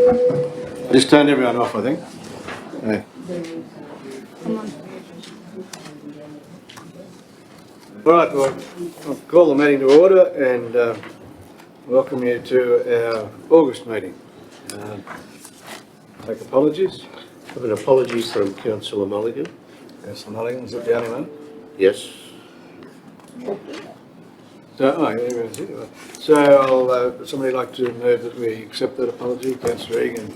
Just turned everyone off, I think. Yeah. All right, well, I'll call the meeting to order and welcome you to our August meeting. Take apologies. I have an apology from Councillor Mulligan. Councillor Mulligan, is that the only one? Yes. So, everyone's here. So, somebody like to move that we accept that apology? Councillor Egan,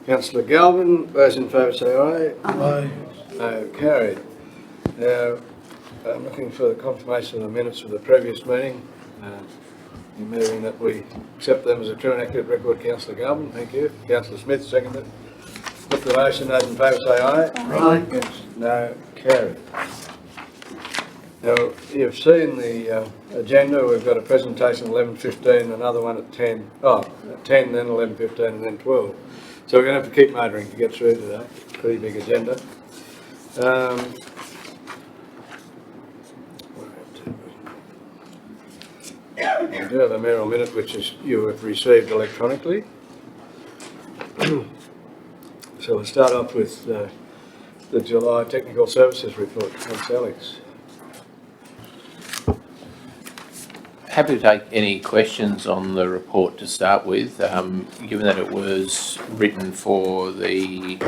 Councillor Galvin. Those in favour say aye. Aye. No, carried. Now, I'm looking for the confirmation of the minutes of the previous meeting. I'm moving that we accept them as a true and accurate record. Councillor Galvin, thank you. Councillor Smith, seconded. Put the motion, those in favour say aye. Aye. Against, no, carried. Now, you've seen the agenda. We've got a presentation at 11:15, another one at 10. Oh, at 10, then 11:15, and then 12. So we're going to have to keep motoring to get through today. Pretty big agenda. We do have a mayoral minute, which is you have received electronically. So we'll start off with the July Technical Services Report. Thanks, Alex. Happy to take any questions on the report to start with. Given that it was written for the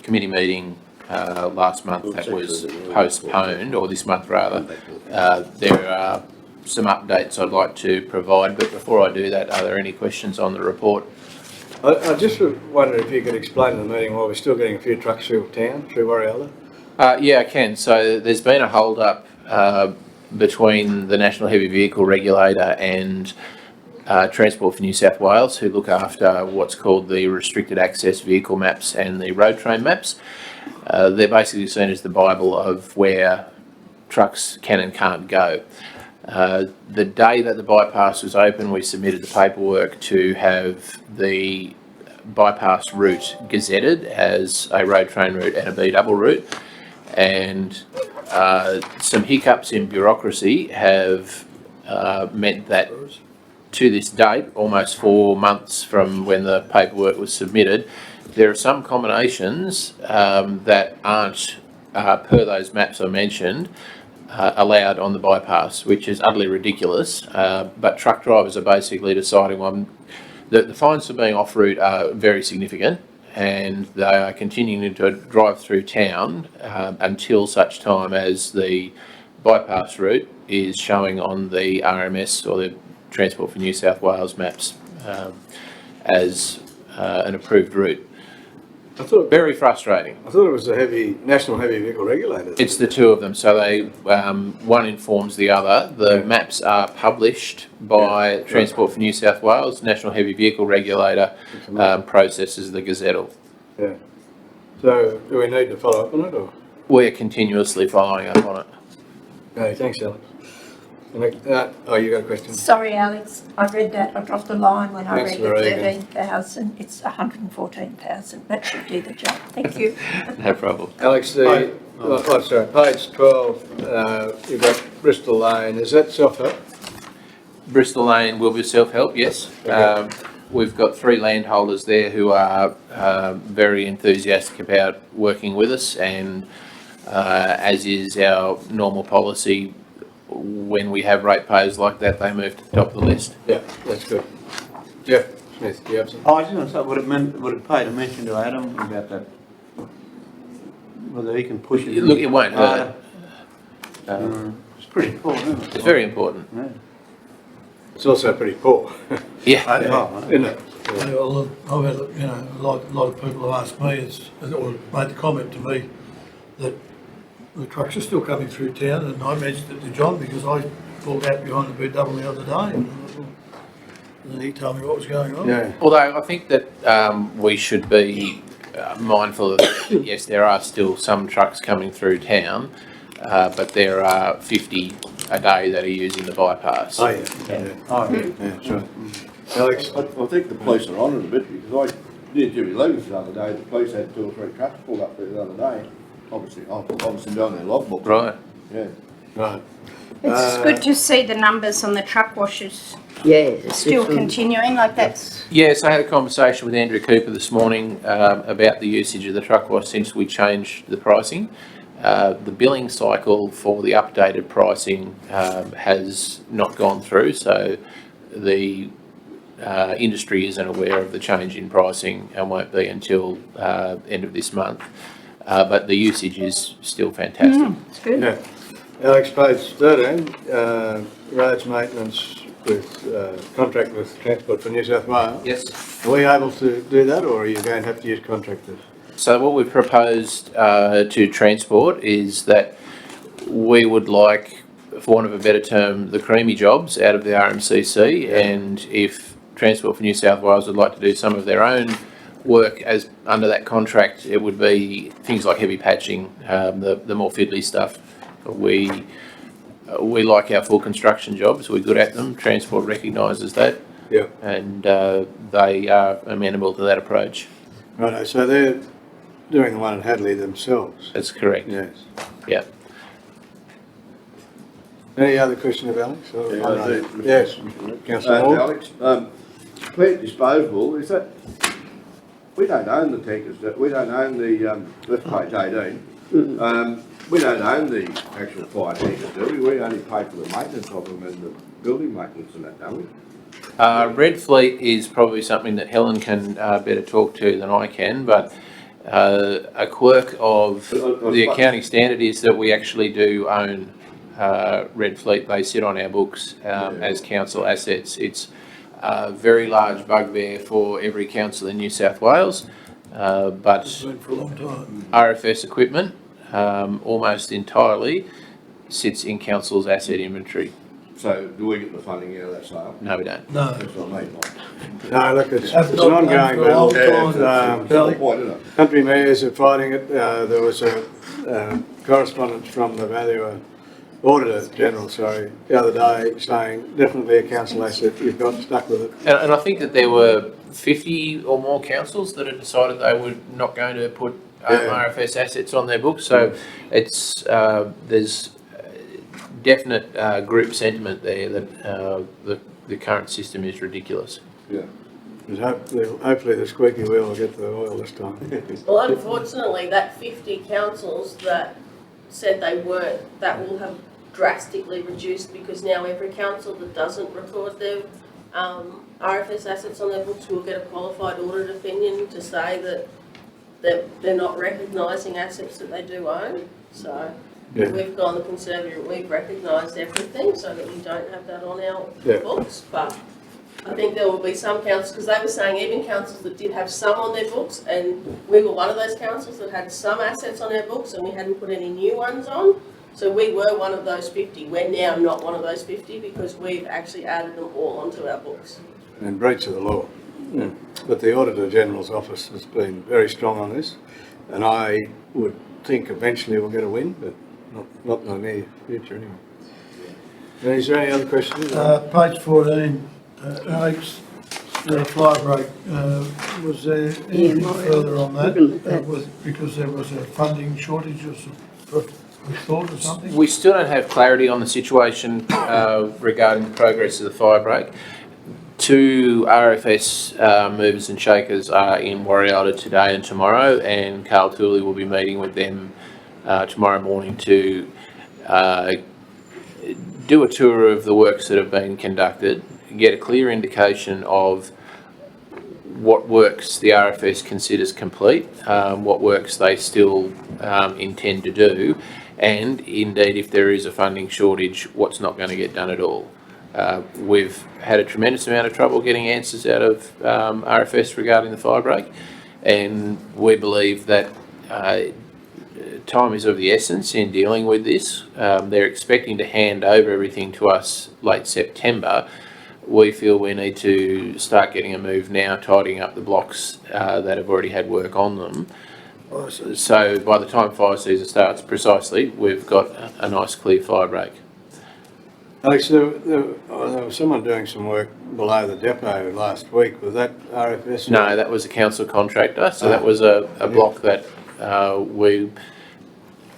committee meeting last month that was postponed, or this month rather, there are some updates I'd like to provide, but before I do that, are there any questions on the report? I just wondered if you could explain to the meeting why we're still getting a few trucks through town, through Warrialla. Yeah, I can. So there's been a hold-up between the National Heavy Vehicle Regulator and Transport for New South Wales, who look after what's called the Restricted Access Vehicle Maps and the Road Train Maps. They're basically seen as the Bible of where trucks can and can't go. The day that the bypass was open, we submitted the paperwork to have the bypass route gazetted as a road train route and a B-double route, and some hiccups in bureaucracy have meant that to this date, almost 4 months from when the paperwork was submitted, there are some combinations that aren't, per those maps I mentioned, allowed on the bypass, which is utterly ridiculous. But truck drivers are basically deciding the fines for being off route are very significant, and they are continuing to drive through town until such time as the bypass route is showing on the RMS or the Transport for New South Wales maps as an approved route. I thought Very frustrating. it was the National Heavy Vehicle Regulator. It's the two of them, so they one informs the other. The maps are published by Transport for New South Wales. National Heavy Vehicle Regulator processes the gazettal. Yeah. So do we need to follow up on it, or? We're continuously following up on it. Okay, thanks, Alex. Oh, you got a question? Sorry, Alex, I read that. I dropped the line when I Thanks, read the Lorraine. 13,000. It's 114,000. That should do the job. Thank you. No problem. Alex, sorry, page 12, you've got Bristol Lane. Is that self-help? Bristol Lane will be self-help, yes. Okay. We've got 3 landholders there who are very enthusiastic about working with us, and as is our normal policy, when we have ratepayers like that, they move to the top of the list. Yeah, that's good. Jeff Smith, do you have some? I was just going to say, would it pay to mention to Adam about that? Whether he can push it? Look, it won't hurt. It's pretty cool, isn't it? It's very important. Yeah. It's also pretty poor, Yeah. isn't it? Yeah, well, I've had, a lot of people have asked me, or made the comment to me, that the trucks are still coming through town, and I mentioned it to John because I pulled out behind the B-double the other day, and he told me what was going on. Yeah. Although I think that we should be mindful of, yes, there are still some trucks coming through town, but there are 50 a day that are using the bypass. Oh, yeah. Oh, yeah. Yeah, that's right. Alex? I think the police are on it a bit, because I did Jimmy Lewis the other day. The police had 2 or 3 trucks pulled up there the other day. Obviously doing their logbook. Right. Yeah. Right. It's good to see the numbers on the truck washers Yeah, it's still different. continuing, like that's, Yes, I had a conversation with Andrew Cooper this morning about the usage of the truck wash since we changed the pricing. The billing cycle for the updated pricing has not gone through, so the industry isn't aware of the change in pricing and won't be until end of this month. But the usage is still fantastic. it's good. Yeah. Alex, page 13, roads maintenance with contract with Transport for New South Wales. Yes. Are we able to do that, or are you going to have to use contractors? So what we've proposed to Transport is that we would like, for want of a better term, the creamy jobs out of the RMCC, and if Transport for New South Wales would like to do some of their own work as under that contract, it would be things like heavy patching, the more fiddly stuff. We like our full construction jobs, we're good at them, Transport recognises that, Yeah. and they are amenable to that approach. Right, so they're doing the one at Hadley themselves? That's correct. Yes. Yeah. Any other question of Alex? Or- Yeah, I do. Yes, Councillor Hall? Alex, plant disposal, is that, we don't own the tankers, we don't own the, that's page 18. We don't own the actual fire tankers, do we? We only pay for the maintenance of them and the building maintenance and that, don't we? Red Fleet is probably something that Helen can better talk to than I can, but a quirk of the accounting standard is that we actually do own Red Fleet. They sit on our books as council assets. It's a very large bugbear for every council in New South Wales, but Been for a long time. RFS equipment almost entirely sits in council's asset inventory. So do we get the funding out of that sale? No, we don't. No. That's what I mean. No, look, it's Have an not ongoing done for a long battle. time, Kelly. Point, isn't it? Country mayors are fighting it. There was a correspondence from the Valuer Auditor General, sorry, the other day saying definitely a council asset, you've got stuck with it. And I think that there were 50 or more councils that had decided they were not going to put RFS assets on their books. So it's there's definite group sentiment there that the current system is ridiculous. Yeah. Hopefully the squeaky wheel will get the oil this time. Well, unfortunately, that 50 councils that said they weren't, that will have drastically reduced because now every council that doesn't record their RFS assets on their books will get a qualified audit opinion to say that they're not recognising assets that they do own. So Yeah. we've gone the conservative, we've recognised everything so that we don't have that on our Yeah. books. But I think there will be some councils, because they were saying even councils that did have some on their books, and we were one of those councils that had some assets on our books and we hadn't put any new ones on. So we were one of those 50. We're now not one of those 50 because we've actually added them all onto our books. In breach of the law. But the Auditor General's office has been very strong on this, and I would think eventually we'll get a win, but not in the near future anyway. Is there any other questions? Page 14, Alex, the fly break, was there anything further on that? Because there was a funding shortage or thought or something? We still don't have clarity on the situation regarding the progress of the fire break. Two RFS movers and shakers are in Warialda today and tomorrow, and Carl Tooley will be meeting with them tomorrow morning to do a tour of the works that have been conducted, get a clear indication of what works the RFS considers complete, what works they still intend to do, and indeed if there is a funding shortage, what's not going to get done at all. We've had a tremendous amount of trouble getting answers out of RFS regarding the fire break, and we believe that time is of the essence in dealing with this. They're expecting to hand over everything to us late September. We feel we need to start getting a move now, tidying up the blocks that have already had work on them. So by the time fire season starts, precisely, we've got a nice clear fire break. Alex, there was someone doing some work below the depot last week. Was that RFS? No, that was a council contractor, so that was a block that we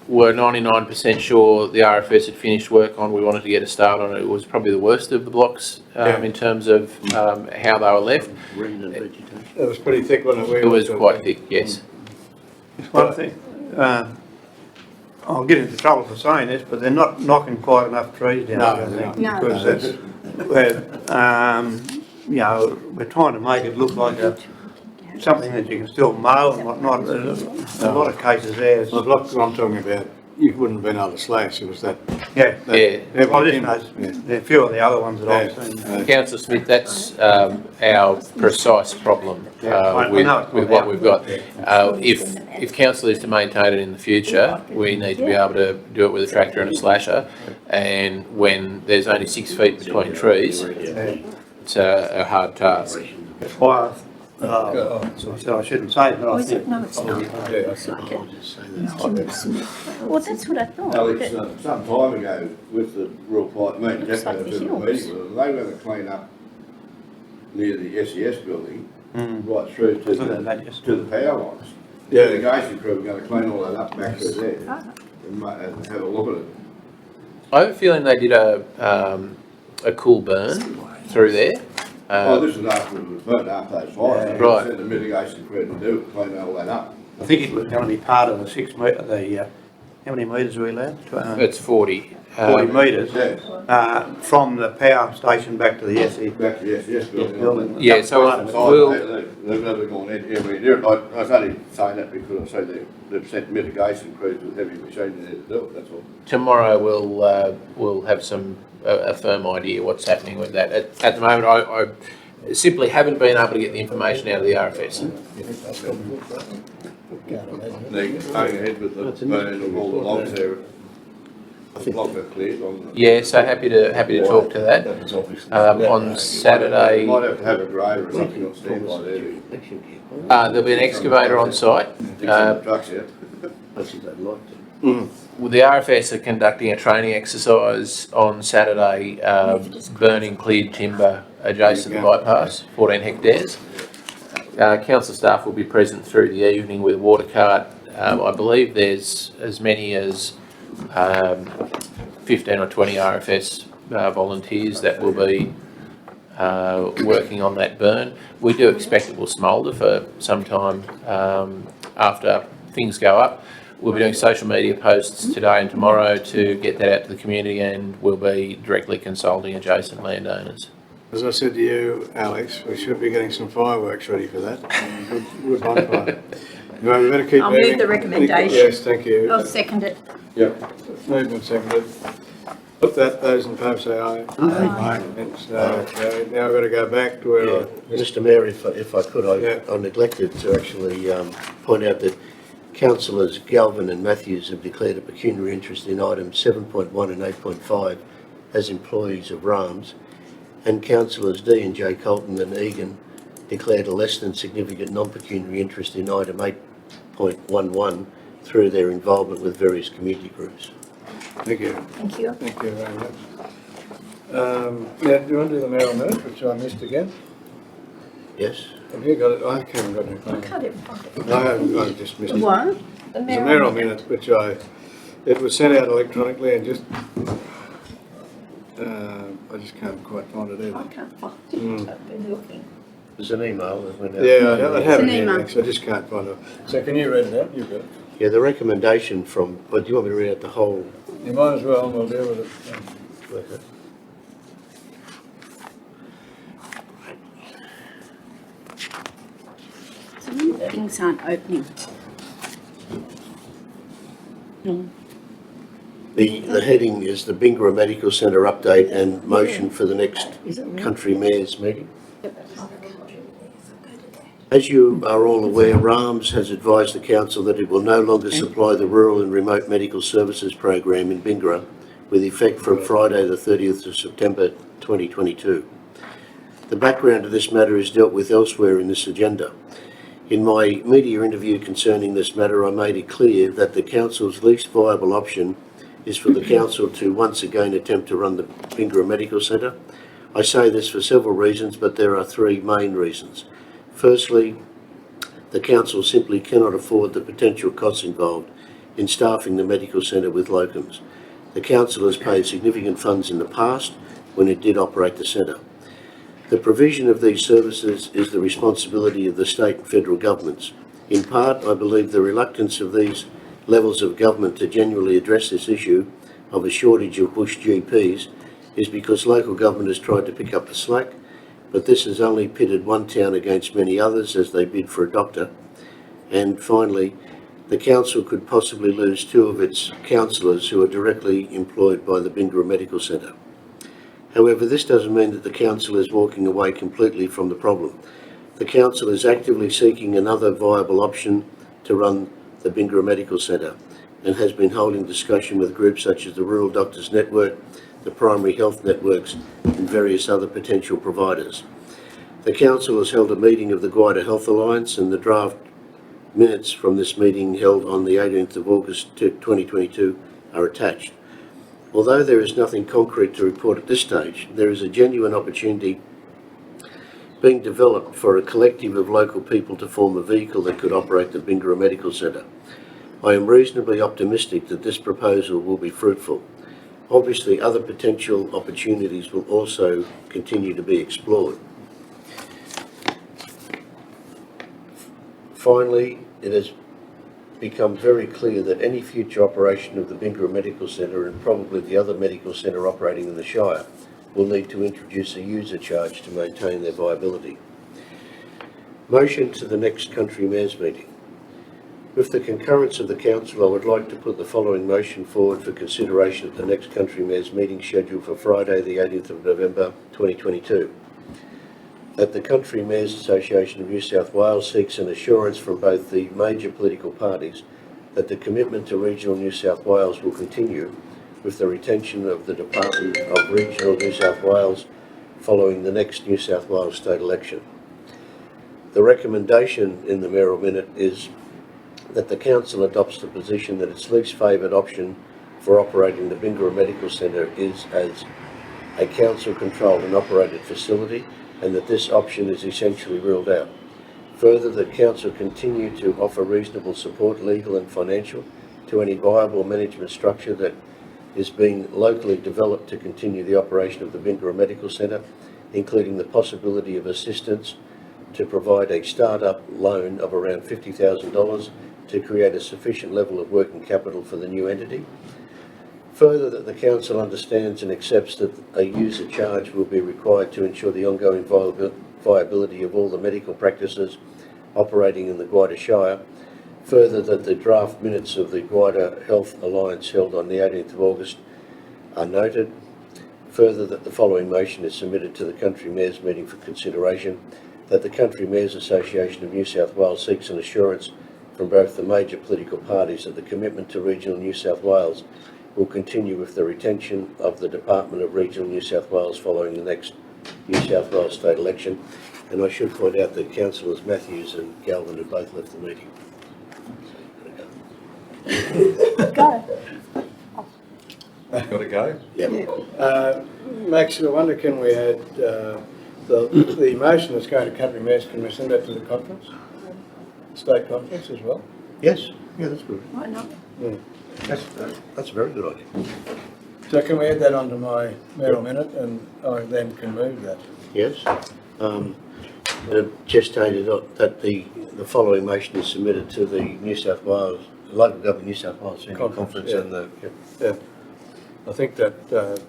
were 99% sure the RFS had finished work on. We wanted to get a start on it. It was probably the worst of the blocks in terms of how they were left. Green and vegetation. It was pretty thick, wasn't it? It was quite thick, yes. Just one thing, I'll get into trouble for saying this, but they're not knocking quite enough trees down. I don't think, No. Because that's, we're trying to make it look like something that you can still mow and whatnot. There's a lot of cases there. The block that I'm talking about, you wouldn't have been able to slash, it was that. Yeah. Yeah. I just know, there are a few of the other ones that I've seen. Councillor Smith, that's our precise problem I with know. what we've got. If council is to maintain it in the future, we need to be able to do it with a tractor and a slasher. And when there's only 6 feet between trees, it's a hard task. That's why so I shouldn't say it, but Oh, I is it? think. No, it's not. It's like I'll a just say that. Well, that's what I thought. Alex, but- some time ago with the rural park, me and Looks Jeff like had a the bit of a hills. meeting with them, they were going to clean up near the SES building, Mm. right through to So that just- to the power lines. Yeah. The irrigation crew were going to clean all that up back through there Ah. and have a look at it. I have a feeling they did a cool burn through there. Oh, this was after it was burnt, after those fires. Yeah. They Right. sent the mitigation crew to do it, clean all that up. I think it was going to be part of the 6 metre, how many metres are we allowed? It's 40. 40 metres, Yeah, from the power station back to the SE back to the SES building. building. Yeah, so we'll, They've never gone anywhere near it. I was only saying that because I say they've sent mitigation crews with heavy machinery there to do it, that's all. tomorrow we'll have a firm idea what's happening with that. At the moment, I simply haven't been able to get the information out of the RFS. They're going ahead with the burning of all the logs there. The block are cleared on the. Yeah, so happy to talk to that. On Saturday, Might have to have a grader or something on standby there. there'll be an excavator on site. Fix some trucks out. Unless they'd like to. Well, the RFS are conducting a training exercise on Saturday, burning cleared timber adjacent to the bypass, 14 hectares. Council staff will be present through the evening with a water cart. I believe there's as many as 15 or 20 RFS volunteers that will be working on that burn. We do expect it will smoulder for some time after things go up. We'll be doing social media posts today and tomorrow to get that out to the community, and we'll be directly consulting adjacent landowners. As I said to you, Alex, we should be getting some fireworks ready for that. Good bonfire. Well, we better keep I'll move moving. the recommendation. Yes, thank you. I'll second it. Moved and seconded. Put that, those in favour say aye. Aye. It's carried. Now we've got to go back to where I... Mr Mayor, if I could, Yeah. I neglected to actually point out that councillors Galvin and Matthews have declared a pecuniary interest in items 7.1 and 8.5 as employees of RAMS, and councillors D and J Colton and Egan declared a less than significant non-pecuniary interest in item 8.11 through their involvement with various community groups. Thank you. Thank you. Thank you very much. Yeah, do you want to do the mayoral minutes, which I missed again? Yes? Have you got it? I haven't got it in I front of can't even find it. me. No, I haven't, I just missed it. One? The The mayoral minutes, which it was sent out electronically and just, I just can't quite find it I either. can't find it. I've been looking. There's an email that went out. Yeah, I have an it here, email. Max, I just can't find it. So can you read it out? You've got it. Yeah, the recommendation from, but do you want me to read out the whole? You might as well, and we'll deal with it. Okay. So many things aren't opening. The heading is the Bingara Medical Centre update and motion for the next country mayor's meeting. As you are all aware, RAMS has advised the council that it will no longer supply the Rural and Remote Medical Services program in Bingara with effect from Friday the 30th of September 2022. The background of this matter is dealt with elsewhere in this agenda. In my media interview concerning this matter, I made it clear that the council's least viable option is for the council to once again attempt to run the Bingara Medical Centre. I say this for several reasons, but there are three main reasons. Firstly, the council simply cannot afford the potential costs involved in staffing the medical centre with locums. The council has paid significant funds in the past when it did operate the centre. The provision of these services is the responsibility of the state and federal governments. In part, I believe the reluctance of these levels of government to genuinely address this issue of a shortage of bush GPs is because local government has tried to pick up the slack, but this has only pitted one town against many others as they bid for a doctor. And finally, the council could possibly lose 2 of its councillors who are directly employed by the Bingara Medical Centre. However, this doesn't mean that the council is walking away completely from the problem. The council is actively seeking another viable option to run the Bingara Medical Centre and has been holding discussion with groups such as the Rural Doctors Network, the Primary Health Networks and various other potential providers. The council has held a meeting of the Guida Health Alliance, and the draft minutes from this meeting held on the 18th of August 2022 are attached. Although there is nothing concrete to report at this stage, there is a genuine opportunity being developed for a collective of local people to form a vehicle that could operate the Bingara Medical Centre. I am reasonably optimistic that this proposal will be fruitful. Obviously, other potential opportunities will also continue to be explored. Finally, it has become very clear that any future operation of the Bingara Medical Centre, and probably the other medical centre operating in the Shire, will need to introduce a user charge to maintain their viability. Motion to the next country mayors meeting. With the concurrence of the council, I would like to put the following motion forward for consideration at the next country mayors meeting scheduled for Friday the 18th of November 2022. That the Country Mayors Association of New South Wales seeks an assurance from both the major political parties that the commitment to regional New South Wales will continue with the retention of the Department of Regional New South Wales following the next New South Wales state election. The recommendation in the mayoral minute is that the council adopts the position that its least favoured option for operating the Bingara Medical Centre is as a council-controlled and operated facility, and that this option is essentially ruled out. Further, the council continue to offer reasonable support, legal and financial, to any viable management structure that is being locally developed to continue the operation of the Bingara Medical Centre, including the possibility of assistance to provide a start-up loan of around $50,000 to create a sufficient level of working capital for the new entity. Further, that the council understands and accepts that a user charge will be required to ensure the ongoing viability of all the medical practices operating in the Guida Shire. Further, that the draft minutes of the Guida Health Alliance held on the 18th of August are noted. Further, that the following motion is submitted to the Country Mayors meeting for consideration, that the Country Mayors Association of New South Wales seeks an assurance from both the major political parties that the commitment to regional New South Wales will continue with the retention of the Department of Regional New South Wales following the next New South Wales state election. And I should point out that Councillors Matthews and Galvin have both left the meeting. Go. Got to go. Yep. Max, I wonder, can we add the motion that's going to Country Mayors, can we send that to the conference? State conference as well? Yes. Yeah, that's good. Why not? That's a very good idea. So can we add that onto my mayoral minute, and I then can move that? Yes. And it gestated that the following motion is submitted to the New South Wales, Local Government New South Wales Central Conference yeah. and the... Yeah. I think that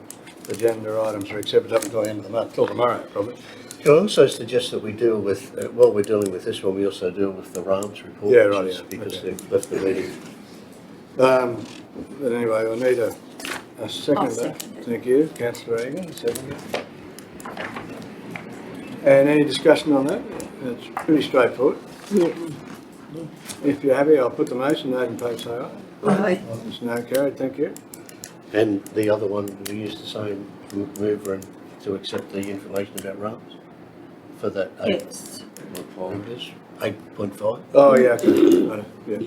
agenda items are accepted up until the end of the month, till tomorrow probably. Can I also suggest that we deal with, while we're dealing with this one, we also deal with the RAMS report? Yeah, right, yeah. Because Okay. they've left the meeting. But anyway, I need a second. I'll second it. Thank you, Councillor Egan, second. And any discussion on that? It's pretty straightforward. Yeah. If you're happy, I'll put the motion, those in favour say aye. Aye. It's no carried, thank you. And the other one, we used the same mover and to accept the information about RAMS for that Yes. 8.5. Oh, yeah, okay. Right, yeah.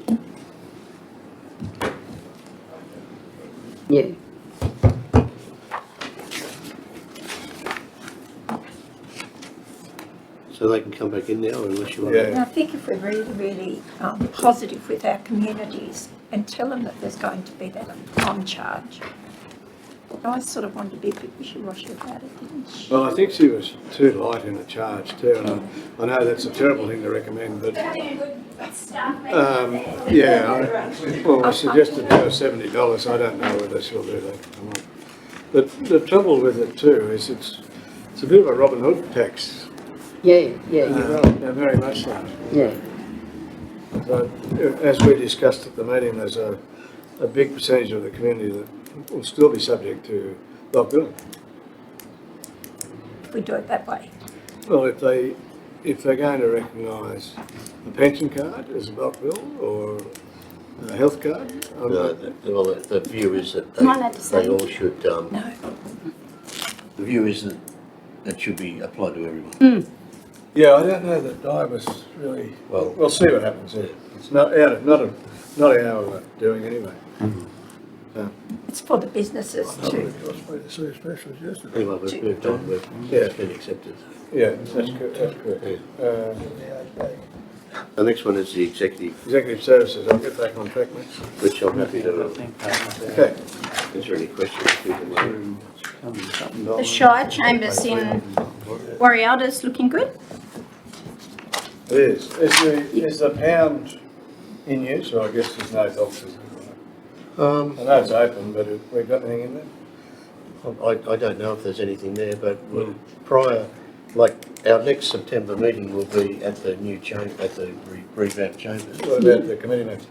Yeah. So they can come back in now unless you want Yeah. to. And I think if we're really, really positive with our communities and tell them that there's going to be that on charge. I sort of wanted to be a bit wishy-washy about it, didn't she? Well, I think she was too light in the charge too, and I know that's a terrible thing to recommend, but, well, I suggested to her $70, I don't know whether she'll do that or not. But the trouble with it too is it's a bit of a Robin Hood tax. Yeah, you're right. Yeah, very much so. Yeah. So, as we discussed at the meeting, there's a big percentage of the community that will still be subject to bulk billing. If we do it that way. Well, if they're going to recognise a pension card as a bulk bill or a health card, The view is that Am I allowed to say they all should, No. the view is that it should be applied to everyone. yeah, I don't know that I was really. Well- we'll see what happens. Yeah. It's not our doing anyway. So, It's for the businesses I know too. it cost me to see a specialist yesterday. Anyway, we've moved on, Yeah. it's been accepted. yeah, that's good. That's good. The next one is the executive, Executive services. I'll get back on track next. which I'm happy to, Okay. is there any questions? People may- The Shire Chambers in Warialda's looking good. It is. Is the pound in use? Or I guess there's no boxes. I know it's open, but have we got anything in there? I don't know if there's anything there, but prior, like, our next September meeting will be at the new at the revamped chambers. What about the committee members?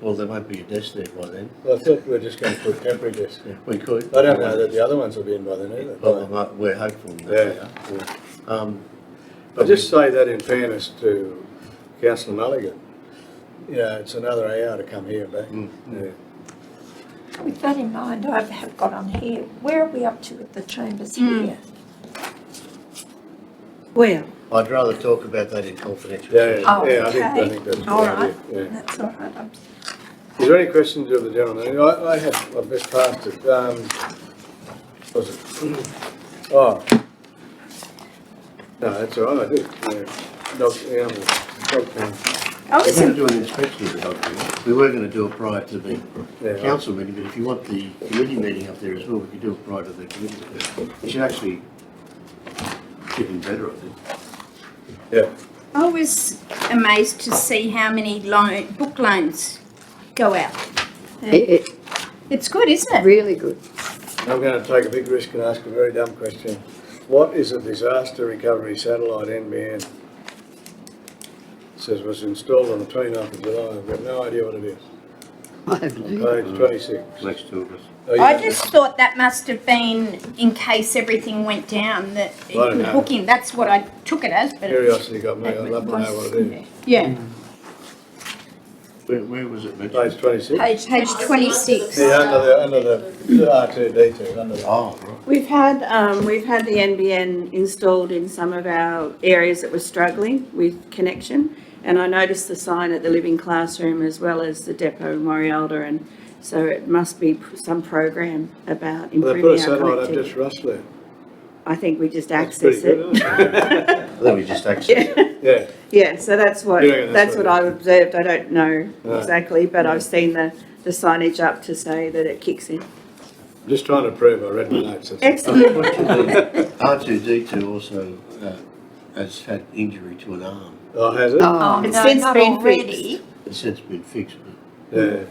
Well, there won't be a desk there by then. Well, I thought we were just going to put temporary desks in. We could. I don't know that the other ones will be in by then either. Well, we're hopeful that they are. I just say that in fairness to Councillor Mulligan. You know, it's another hour to come here back. Yeah. With that in mind, I have got on here, where are we up to with the chambers here? Well, I'd rather talk about that in confidential. Yeah, Oh, yeah, I okay. think that's a good All idea. right, Yeah. that's all right. Is there any questions of the gentleman? I've just passed it. Was it? Oh. No, that's all right, I did. Yeah. Dog pound. I We're was going to do an inspection of the dog pound. We were going to do it prior to the Yeah. council meeting, but if you want the committee meeting up there as well, we can do it prior to the committee meeting. It should actually get in better, I think. Yeah. I was amazed to see how many book loans go out. it's It's good, isn't it? really good. I'm going to take a big risk and ask a very dumb question. What is a disaster recovery satellite NBN? It says was installed on the 29th of July. I've got no idea what it is. I have no idea. Page 26. Next to us. Oh, I yeah. just thought that must have been in case everything went down, that it I don't could know. book in. That's what I took it as, but Curiosity got me. I'd love to know what it is. yeah. Where was it mentioned? Page 26. Page 26. Yeah, under the R2D2, under the. Oh, right. We've had the NBN installed in some of our areas that were struggling with connection. And I noticed the sign at the Living Classroom as well as the depot in Warialda, and so it must be some program about Well, they put a improving our satellite up connectivity. just Russ there. I think we just That's pretty access it. good, isn't it? Then we just access it. Yeah. Yeah, so that's what, You reckon that's that's what what it I observed. I don't know No. exactly, but I've seen the signage up to say that it kicks in. I'm just trying to prove I read my notes. that's all. Excellent. R2D2 also has had injury to an arm. Oh, has it? Oh, It's no, since not been already. It's since been fixed, but Yeah.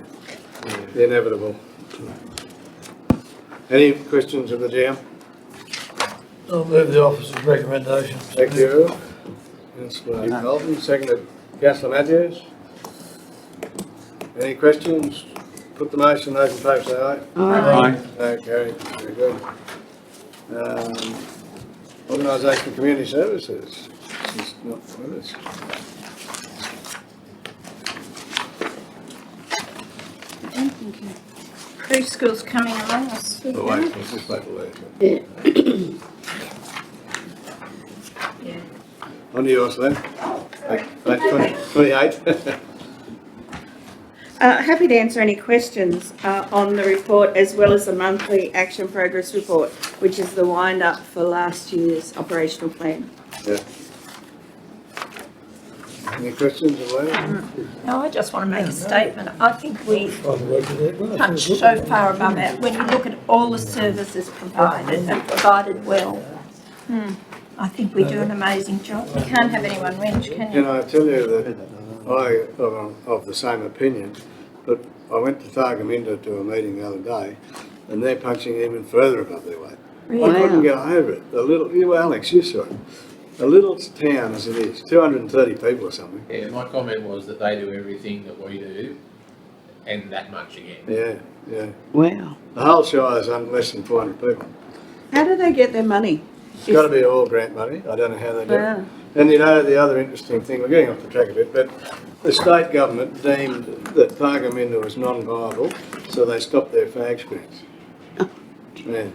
The inevitable. Any questions of the GM? I'll move the officer's recommendations. Thank you. Councillor Colton, seconded Councillor Matthews. Any questions? Put the motion, those in favour say aye. Aye. No, carried, very good. Organisation of Community Services, she's not with us. Preschool's coming along. I see Oh, that. wait, let's just wait till later. On to yours then. Page 28. Happy to answer any questions on the report as well as the monthly action progress report, which is the wind up for last year's operational plan. Yeah. Any questions of Leanne? No, I just want to make a statement. I think we Trying to work it out. punch so far above it. When you look at all the services provided and provided well, I think we do an amazing job. You can't have anyone whinge, can Can you? I tell you that I am of the same opinion, but I went to Thargomindah to a meeting the other day, and they're punching even further above their weight. I couldn't get over it. The little, Alex, you saw it. A little town as it is, 230 people or something. Yeah, my comment was that they do everything that we do, and that much again. Yeah. Wow. The whole Shire is less than 400 people. How do they get their money? It's got to be all grant money. I don't know how they do it. Wow. And you know, the other interesting thing, we're getting off the track a bit, but the state government deemed that Thargomindah was non-viable, so they stopped their fag screens. Yeah,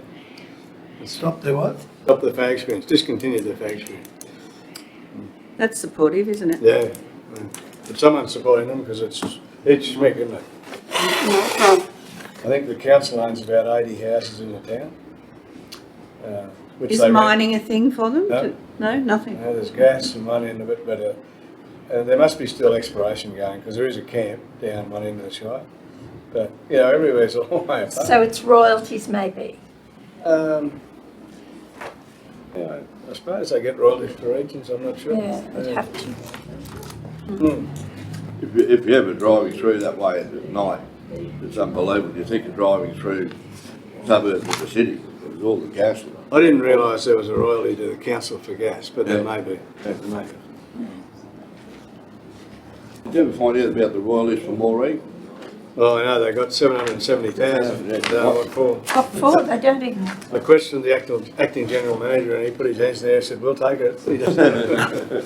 Stop there, what? stopped the fag screens, discontinued the fag screen. That's supportive, isn't it? Yeah. But someone's supporting them because it's schmick, isn't it? I think the council owns about 80 houses in the town. Which Is they rent. mining a thing for them? No. No, nothing. There's gas and money in a bit, but there must be still exploration going because there is a camp down one end of the Shire. But, you know, everywhere's a long way apart. So it's royalties maybe. Yeah, I suppose they get royalties to regions, I'm not sure. Yeah, they'd have to. If you're ever driving through that way at night, it's unbelievable. You think you're driving through suburbs of the city, there's all the gas. I didn't realise there was a royalty to the council for gas, but there may be. There may be. Did you ever find out about the royalties for Moree? Well, I know they got 770,000. What for? What for? They don't even. I questioned the acting general manager and he put his hands in the air and said, we'll take it. He doesn't.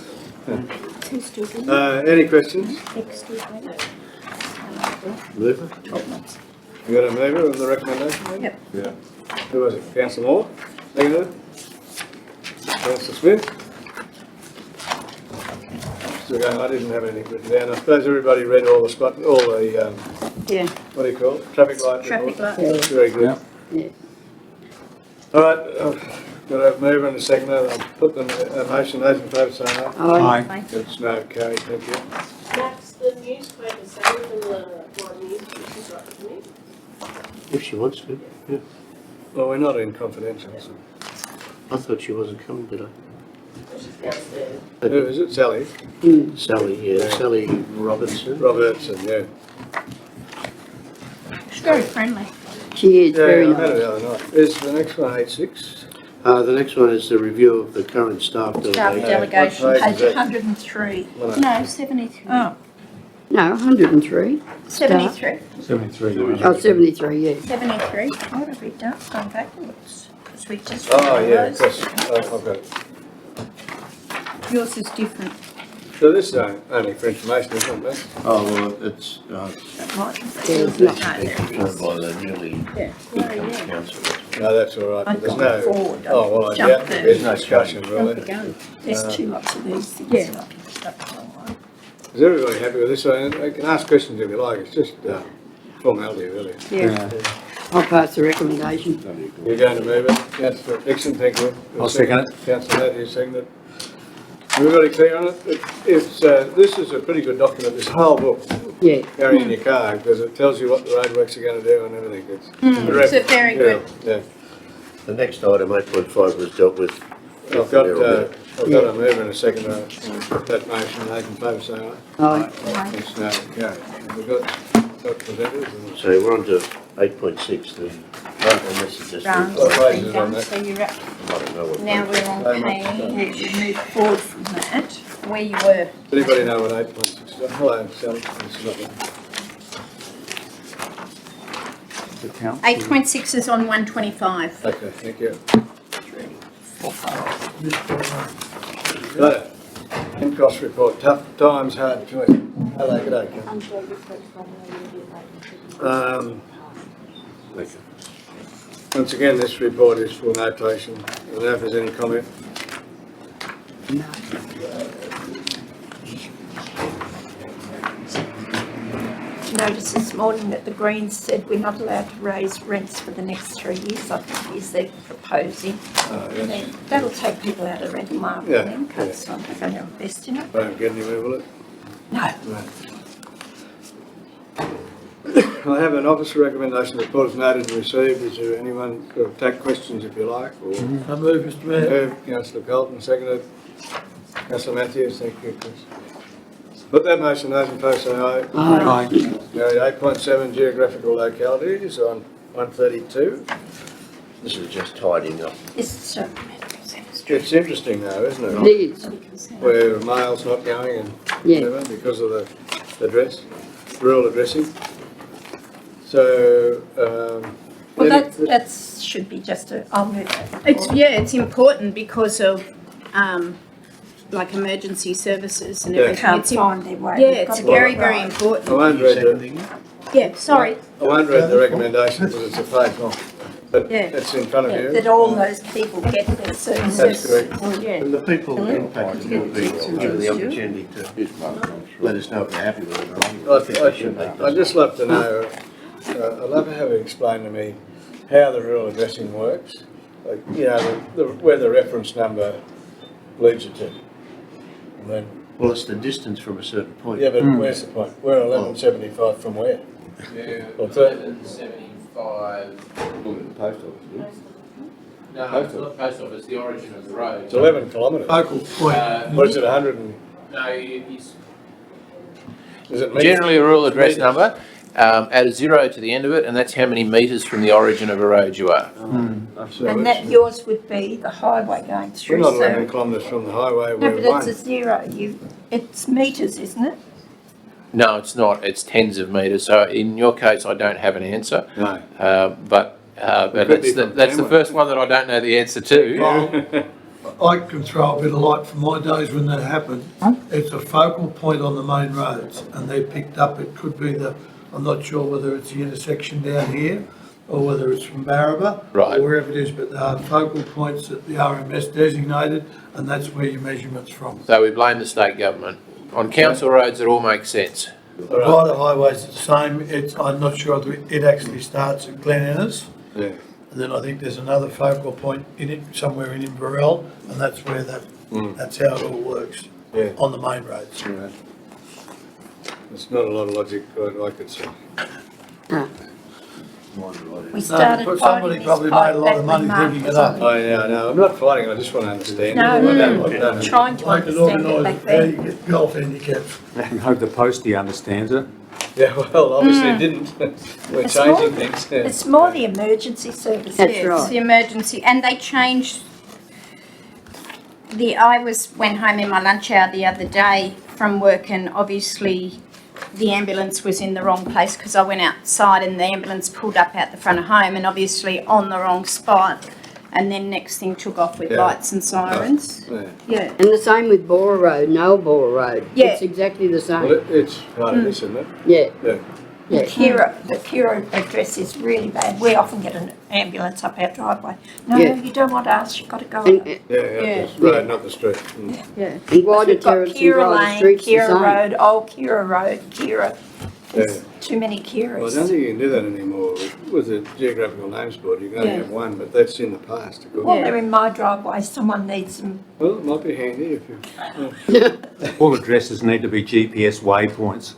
Any questions? Mover? You got a mover of the recommendation? Yep. Yeah. Who was it? Councillor Moore? Seconder? Councillor Smith? Still going, I didn't have anything written down. I suppose everybody read all the Yeah. what do you call it? Traffic light. Traffic report? light. Very good. Yeah. All right, got a mover and a seconder. I'll put them, a motion, those in favour say aye. Aye. It's no, carried, thank you. Max, the newspaper saying from the one news, which is right to me. If she wants to, yeah. Well, we're not in confidential, so. I thought she wasn't coming, did I? She's downstairs. Who is it? Sally? Sally, yeah, Sally Robertson. Robertson, yeah. She's very friendly. She is very Yeah, I had it nice. the other night. Is the next one 8-6? The next one is the review of the current staff Staff delegation. delegation. What page Page is that? 103. No, 73. Oh, No, 103. 73. 73. Oh, 73, yeah. 73. what have we done? Gone backwards. Because we just. Oh, yeah, those. yes, I've got it. Yours is different. So this is only for information, isn't it? Oh, well, it's That might be- There's not. confirmed by the newly incoming council. No, that's all right, but there's I've no, gone forward. oh, well, I Jump doubt there. there's no discussion really. There's two lots of these things. Yeah. so I picked up the wrong one. Is everybody happy with this one? You can ask questions if you like, it's just formality really. Yeah. I'll pass the recommendation. You're going to move it? Councillor Dixon, thank you. I'll second it. Councillor Matthews, second it. Everybody clear on it? This is a pretty good document, this whole book, Yeah. carrying your car, because it tells you what the roadworks are going to do and everything. It's So very good. Yeah. The next item, 8.5, was dealt with. I've got a mover and a second that motion, those in favour say aye. Aye. It's no, carried. We've got presenters and So we're on to 8.6, and this is just. Round. I Well, pages on Done. that. So you're up. don't know what. Now we're on page We move forward from that. where you were. Does anybody know what 8.6 is? Hello, Sally. This is not bad. 8.6 is on 125. Okay, thank you. Right. MCOS report, tough times, hard choice. Hello, good day, Ken. Once again, this report is for notation. I don't know if there's any comment. Noticed this morning that the Greens said we're not allowed to raise rents for the next 3 years. I think is they're proposing. And Yes. then that'll take people out of the rental market Yeah, then, because I'm going to invest in it. Won't get anywhere, will it? No. I have an officer recommendation. The report is noted and received. Is there anyone to attack questions if you like? Or I move, Mr Mayor. Councillor Colton, seconded. Councillor Matthews, thank you, Chris. Put that motion, those in favour say aye. Aye. Carried. 8.7 geographical localities on 132. This is just tidying up. It's, It's interesting though, isn't It it? is, Where mail's not going and yeah. whatever because of the address, rural addressing. So, well, any- that should be just a, I'll move that. It's important because of, like emergency services and Yeah. everything. Can't It's im- find their way. Yeah, We've it's got to very, get it very right. I important. won't read the, Yeah, sorry. I won't read the recommendation because it's a fake one. But Yeah. it's in front of Yeah, you. that all those people get their services. That's correct. Well, yeah. And the people impacted will be given the opportunity to let us know if they're happy with it. I think they should be. I'd just love to know, I'd love to have it explained to me how the rural addressing works. Like, you know, where the reference number leads you to. And then, Well, it's the distance from a certain point. yeah, but where's the point? We're 1175 from where? Yeah, Well, third- 1175. Look at the post office, do you? No, it's not post office, the origin of the road. It's 11 kilometres. Focal point. Or is it 100 and, No, he's is it metres? generally a rural address Metres. number, add a 0 to the end of it, and that's how many metres from the origin of a road you are. So And it's- that yours would be the highway going We're through, not so. 11 kilometres from the highway, No, we're but it's a one. zero, it's metres, isn't it? No, it's not, it's tens of metres, so in your case, I don't have an answer, No. but could that's be the, from that's the Tamworth. first one that I don't know the answer to. I can throw a bit of light from my days when that happened. It's a focal point on the main roads and they're picked up, it could be I'm not sure whether it's the intersection down here or whether it's from Barraba. Right. Or wherever it is, but there are focal points that the RMS designated and that's where your measurement's from. So we blame the state government. On council roads, it all makes sense. All right. Private highways, it's the same, I'm not sure if it actually starts at Glen Innes. Yeah. And then I think there's another focal point in it, somewhere in Inverell, and that's where that's how it all works, Yeah. on the main roads. Right. There's not a lot of logic, I could say. We started but somebody fighting this probably fight made a lot back of when money Mark thinking was it up. on. No, I'm not fighting, I just want to understand. No, I don't- I'm trying to I can understand it organise back how you then. get golf handicaps. I hope the postie understands it. Yeah, well, obviously didn't. We're It's changing more- things. Yeah. It's more the emergency services. That's Yeah, it's right. the emergency, and they changed I went home in my lunch hour the other day from work and obviously the ambulance was in the wrong place because I went outside and the ambulance pulled up out the front of home and obviously on the wrong spot. And then next thing took off with Yeah. lights and sirens. Yeah. Yeah. And the same with Bora Road, Noel Bora Road. Yeah. It's exactly the Well, same. it's part of this, isn't it? Yeah, Yeah. yeah. The Kira address is really bad. We often get an ambulance up our driveway. No, Yeah. you don't want us, you've got to go. And, up. Yeah, Yeah. up the road, not the street. Mm. Yeah. and wider We've got terraces and Kira wider Lane, streets the Kira same. Road, Old Kira Road, Kira. Yeah. There's too many Well, I don't Kiras. think you can do that anymore with the geographical names board. You can only Yeah. have one, but that's in the past. of course. Well, they're in my driveway, someone needs them. Well, it might be handy if you. All addresses need to be GPS waypoints.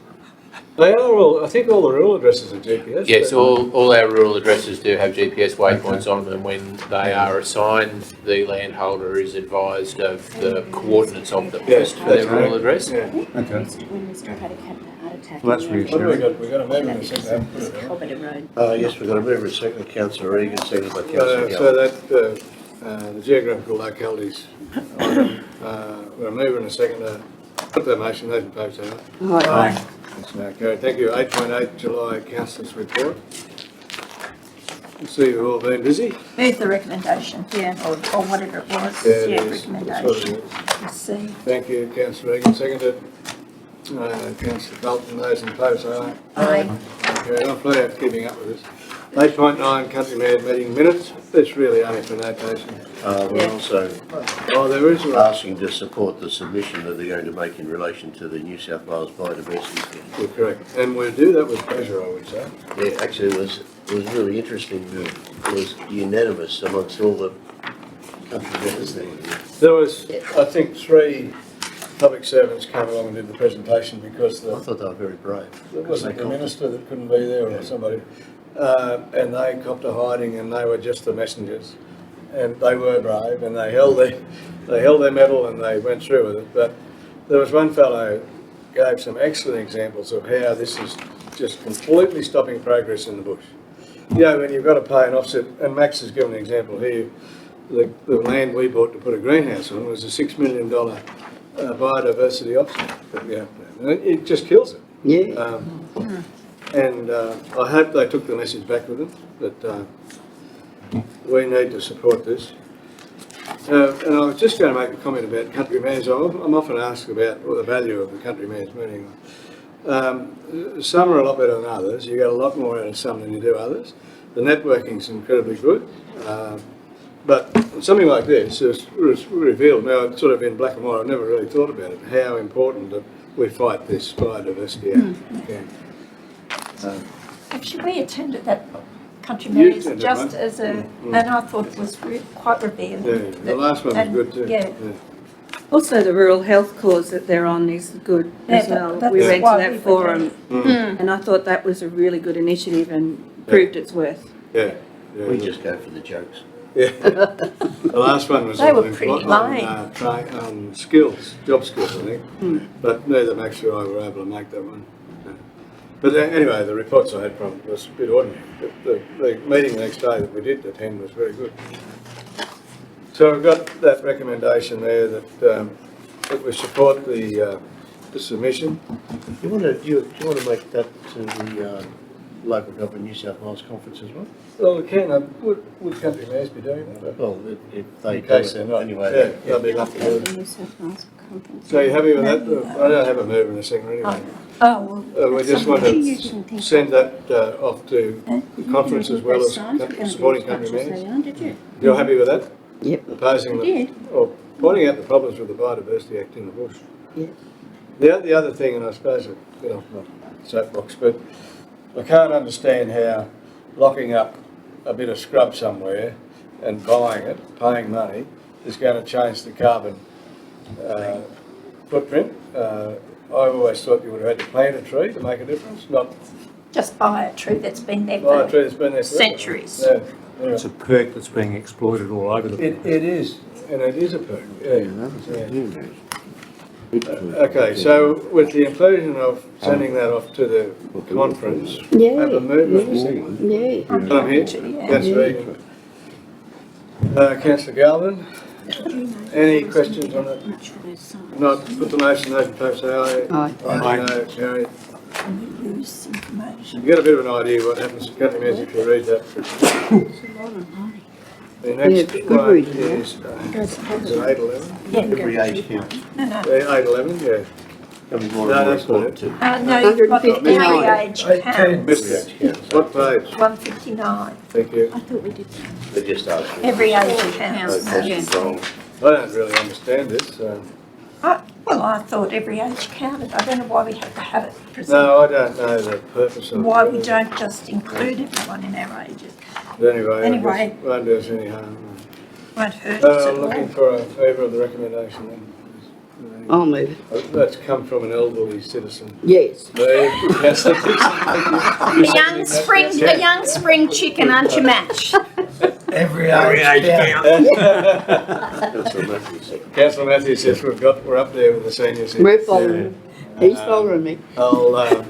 They are all, I think all the rural addresses are GPS. Yes, but- all our rural addresses do have GPS waypoints on them. When they are assigned, the landholder is advised of the coordinates of them Yes, for their that's rural correct. address. Yeah. Okay. When Mr. had a heart attack. Well, that's What do we got? We got a move in a second. Put it down. Corbett Road. Yes, we've got a mover and second, councillor Regan, seconded by councillor So Galvin. that, the geographical localities, we're moving a second, put that motion, those in favour say aye. Right. That's now carried. Thank you. 8.8 July councillors report. I see you've all been busy. Move the recommendation. Yeah. Or whatever it was. Yeah, it Yeah, is. That's what it recommendation. is. Received. Thank you, councillor Regan, seconded. Councillor Dalton, those in favour say aye. Aye. Okay, I'm flat out keeping up with this. 8.9 country meeting minutes. That's really only for notation. We're also Oh, there is one. asking to support the submission that they're going to make in relation to the New South Wales biodiversity scheme. You're correct. And we'll do that with pleasure, I would say. Yeah, actually, it was really interesting. It was unanimous amongst all the country members there. There was, I think, three public servants came along and did the presentation because I thought they were very brave. it wasn't the minister that couldn't be there or somebody. And they copped a hiding and they were just the messengers. And they were brave and they held their medal and they went through with it. But there was one fellow gave some excellent examples of how this is just completely stopping progress in the bush. You know, when you've got to pay an offset, and Max has given an example here, the land we bought to put a greenhouse on was a $6 million biodiversity offset that we have to have. And it just kills it. Yeah. And I hope they took the message back with them, that we need to support this. And I was just going to make a comment about country mayors. I'm often asked about the value of the country mayors meeting. Some are a lot better than others. You get a lot more out of some than you do others. The networking's incredibly good. But something like this is revealed, now it's sort of in black and white, I've never really thought about it, how important that we fight this biodiversity out. Actually, we attended that country You mayors attended just one? as a, and I thought it was quite revealing. Yeah, the last one was And, good too. Yeah. Also, the rural health cause that they're on is good as Yeah, well. that's We went to why we that were forum Mm. and I thought that was a really good initiative and proved its worth. Yeah. Yeah. We just go for the jokes. Yeah. The last one was They on, were pretty lame. on skills, job skills, I think. But neither Max or I were able to make that one. Yeah. But anyway, the reports I had from it was a bit ordinary. The meeting the next day that we did attend was very good. So we've got that recommendation there that we support the submission. Do you want to make that to the Local Government New South Wales Conference as well? Well, we can. Would country mayors be doing that? Well, if they In do case it they're not. anyway. Yeah, they'll be enough to do it. So you happy with that? I don't have a mover and a second anyway. Oh, well. We just want to send that off to the conference as well as supporting country mayors. You're happy with that? Yep. Opposing or pointing out the problems with the Biodiversity Act in the bush. Yeah. The other thing, and I suppose, not soapbox, but I can't understand how locking up a bit of scrub somewhere and buying it, paying money, is going to change the carbon footprint. I always thought you would have had to plant a tree to make a difference, not Just buy a tree that's been there buy a for tree that's been there forever. centuries. Yeah, yeah. It's a perk that's being exploited all over the place. It is, and it is a perk, yeah. Okay, so with the inclusion of sending that off to the conference, Yeah. have a movement and a second. Yeah. I'm here, Councillor Egan. Councillor Galvin, any questions on it? Not, put the motion, those in favour say aye. Aye. No, carried. And you lose information. You get a bit of an idea what happens to country mayors if you read that. The Yeah, next good one reading, is, is it 811? Every age counts. No, no. 811, yeah. Becoming more No, and more that's not important it. too. No, you've got 159. every age counts. Missed that. What page? 159. Thank you. They're just asking. Every age No counts. questions wrong. I don't really understand this, so. Well, I thought every age counted. I don't know why we have to have it presented. No, I don't know the purpose of it. Why we don't just include everyone in our ages. But anyway, Anyway. it won't do us any harm. Won't hurt us at Looking all. for a favour of the recommendation then. I'll move it. That's come from an elderly citizen. Yes. There, Councillor Dixon, thank you. A young spring chicken, aren't you, Match? Every age count. Councillor Matthews, second. Councillor Matthews says we're up there with the seniors. here. We're following. He's following me. I'll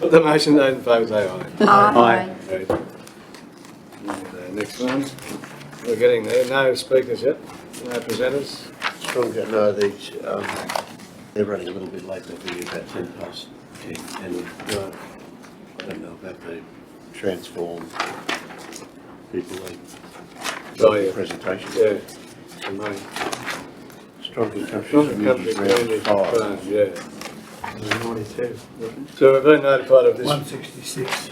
put the motion, those in favour say aye. Aye. Carried. And, next one, we're getting there. No speakers yet, no presenters. Stronger, no, these, they're running a little bit late, they'll be about 10 past 10, and I don't know about the transform people, Oh, yeah. presentation. Yeah. Some money. Stronger country Stronger Country communities Community round 5. Fund, yeah. 92. So we've been notified of this 166.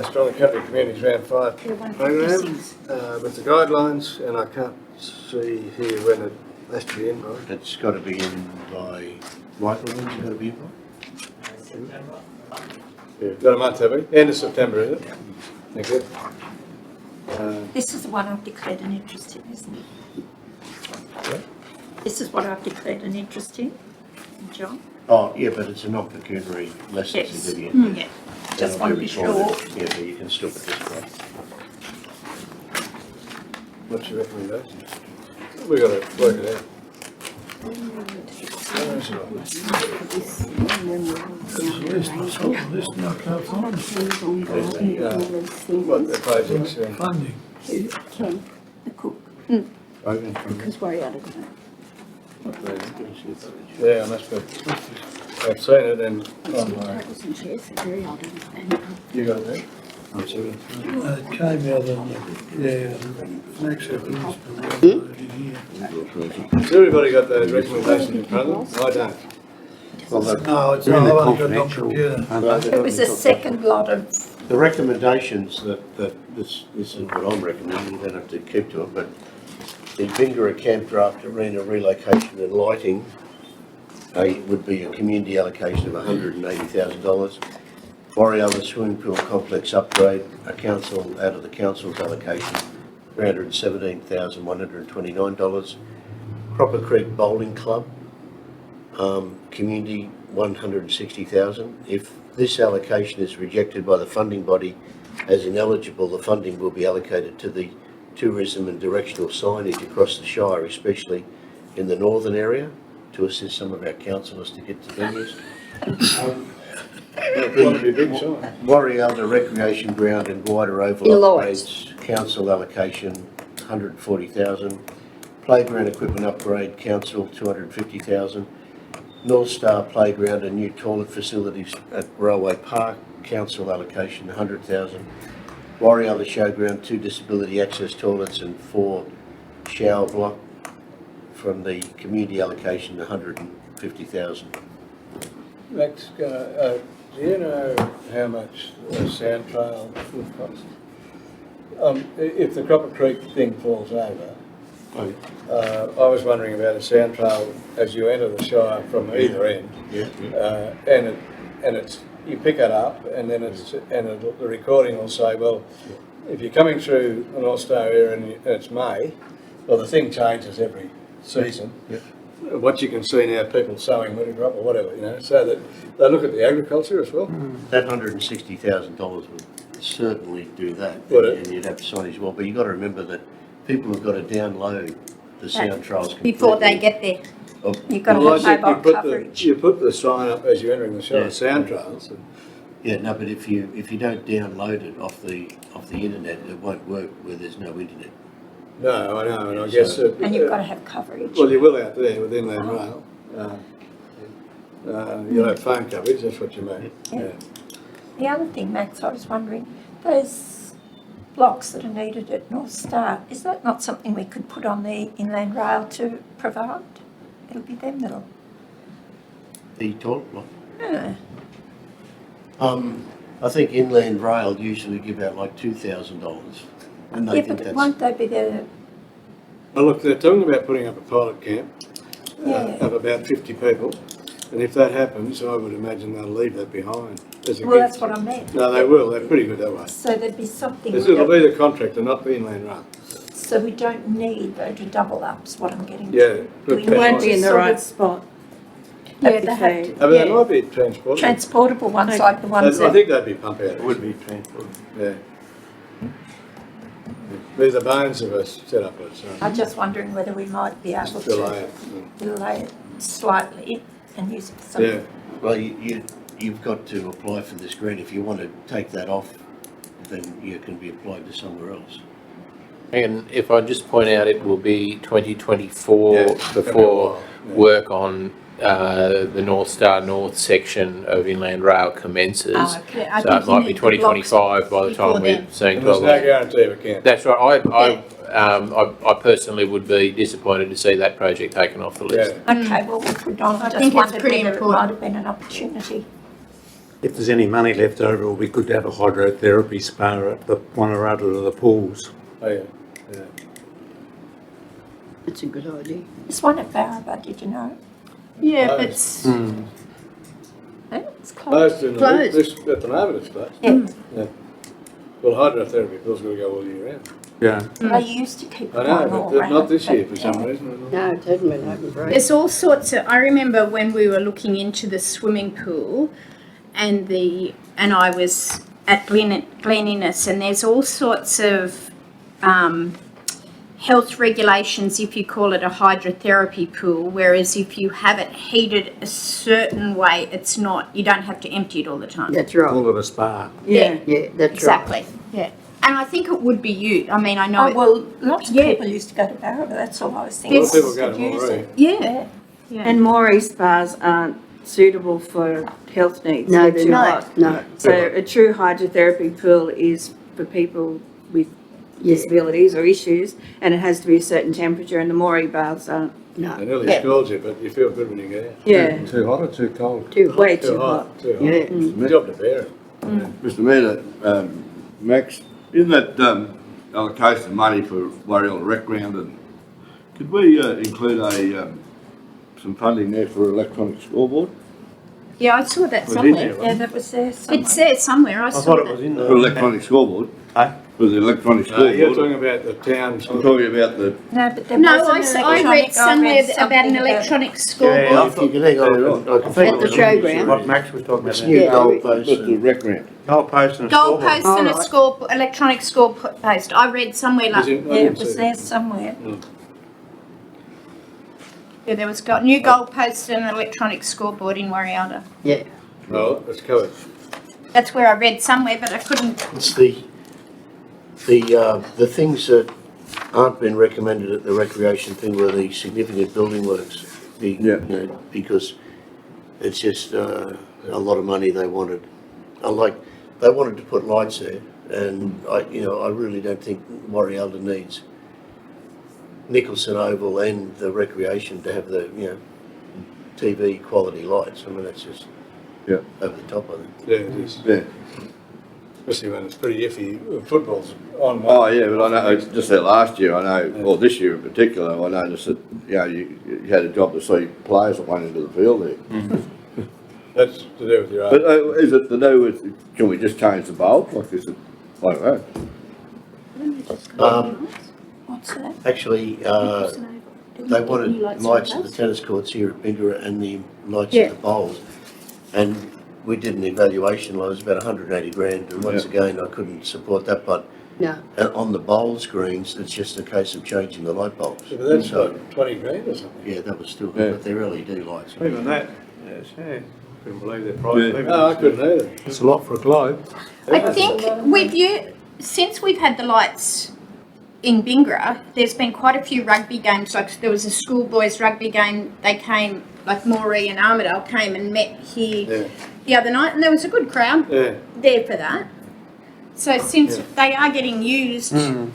Stronger Country Communities Round 5 Yeah, program 156. with the guidelines, and I can't see here when it has to be in by. It's got to be in by, Michael, when's it got to be in by? Yeah, got a month, have we? End of September, is it? Thank you. This is the one I've declared an interest in, isn't it? This is what I've declared an interest in. John? Oh, yeah, but it's a non-pecuniary, less than Yes. significant. Yeah. And Just I'll want to be recorded. sure. Yeah, but you can still participate. What's your recommendation? We got to work it out. It's a list, I've got the list now, I can't find it. What the projects, Funding. Ken, the cook, because worry out of it. yeah, I must be. I've seen it and online. Tables and chairs, they're very old. You got that? It came out on, Max had the list, but we haven't got it in here. Has everybody got those recommendations in front of them? I don't. Well, No, it's, They're in I've the only got it on confidential, computer. aren't they? It was a second lot of, the recommendations this is what I'm recommending, you don't have to keep to it, but the Bingara Campdraft Arena relocation and lighting would be a community allocation of $180,000. Warrialla Swimming Pool Complex upgrade, out of the council's allocation, $317,129. Cropper Creek Bowling Club, community, $160,000. If this allocation is rejected by the funding body as ineligible, the funding will be allocated to the tourism and directional signage across the Shire, especially in the northern area, to assist some of our councillors to get to venues. One of your big signs. Warrialla Recreation Ground and wider oval In Lloyd's. upgrades, council allocation, $140,000. Playground equipment upgrade, council, $250,000. North Star Playground and new toilet facilities at Railway Park, council allocation, $100,000. Warrialla Showground, 2 disability access toilets and 4 shower block, from the community allocation, $150,000. Max, do you know how much a sand trail would cost? If the Cropper Creek thing falls over, I was wondering about a sand trail as you enter the Shire from either end. And it's, you pick it up and then the recording will say, well, if you're coming through the North Star area and it's May, well, the thing changes every season. What you can see now, people sowing winter crop or whatever, so that they look at the agriculture as well. That $160,000 would certainly do that. Would it? And you'd have signage as well, but you've got to remember that people have got to download the sound trails Before they completely. get there. you've got Well, I to think have mobile coverage. you put the sign up as you're entering the Shire, Yeah. sound trails. Yeah, no, but if you don't download it off the internet, it won't work where there's no internet. No, I know, and I guess. And you've got to have coverage. Well, you will out there with Inland Rail. You'll have phone coverage, that's what you mean. Yeah. The other thing, Max, I was wondering, those blocks that are needed at North Star, is that not something we could put on the Inland Rail to provide? It'll be them that'll, The toilet block. yeah. I think Inland Rail usually give out like $2,000, and they Yeah, think but that's. won't they be there? Well, look, they're talking about putting up a pilot camp Yeah. of about 50 people, and if that happens, I would imagine they'll leave that behind. As a Well, gift. that's what I meant. No, they will, they're pretty good that way. So there'd be something, It'll be the contractor, not the Inland Rail. so we don't need though to double up's what I'm getting. Yeah, good We It won't be in the Sort right of- spot. Yeah, At the they have fade. to. I mean, they Yeah. might be transportable. Transportable ones like the ones I that, think they'd be pump out. It would be transport. Yeah. Be the bones of a setup, so. I'm just wondering whether we might be able Delay to it. delay it slightly and use it for Yeah, something. Well, you've got to apply for this grant. If you want to take that off, then you can be applied to somewhere else. And if I just point out, it will be 2024 Yeah, it's gonna be a before while, yeah. work on the North Star North section of Inland Rail commences. Oh, okay. I So think it you might be need the blocks 2025 by the before time we're then. seeing and there's 12 no months. guarantee of a camp. That's right. I personally would be disappointed to see that project taken off the list. Yeah, Okay, well, we could on, I just think it's wondered pretty whether it important. might have been an opportunity. If there's any money left over, it would be good to have a hydrotherapy spa at one or other of the pools. oh yeah, yeah. It's a good idea. There's one at Barraba, did you know? Yeah, but Closed. It's closed. Closed in Closed. this, at the moment it's closed. Yeah. Yeah. Well, hydrotherapy pools will go all year round. Yeah. They used to keep I it know, on all but round. not this year for but, some yeah. reason. No, it hasn't been open for There's all sorts of, I remember when we were looking into the swimming pool and I was at Gleanliness, and there's all sorts of health regulations if you call it a hydrotherapy pool, whereas if you have it heated a certain way, it's not, you don't have to empty it all the time. That's right. Call it a spa. Yeah. Yeah, that's right. Exactly, yeah. And I think it would be used, I mean, I know Oh, it, well, lots of Yeah. people used to go to Barra, but that's all I was A thinking. lot of people go Could to use Moree. it. yeah, yeah. And Moree spas aren't suitable for health needs. No, They're they're too not. hot. No. So a true hydrotherapy pool is for people with Yeah. disabilities or issues, and it has to be a certain temperature, and the Moree baths aren't. They No. nearly Yeah. scalds you, but you feel good when you get out. Yeah, Too hot or too cold? Too hot. way Too too hot. hot, too hot. Yeah. It's a job to bear it. Mr Mayor, Max, isn't that allocation of money for Warrior Rec Ground, and could we include some funding there for electronic scoreboard? Yeah, I saw that Was it somewhere. there? Yeah, that was there somewhere. It's there somewhere, I I saw thought it that. was in For the. electronic scoreboard? Hey? For the electronic No, you're scoreboard? talking about the town's. I'm talking about the, No, but there No, was an I read electronic- somewhere something about an electronic scoreboard. Yeah. If you can hang on, I can At think the showground. What Max was talking It's about new there. Yeah. goalposts. just the and- rec ground. Goalpost and a scoreboard. Goalpost and a Alright. score, electronic scoreboard. I read somewhere Is like, it- I Yeah, didn't it was see there somewhere. yeah, there was new goalpost and an electronic scoreboard in Warialda. Yeah. No, it's covered. That's where I read somewhere, but I couldn't. It's the things that aren't been recommended at the recreation thing were the significant building works. Yeah. Because it's just a lot of money they wanted. They wanted to put lights there, and I really don't think Warrialda needs Nicholson Oval and the recreation to have the, TV quality lights. I mean, that's just Yeah. over the top, I think. Yeah, it is. Yeah. Especially when it's pretty iffy. Football's on. Oh, yeah, but I know, it's just that last year, I know, or this year in particular, I noticed that, you had a job to see players that went into the field there. That's to do with your But own. is it to do with, can we just change the bulb, like is it, I don't know. What's that? Actually, they wanted lights at the tennis courts here at Bingara and the lights Yeah. at the bowls. And we did an evaluation, it was about 180 grand, and once again, I couldn't support that, but No. on the bowl screens, it's just a case of changing the light bulbs. But that's So, like 20 grand or something. yeah, that was still, Yeah. but they're LED lights. Even that, yes, yeah. Couldn't believe their price. Yeah. Even No, I couldn't either. It's a lot for a globe. I think with you, since we've had the lights in Bingara, there's been quite a few rugby games. Like there was a schoolboys rugby game. They came, like Moree and Armidale came and met here Yeah. the other night, and there was a good crowd Yeah. there for that. So since Yeah. they are getting used, and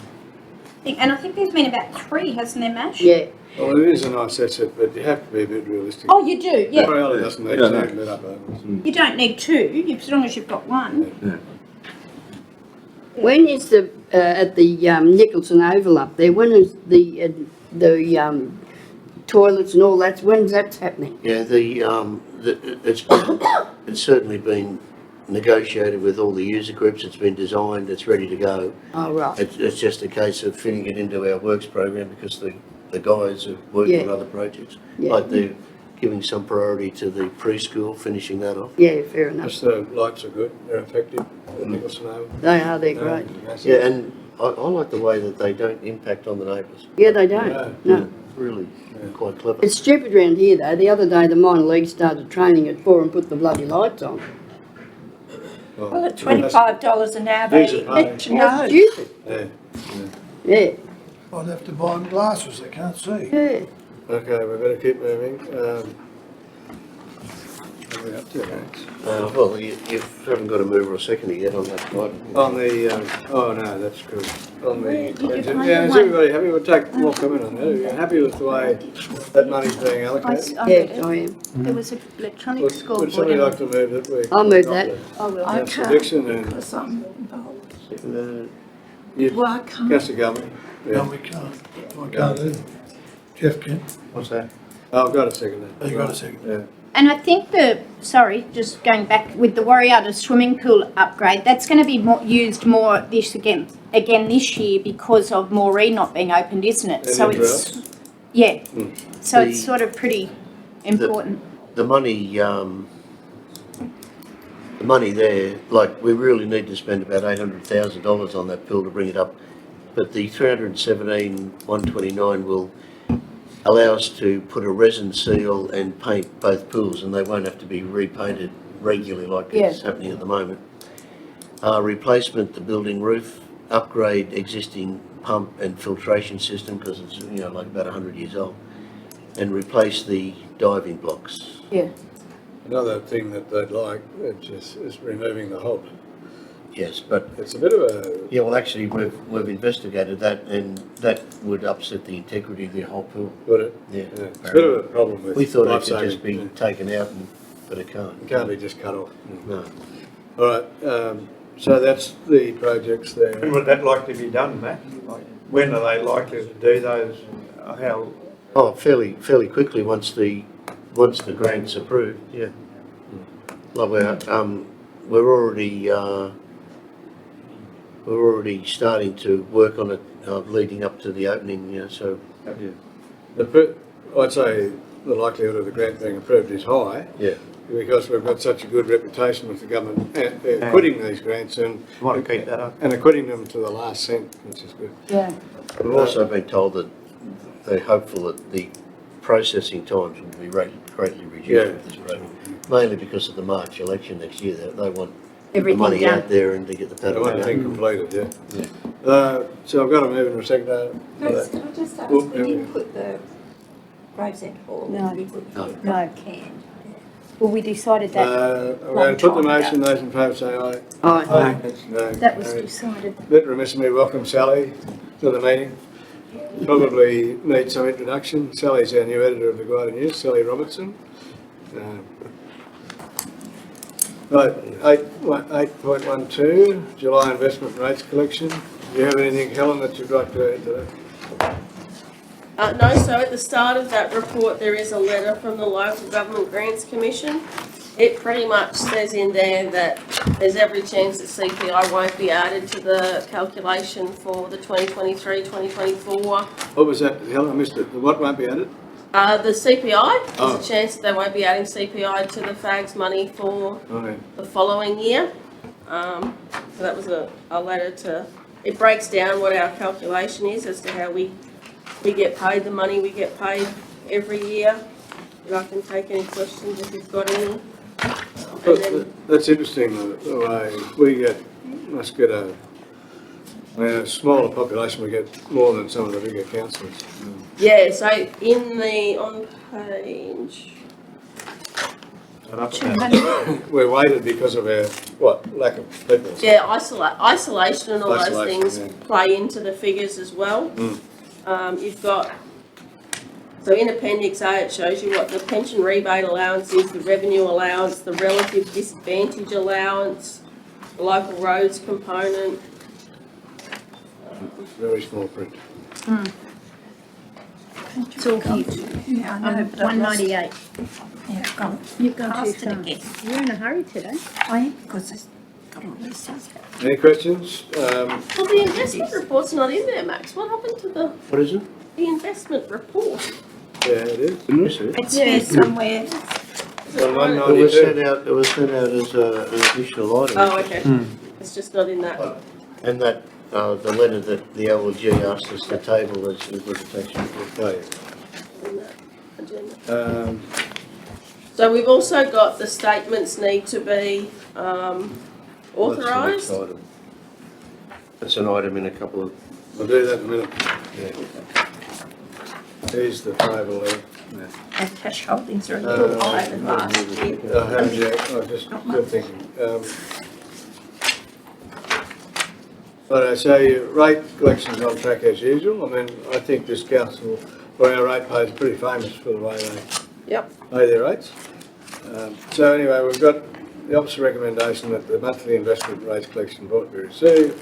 I think there's been about 3, hasn't there, Mash? Yeah. Well, it is a nice asset, but you have to be a bit realistic. Oh, you do, yeah. Warrialda doesn't need Yeah, to no. lit up ovals. You don't need 2, as long as you've got 1. When is the, at the Nicholson Oval up there, when is the toilets and all that, when's that happening? Yeah, it's certainly been negotiated with all the user groups, it's been designed, it's ready to go. Oh, right. It's just a case of fitting it into our works program because the guys are working on Yeah. other projects. Yeah. Like they're giving some priority to the preschool, finishing that off. Yeah, fair enough. Just the lights are good, they're effective. Nicholson Oval. They are, they're great. Yeah, and I like the way that they don't impact on the neighbours. Yeah, they don't, no. Really quite clever. It's stupid round here though. The other day the minor league started training at 4 and put the bloody lights on. Well, at $25 an hour, they These are let you How know. stupid. Yeah. Yeah, I'd have to buy them glasses, they can't see. yeah. Okay, we better keep moving. What are we up to next? Well, you haven't got a mover or seconder yet on that one. On the, oh no, that's good. On the, Did you find yeah, the is one? everybody happy? We'll take more comment on that. Are you happy with the way that money's being allocated? Yes, I am. There was an electronic Would scoreboard. somebody in- like to move that we? I'll move that. I will. I Councillor can't Dixon and because I'm involved. you, Well, I can't. Councillor Gulman. No, Yeah. we can't. I can't either. Jeff can. What's that? Oh, I've got a second Oh, then. you got a second? Yeah. And I think just going back with the Warriata swimming pool upgrade, that's going to be used more again this year because of Moree not being opened, isn't it? And So in it's, yeah, so The- it's sort of pretty important. The money there, like, we really need to spend about $800,000 on that pool to bring it up. But the 317,129 will allow us to put a resin seal and paint both pools, and they won't have to be repainted regularly like it's happening at the moment. Replacement, the building roof, upgrade existing pump and filtration system, because it's, like about 100 years old, and replace the diving blocks. Yeah. Another thing that they'd like, is removing the hob. Yes, but, It's a bit of a, yeah, well, actually, we've investigated that, and that would upset the integrity of the whole pool. would it? Yeah. It's a bit of a problem with We thought it could life-saving. just be taken out, but it can't. It can't be just cut off. No. All right, so that's the projects When there. would that likely be done, Matt? Like, when are they likely to do those? How? Oh, fairly quickly once the grant's approved, yeah. Like we're already starting to work on it, leading up to the opening, so, I'd say the likelihood of the grant being approved is high, yeah. because we've got such a good reputation with the government acquitting these grants and You want to keep that up? acquitting them to the last cent, which is good. Yeah. We've also been told that they're hopeful that the processing times will be greatly reduced with this program, mainly because of the March election next year. They want the Everything money done. out there and to get the The paddle one thing going. completed, so I've got to move in a second. Max, can I just ask, Well, we didn't put the Gravesend Hall No. in, we would No. have No. got canned. Well, we decided that, I'm going to put the motion, those in favour say aye. Aye. No, that was carried. decided. Bit remiss of me, welcome Sally to the meeting. Probably needs some introduction. Sally's our new editor of the Guardian News, Sally Robertson. Right, 8.12, July investment rates collection. Do you have anything, Helen, that you'd like to add to that? No, so at the start of that report, there is a letter from the Local Government Grants Commission. It pretty much says in there that there's every chance that CPI won't be added to the calculation for the 2023-2024. What was that, Helen? I missed it. The what won't be added? The CPI, there's Oh. a chance that they won't be adding CPI to the FAG's money for Okay. the following year. So that was a letter to, it breaks down what our calculation is as to how we get paid the money we get paid every year. But I can take any questions if you've got any. And then, That's interesting, the way we must get a smaller population, we get more than some of the bigger councils. yeah, so on page, We're weighted because of our, lack of people. yeah, isolation and all those Isolation, things yeah. play into the figures as well. You've got, so in Appendix A, it shows you what the pension rebate allowance is, the revenue allowance, the relative disadvantage allowance, the local roads component. Very small print. It's all huge. Yeah, I know, but I've lost- 198. Yeah, I've gone You've gone too past it far. again. You're in a hurry today. I am, because I've got all these things. Any questions? Well, the investment report's not in there, Max. What happened to What is it? the investment report? Yeah, it is. Yes, it is. It's here somewhere. On It was 192. sent out as an additional item. Oh, okay. It's just not in that. And that, the letter that the LG asked us to table as a visitation report. Oh, In that agenda. yeah. So we've also got the statements need to be That's authorised. the next item. That's an item in a couple of, I'll do that in a minute. yeah. Here's the table there. Our cash holdings are a little higher than last year. I have, yeah, I was just still thinking. Right, so your rate collection's on track as usual. I mean, I think this council, or our ratepayers, are pretty famous for the way they Yep. pay their rates. So anyway, we've got the opposite recommendation that the monthly investment rates collection report be received.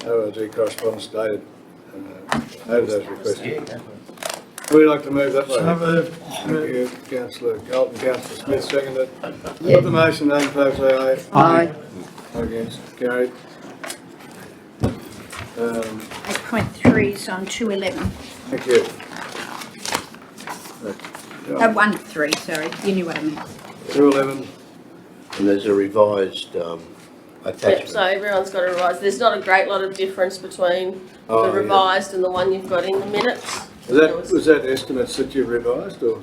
OLG correspondence dated, out of those requested. Would you like to move that way? So moved. Thank you, councillor Carlton. Councillor Smith seconded. Put the motion, those in favour say aye. Aye. Against, carried. 8.3 is on 211. Thank you. 1.3, sorry, you knew what I meant. 211, And there's a revised Yep, attachment. so everyone's got a revised, there's not a great lot of difference between Oh, the yeah. revised and the one you've got in the minutes. was that estimates that you revised or?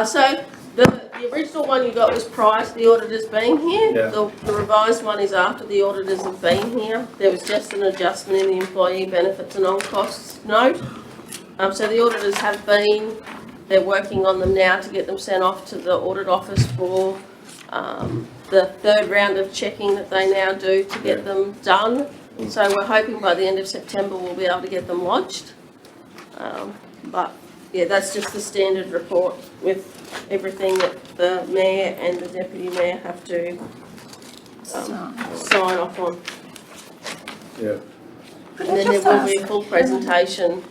So the original one you got was prior to the auditors being here. Yeah. The revised one is after the auditors have been here. There was just an adjustment in the employee benefits and on-costs note. So the auditors have been, they're working on them now to get them sent off to the audit office for the third round of checking that they now do to get them done. So we're hoping by the end of September we'll be able to get them lodged. But yeah, that's just the standard report with everything that the mayor and the deputy mayor have to sign off on. Yeah. Could And I then there just will be ask, a full presentation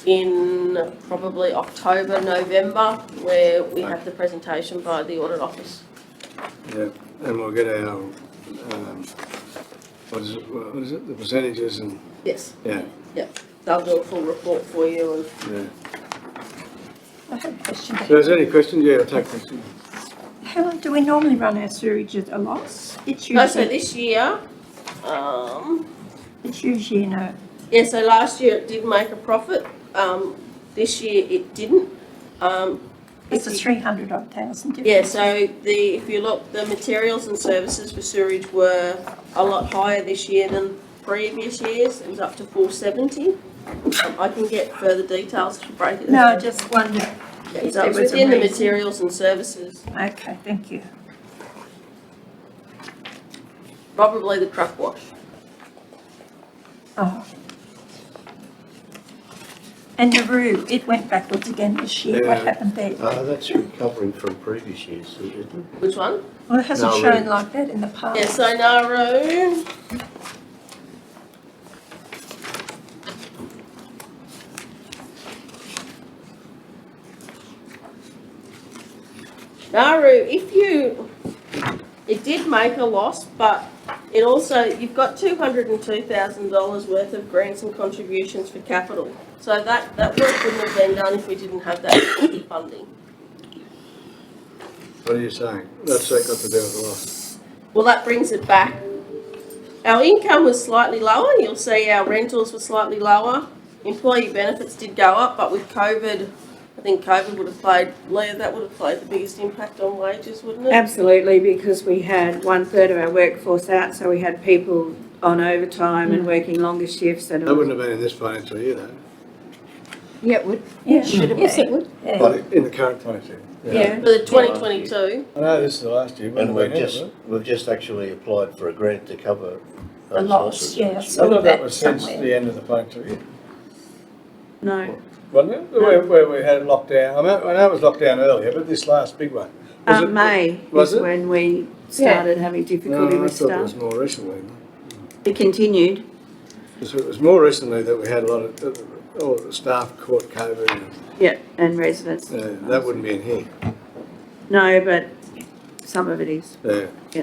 in probably October, November, where we have the presentation by the audit office. Yeah, and we'll get our, what is it, the percentages and, Yes, yeah, they'll do a full report for you and yeah. I have a question. So is there any questions? Yeah, I'll take questions. How do we normally run our sewerage at a loss? It's no, so usually, this year, it's usually in a, yeah, so last year it did make a profit. This year it didn't. it's a 300 odd thousand difference. Yeah, so if you look, the materials and services for sewerage were a lot higher this year than previous years. It was up to 470. I can get further details to break it No, I down. just wondered Yeah, if so there it's was a within the reason. materials and services, Okay, thank you. probably the truck wash. Oh. And Nauru, it went backwards again this year. What Yeah. happened there? That's recovering from previous years, isn't it? Which one? Well, it hasn't Nauru. shown like that in the past. Yeah, so Nauru. Nauru, it did make a loss, but it also, you've got $202,000 worth of grants and contributions for capital. So that work wouldn't have been done if we didn't have that funding. What are you saying? That's got to do with the loss. Well, that brings it back. Our income was slightly lower. You'll see our rentals were slightly lower. Employee benefits did go up, but with COVID, I think COVID would have played, Leah, that would have played the biggest impact on wages, wouldn't it? Absolutely, because we had 1/3 of our workforce out, so we had people on overtime and working longer shifts and it That was- wouldn't have been in this financial year though, Yeah, it would. Yeah, it should have Yes, it been. would. Yeah. but in the current financial year. Yeah. For the 2022, I know this is the last year. And wouldn't have been in it, we've just actually applied for a grant to cover The those loss, losses. yeah, I I saw thought that that was since somewhere. the end of the financial year, No. wasn't it? Where we had lockdown. I know it was locked down earlier, but this last big one. Was it- May was is it? when we started having No, difficulty I with thought it staff. was more recently. It continued. Because it was more recently that we had a lot of, all the staff caught COVID and Yeah, and residents. that wouldn't be in here. No, but some of it is. Yeah. Yeah.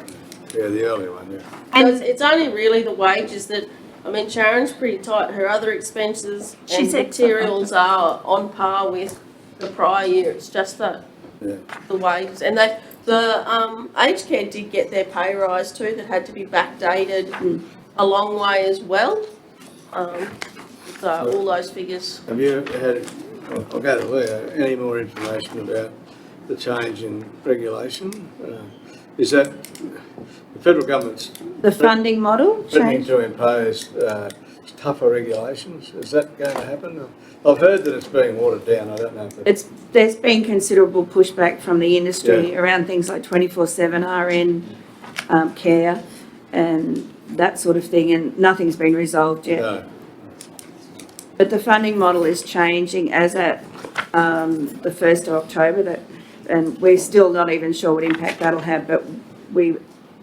Yeah, the earlier one, yeah. so it's only really the wages that, I mean, Sharon's pretty tight. Her other expenses and She's excellent. materials are on par with the prior year. It's just the Yeah. wages. And the aged care did get their pay rise too, that had to be backdated a long way as well. So all those figures. Have you had, I'll go to Leah, any more information about the change in regulation? Is that the federal government's The funding model threatening changed. to impose tougher regulations? Is that going to happen? I've heard that it's being watered down. I don't know if it's... There's been considerable pushback from the industry Yeah. around things like 24/7 RN care and that sort of thing, and nothing's been resolved yet. No. But the funding model is changing as at the 1st of October, and we're still not even sure what impact that'll have, but we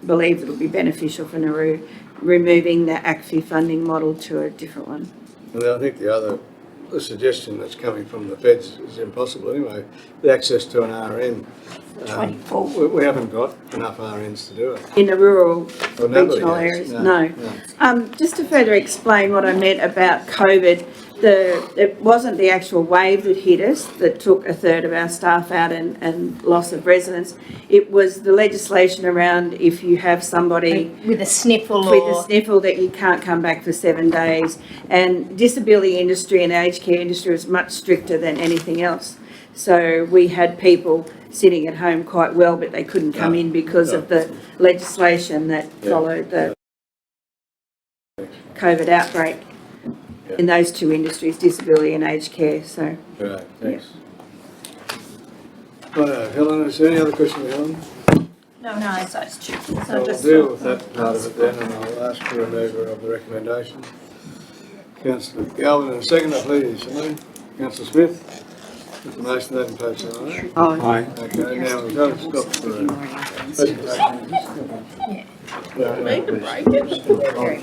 believe it'll be beneficial for Nauru, removing the ACFI funding model to a different one. And I think the other the suggestion that's coming from the feds is impossible anyway. The access to an RN. 24. We haven't got enough RNs to do it. In the rural Well, nobody regional has, areas, no, no. Just to further explain what I meant about COVID, it wasn't the actual wave that hit us that took a third of our staff out and loss of residents. It was the legislation around if you have somebody With a sniffle with a or, sniffle that you can't come back for 7 days. And disability industry and aged care industry was much stricter than anything else. So we had people sitting at home quite well, but they couldn't come in because of the legislation that followed the COVID outbreak in those two industries, disability and aged care, so. Right, thanks. Helen, is there any other question, Helen? No, it's those two. So So we'll just deal with that part of it then, and I'll ask for a removal of the recommendation. Councillor Galvin, and a seconder, please. Shemaine. Councillor Smith. With the motion, that in favour, say aye. Aye. Okay, now we've got to stop for a presentation. Need to break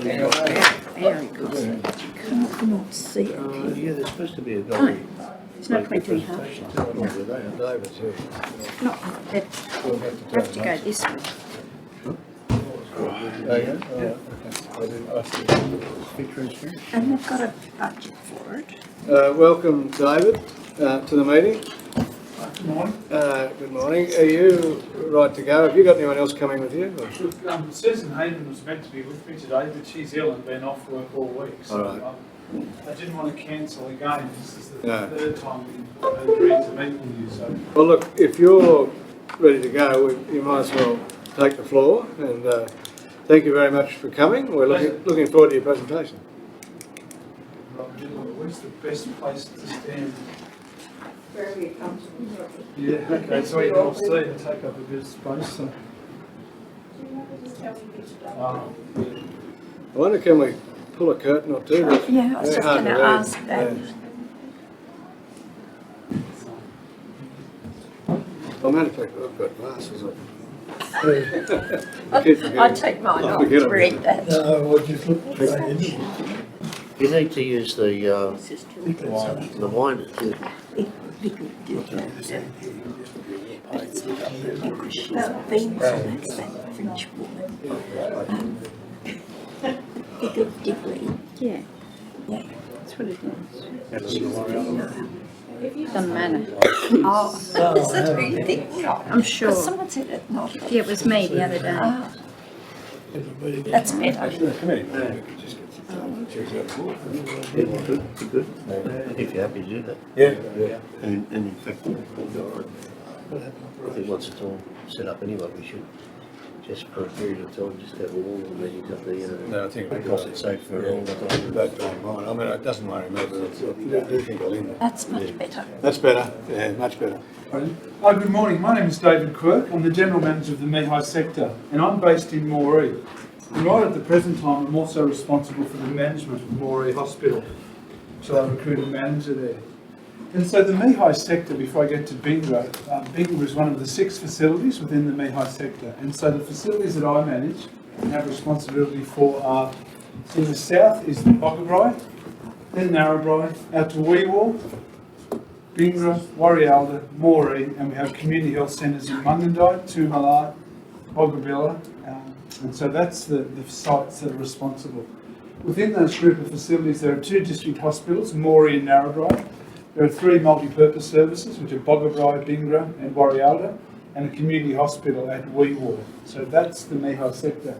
it. Cannot see it. Yeah, there's supposed to be a guy. It's not 23 half. David's here. not, they have to go this way. Okay, all right, okay. I see. And they've got a budget for it. Welcome, David, to the meeting. Good morning. Good morning. Are you right to go? Have you got anyone else coming with you? or- Look, Susan Hayden was meant to be with me today, but she's ill and been off work all week. So All right. I didn't want to cancel again. This is the No. third time we've agreed to meet with you. So Well, look, if you're ready to go, you might as well take the floor, and thank you very much for coming. We're looking forward to your presentation. where's the best place to stand? Wherever you come to. Yeah, okay, so you can all see and take up a bit of space. So. I wonder, can we pull a curtain or two? It's Yeah, I was very just hard going to read. ask that. Yeah. Well, matter of fact, I've got glasses on. I keep forgetting. I take mine I off forget to them. read that. No, I just looked straight into it. You need to use the wine. Be good to do that. But it's because she's been, that's that French woman. Bigger degree. Yeah, Yeah. that's what it is. Doesn't matter. Oh, is that who you think? No. I'm sure. Because someone said it not. Yeah, it was me the other day. Ah, that's better. Good. If you're happy to do that. Yeah. And in fact, I think once it's all set up anyway, we should just for a period of time, just have all the meetings up there, No, I think because it's safe for all the time. That don't mind. I mean, it doesn't worry me, but I do think I'll end it. That's much better. That's better. Yeah, much better. Good morning. My name is David Quirk. I'm the General Manager of the Mihai sector, and I'm based in Moree. And right at the present time, I'm also responsible for the management of Moree Hospital. So I recruited a manager there. And so the Mihai sector, before I get to Bingra, Bingra is one of the 6 facilities within the Mihai sector. And so the facilities that I manage and have responsibility for are, in the south is Boggabri, then Narrabri, out to Weewar, Bingra, Warrialda, Moree, and we have community health centres in Mungandai, Toomalar, Boggabilla, and so that's the sites that are responsible. Within those group of facilities, there are 2 district hospitals, Moree and Narrabri. There are 3 multi-purpose services, which are Boggabri, Bingra and Warrialda, and a community hospital at Weewar. So that's the Mihai sector,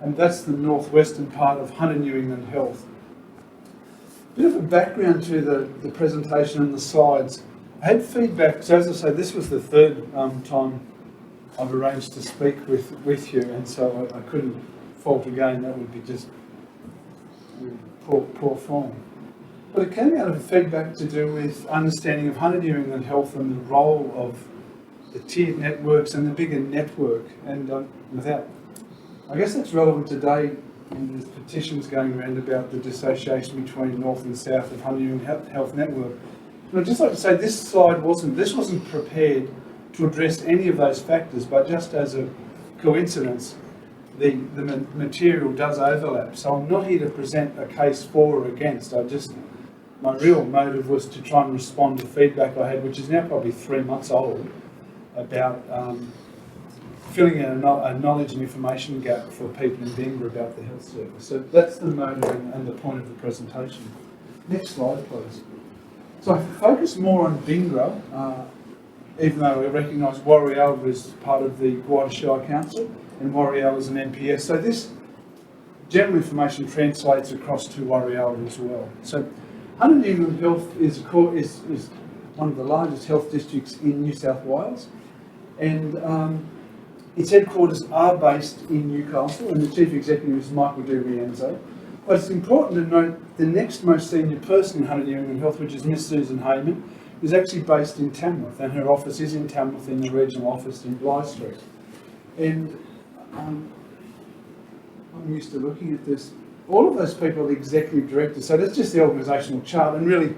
and that's the northwestern part of Hunter New England Health. Bit of a background to the presentation and the slides. I had feedback, so as I say, this was the third time I've arranged to speak with you, and so I couldn't fault again. That would be just poor form. But it came out of feedback to do with understanding of Hunter New England Health and the role of the tiered networks and the bigger network. And I guess that's relevant today, and there's petitions going around about the dissociation between north and south of Hunter New England Health Network. And I'd just like to say this slide wasn't prepared to address any of those factors, but just as a coincidence, the material does overlap. So I'm not here to present a case for or against. I just my real motive was to try and respond to feedback I had, which is now probably 3 months old, about filling in a knowledge and information gap for people in Bingara about the health service. So that's the motive and the point of the presentation. Next slide, please. So I focus more on Bingara, even though we recognise Warrialla is part of the Guarda Shire Council and Warrialla is an MPS. So this general information translates across to Warrialla as well. So Hunter New England Health is one of the largest health districts in New South Wales, and its headquarters are based in Newcastle, and the Chief Executive is Michael Di Rienzo. But it's important to note the next most senior person in Hunter New England Health, which is Miss Susan Heyman, is actually based in Tamworth, and her office is in Tamworth in the regional office in Bly Street. And I'm used to looking at this. All of those people are executive directors, so that's just the organisational chart, and really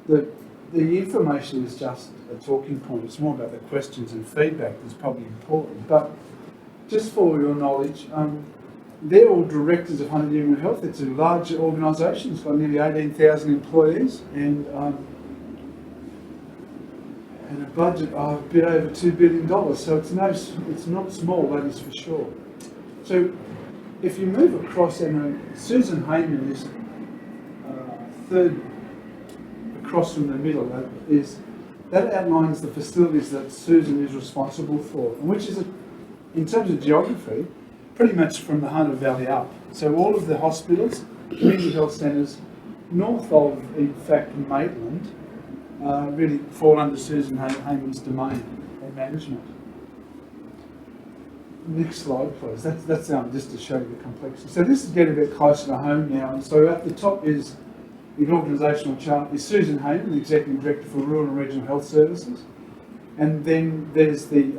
the information is just a talking point. It's more about the questions and feedback that's probably important. But just for your knowledge, they're all directors of Hunter New England Health. It's a large organisation. It's got nearly 18,000 employees and a budget of a bit over $2 billion. So it's not small, that is for sure. So if you move across, and Susan Heyman is third across from the middle. That outlines the facilities that Susan is responsible for, and which is, in terms of geography, pretty much from the Hunter Valley up. So all of the hospitals, community health centres, north of, in fact, Maitland, really fall under Susan Heyman's domain and management. Next slide, please. That's just to show you the complexity. So this is getting a bit closer to home now. And so at the top is the organisational chart is Susan Heyman, the Executive Director for Rural and Regional Health Services. And then there's the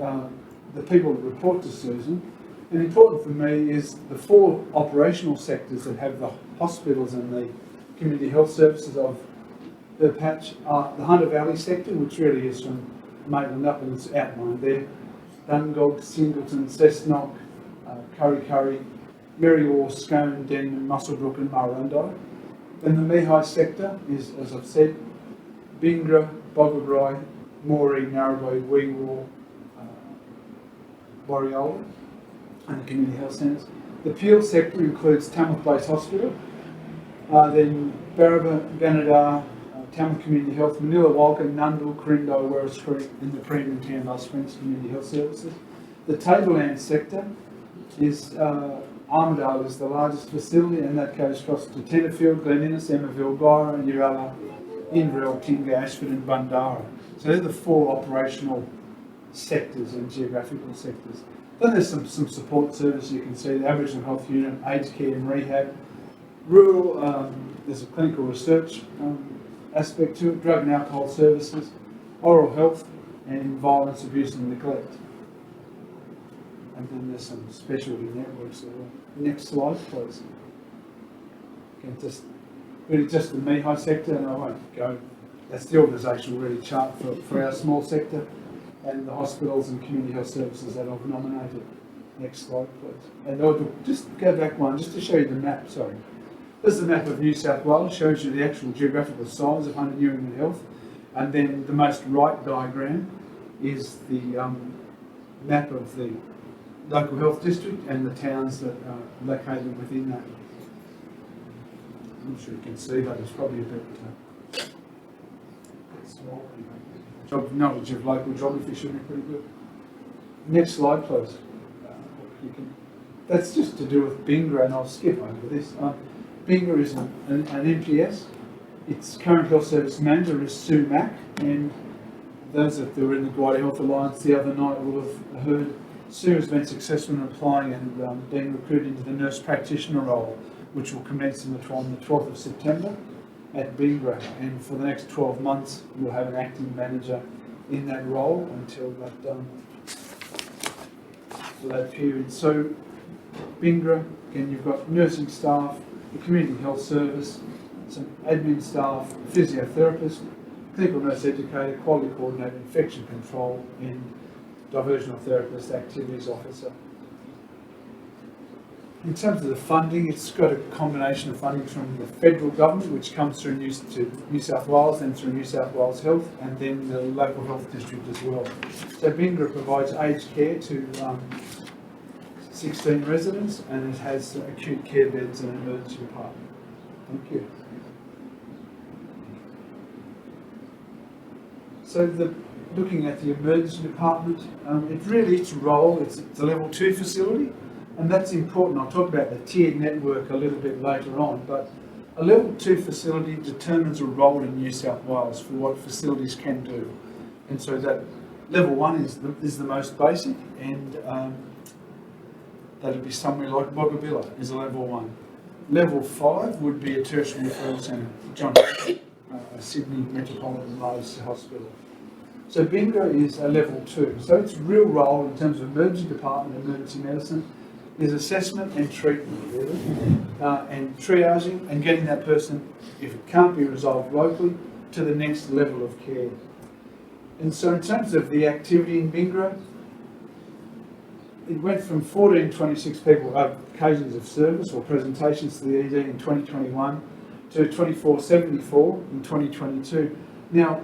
people that report to Susan. And important for me is the 4 operational sectors that have the hospitals and the community health services of the patch are the Hunter Valley sector, which really is from Maitland up, and it's outlined there. Dungog, Singleton, Cessnock, Kurri Kurri, Merriwa, Scone, Denman, Muswellbrook and Murrurundi. Then the Mehai sector is, as I've said, Bingara, Boggabri, Moree, Narrabri, Weewaw, Warrialla and the community health centres. The Peel sector includes Tamworth Base Hospital, then Barraba, Banadar, Tamworth Community Health, Manila Walker, Nundle, Corindo, Werris Creek and the Premium Town Alice Springs Community Health Services. The Tableland sector is Armidale is the largest facility, and that goes across to Tenterfield, Glen Innes, Emmaville, Byron, Uralla, Inverell, Tinga, Ashford and Bundarra. So they're the 4 operational sectors and geographical sectors. Then there's some support services you can see, the Aboriginal Health Unit, aged care and rehab. Rural, there's a clinical research aspect to it, drug and alcohol services, oral health and violence, abuse and neglect. And then there's some specialty networks as well. Next slide, please. Again, just the Mehai sector, and I won't go. That's the organisational really chart for our small sector, and the hospitals and community health services that I've nominated. Next slide, please. And I'll just go back one, just to show you the map. Sorry, this is the map of New South Wales. Shows you the actual geographical size of Hunter New England Health, and then the most right diagram is the map of the local health district and the towns that are located within that. I'm not sure you can see that, it's probably a bit small. Knowledge of local geography should be pretty good. Next slide, please. That's just to do with Bingara, and I'll skip over this. Bingara is an MPS. Its current health service manager is Sue Mack, and those that were in the Guarda Health Alliance the other night will have heard Sue has been successful in applying and being recruited into the nurse practitioner role, which will commence on the 12th of September at Bingara. And for the next 12 months, we'll have an acting manager in that role until that period. So Bingara, again, you've got nursing staff, the community health service, some admin staff, physiotherapist, clinical nurse educator, quality coordinator, infection control, and diversional therapist, activities officer. In terms of the funding, it's got a combination of funding from the federal government, which comes through New South Wales, then through New South Wales Health, and then the local health district as well. So Bingra provides aged care to 16 residents, and it has acute care beds and an emergency department. Thank you. So looking at the emergency department, its role, it's a level 2 facility, and that's important. I'll talk about the tiered network a little bit later on, but a level 2 facility determines a role in New South Wales for what facilities can do. And so that level 1 is the most basic, and that'd be somewhere like Boggabilla is a level 1. Level 5 would be a tertiary referral centre, John Sydney Metropolitan Large Hospital. So Bingra is a level 2. So its real role in terms of emergency department, emergency medicine, is assessment and treatment, really, and triaging and getting that person, if it can't be resolved locally, to the next level of care. And so in terms of the activity in Bingra, it went from 1426 people occasions of service or presentations to the ED in 2021 to 2474 in 2022. Now,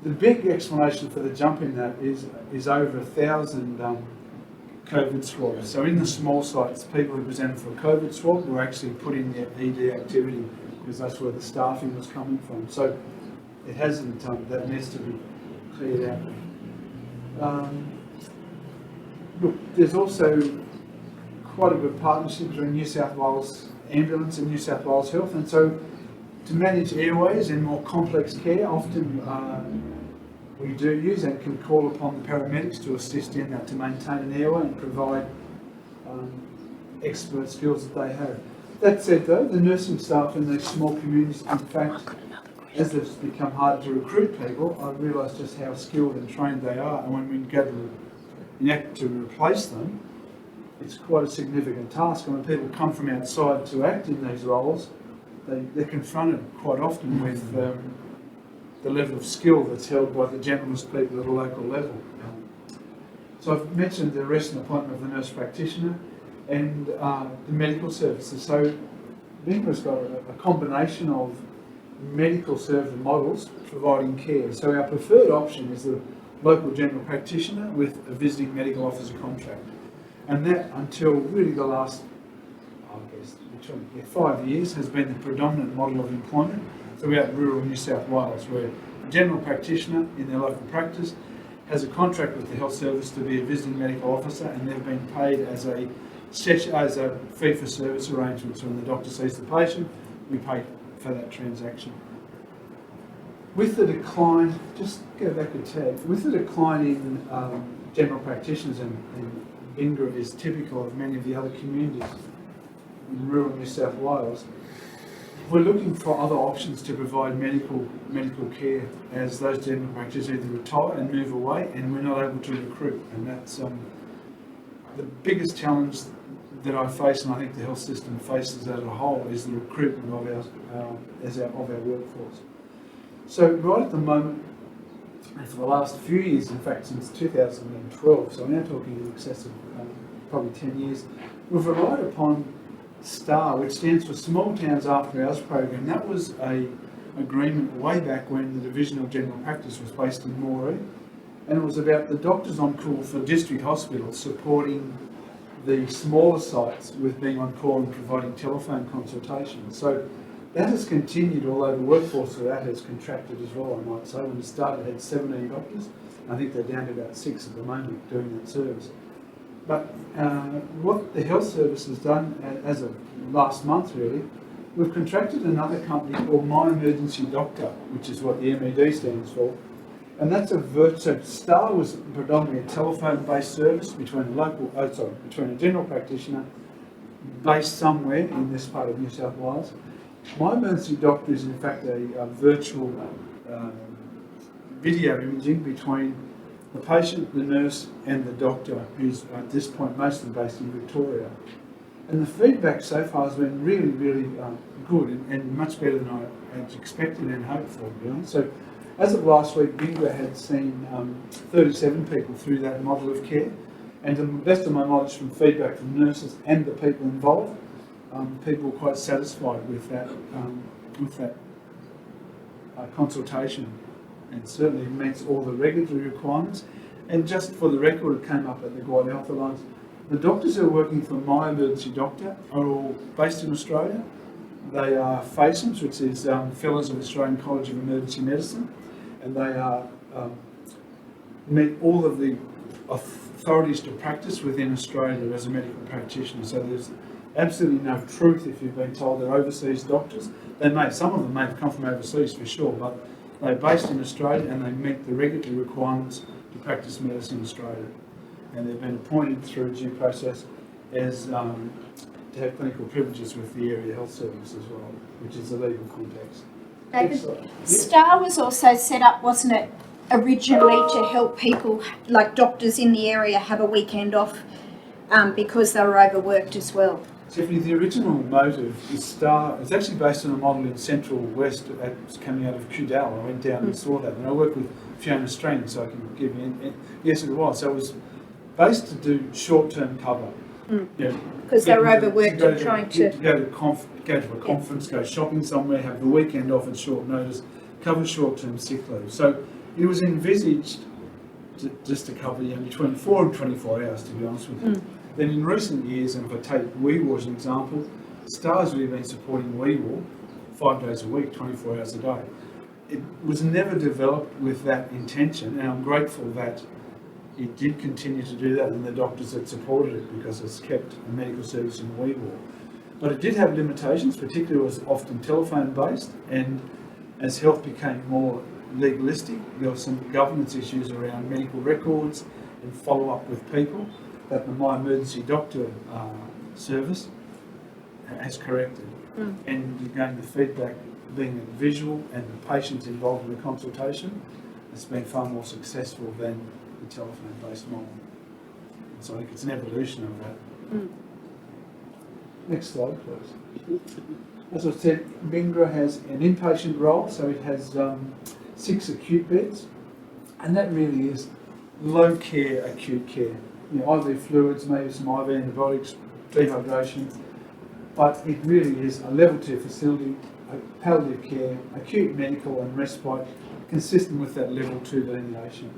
the big explanation for the jump in that is over 1,000 COVID swabs. So in the small sites, people who presented for a COVID swab were actually put in their ED activity because that's where the staffing was coming from. So it hasn't, that needs to be cleared out. Look, there's also quite a good partnership between New South Wales Ambulance and New South Wales Health, and so to manage airways and more complex care, often we do use and can call upon the paramedics to assist in that, to maintain an airway and provide expert skills that they have. That said though, the nursing staff in these small communities, in fact, as it's become harder to recruit people, I realise just how skilled and trained they are, and when we go to enact to replace them, it's quite a significant task. And when people come from outside to act in these roles, they're confronted quite often with the level of skill that's held by the generalist people at a local level. So I've mentioned the recent appointment of the nurse practitioner and the medical services. So Bingra's got a combination of medical service models providing care. So our preferred option is the local general practitioner with a visiting medical officer contract. And that, until really the last, I guess, 5 years, has been the predominant model of employment throughout rural New South Wales, where a general practitioner in their local practice has a contract with the health service to be a visiting medical officer, and they've been paid as a fee-for-service arrangement. So when the doctor sees the patient, we pay for that transaction. With the decline, just go back a tad, with the decline in general practitioners, and Bingra is typical of many of the other communities in rural New South Wales, we're looking for other options to provide medical care as those general practitioners either retire and move away, and we're not able to recruit. And that's the biggest challenge that I face, and I think the health system faces as a whole, is the recruitment of our workforce. So right at the moment, and for the last few years, in fact since 2012, so I'm now talking in excess of probably 10 years, we've relied upon STAR, which stands for Small Towns After Hours Program. That was an agreement way back when the Division of General Practice was based in Moree, and it was about the doctors on call for district hospitals supporting the smaller sites with being on call and providing telephone consultations. So that has continued, although the workforce of that has contracted as well, I might say. When it started, it had 17 doctors. I think they're down to about 6 at the moment doing that service. But what the health service has done as of last month, really, we've contracted another company called My Emergency Doctor, which is what the MED stands for. And that's so STAR was predominantly a telephone-based service between a general practitioner based somewhere in this part of New South Wales. My Emergency Doctor is in fact a virtual video imaging between the patient, the nurse and the doctor, who's at this point mostly based in Victoria. And the feedback so far has been really, really good and much better than I had expected and hoped for, to be honest. So as of last week, Bingra had seen 37 people through that model of care, And to the best of my knowledge from feedback from nurses and the people involved, people were quite satisfied with that consultation, and certainly meets all the regulatory requirements. And just for the record, it came up at the Guide Health Alliance, the doctors who are working for My Emergency Doctor are all based in Australia. They are FACEMS, which is Fellows of Australian College of Emergency Medicine, and they are meet all of the authorities to practice within Australia as a medical practitioner. So there's absolutely no truth if you've been told they're overseas doctors. Some of them may have come from overseas for sure, but they're based in Australia and they meet the regulatory requirements to practice medicine in Australia. And they've been appointed through due process as to have clinical privileges with the Area Health Service as well, which is a legal context. David, STAR was also set up, wasn't it, originally to help people, like doctors in the area, have a weekend off because they were overworked as well? Tiffany, the original motive is STAR. It's actually based on a model in Central West coming out of Cudal. I went down and saw that, and I worked with Fiona Strang, so I can give you. Yes, it was. So it was based to do short-term cover. Because they were overworked and trying to go to a conference, go shopping somewhere, have the weekend off at short notice, cover short-term sick leave. So it was envisaged just to cover between 4 and 24 hours, to be honest with you. Then in recent years, and if I take WeWar as an example, STAR's really been supporting WeWar 5 days a week, 24 hours a day. It was never developed with that intention, and I'm grateful that it did continue to do that, and the doctors that supported it, because it's kept a medical service in WeWar. But it did have limitations, particularly it was often telephone based, and as health became more legalistic, there were some governance issues around medical records and follow up with people that the My Emergency Doctor service has corrected. And again, the feedback being visual and the patients involved in the consultation, it's been far more successful than the telephone-based model. So I think it's an evolution of that. Next slide, please. As I said, Bingra has an inpatient role, so it has 6 acute beds, and that really is low care acute care. IV fluids, maybe some IV antibiotics, dehydration, but it really is a level 2 facility, palliative care, acute medical and respite, consistent with that level 2 delineation.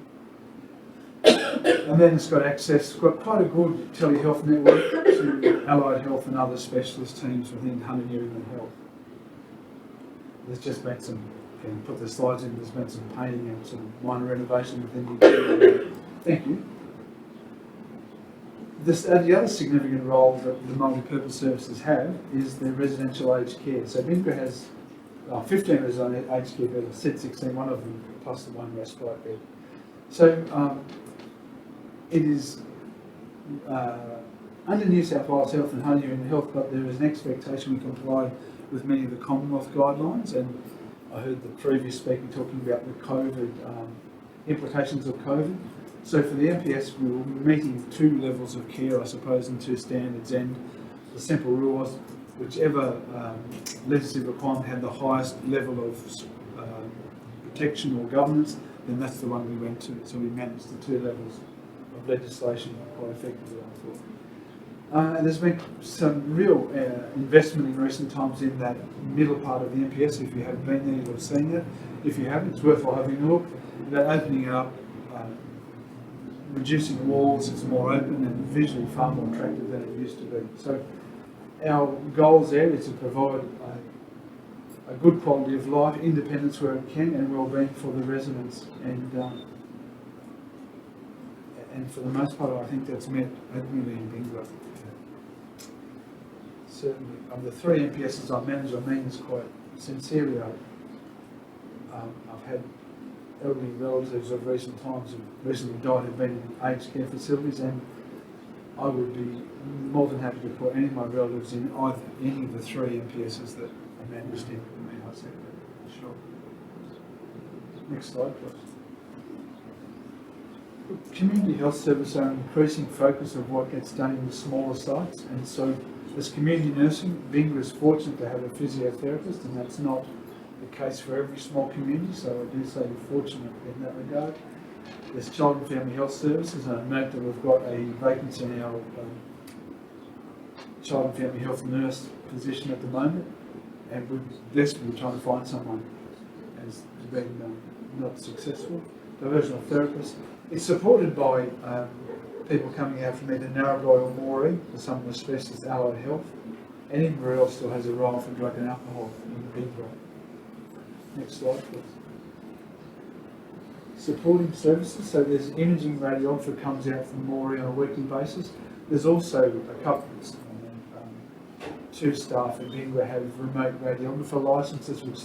And then it's got access, got quite a good telehealth network to allied health and other specialist teams within Hunter New England Health. There's just been some, you can put the slides in, there's been some painting and some minor renovation within the thank you. The other significant role that the multi-purpose services have is their residential aged care. So Bingra has 15 residential aged care beds, said 16, one of them plus the one respite bed. So it is under New South Wales Health and Hunter New England Health, but there is an expectation we comply with many of the Commonwealth guidelines, and I heard the previous speaker talking about the COVID implications of COVID. So for the MPS, we were meeting 2 levels of care, I suppose, and 2 standards, and the simple rule was whichever legislative requirement had the highest level of protection or governance, then that's the one we went to. So we managed the 2 levels of legislation quite effectively, I thought. And there's been some real investment in recent times in that middle part of the MPS. If you haven't been there, you'll have seen it. If you haven't, it's worthwhile having a look. About opening it up, reducing walls, it's more open and visually far more attractive than it used to be. So our goals there is to provide a good quality of life, independence where it can, and well-being for the residents. And for the most part, I think that's met admirably in Bingra. Certainly, of the 3 MPSs I manage, I mean this quite sincerely. I've had elderly relatives of recent times who recently died who've been in aged care facilities, and I would be more than happy to put any of my relatives in any of the 3 MPSs that are managed in the Mehai sector. Sure. Next slide, please. Community health services are an increasing focus of what gets done in the smaller sites, and so as community nursing, Bingra is fortunate to have a physiotherapist, and that's not the case for every small community, so I do say you're fortunate in that regard. There's Child and Family Health Services, and I note that we've got a vacancy in our Child and Family Health Nurse position at the moment, and we're desperately trying to find someone, as has been not successful. Diversional therapist. It's supported by people coming out from either Narrabri or Moree for some of the specialists allied health, and Inverell still has a role for drug and alcohol in Inverell. Next slide, please. Supporting services, so there's imaging radiographer comes out from Moree on a weekly basis. There's also a couple, two staff at Bingwa have remote radiographer licenses which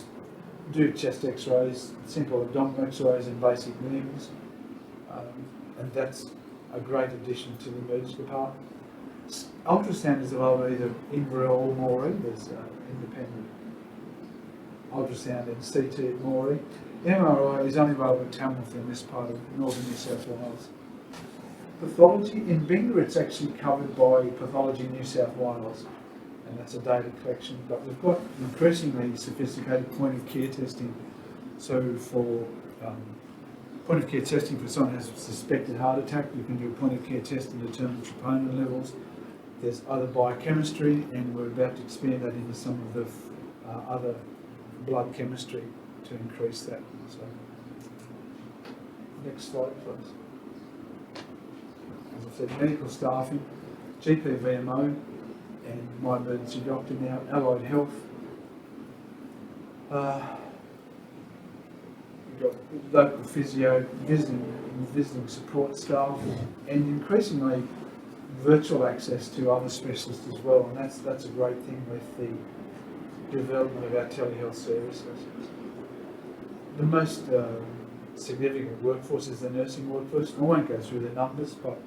do chest x-rays, simple abdominal x-rays and basic limbs, and that's a great addition to the emergency department. Ultrasound is available either in Inverell or Moree. There's independent ultrasound and CT at Moree. MRI is only available at Tamworth in this part of northern New South Wales. Pathology in Bingwa, it's actually covered by Pathology New South Wales, and that's a data collection. But we've got increasingly sophisticated point of care testing. So for point of care testing for someone who has a suspected heart attack, you can do a point of care test and determine troponin levels. There's other biochemistry, and we're about to expand that into some of the other blood chemistry to increase that. So, next slide, please. As I said, medical staffing, GP VMO, and my emergency doctor now, allied health. We've got local physio, visiting support staff, and increasingly virtual access to other specialists as well, and that's a great thing with the development of our telehealth services. The most significant workforce is the nursing workforce. I won't go through the numbers, but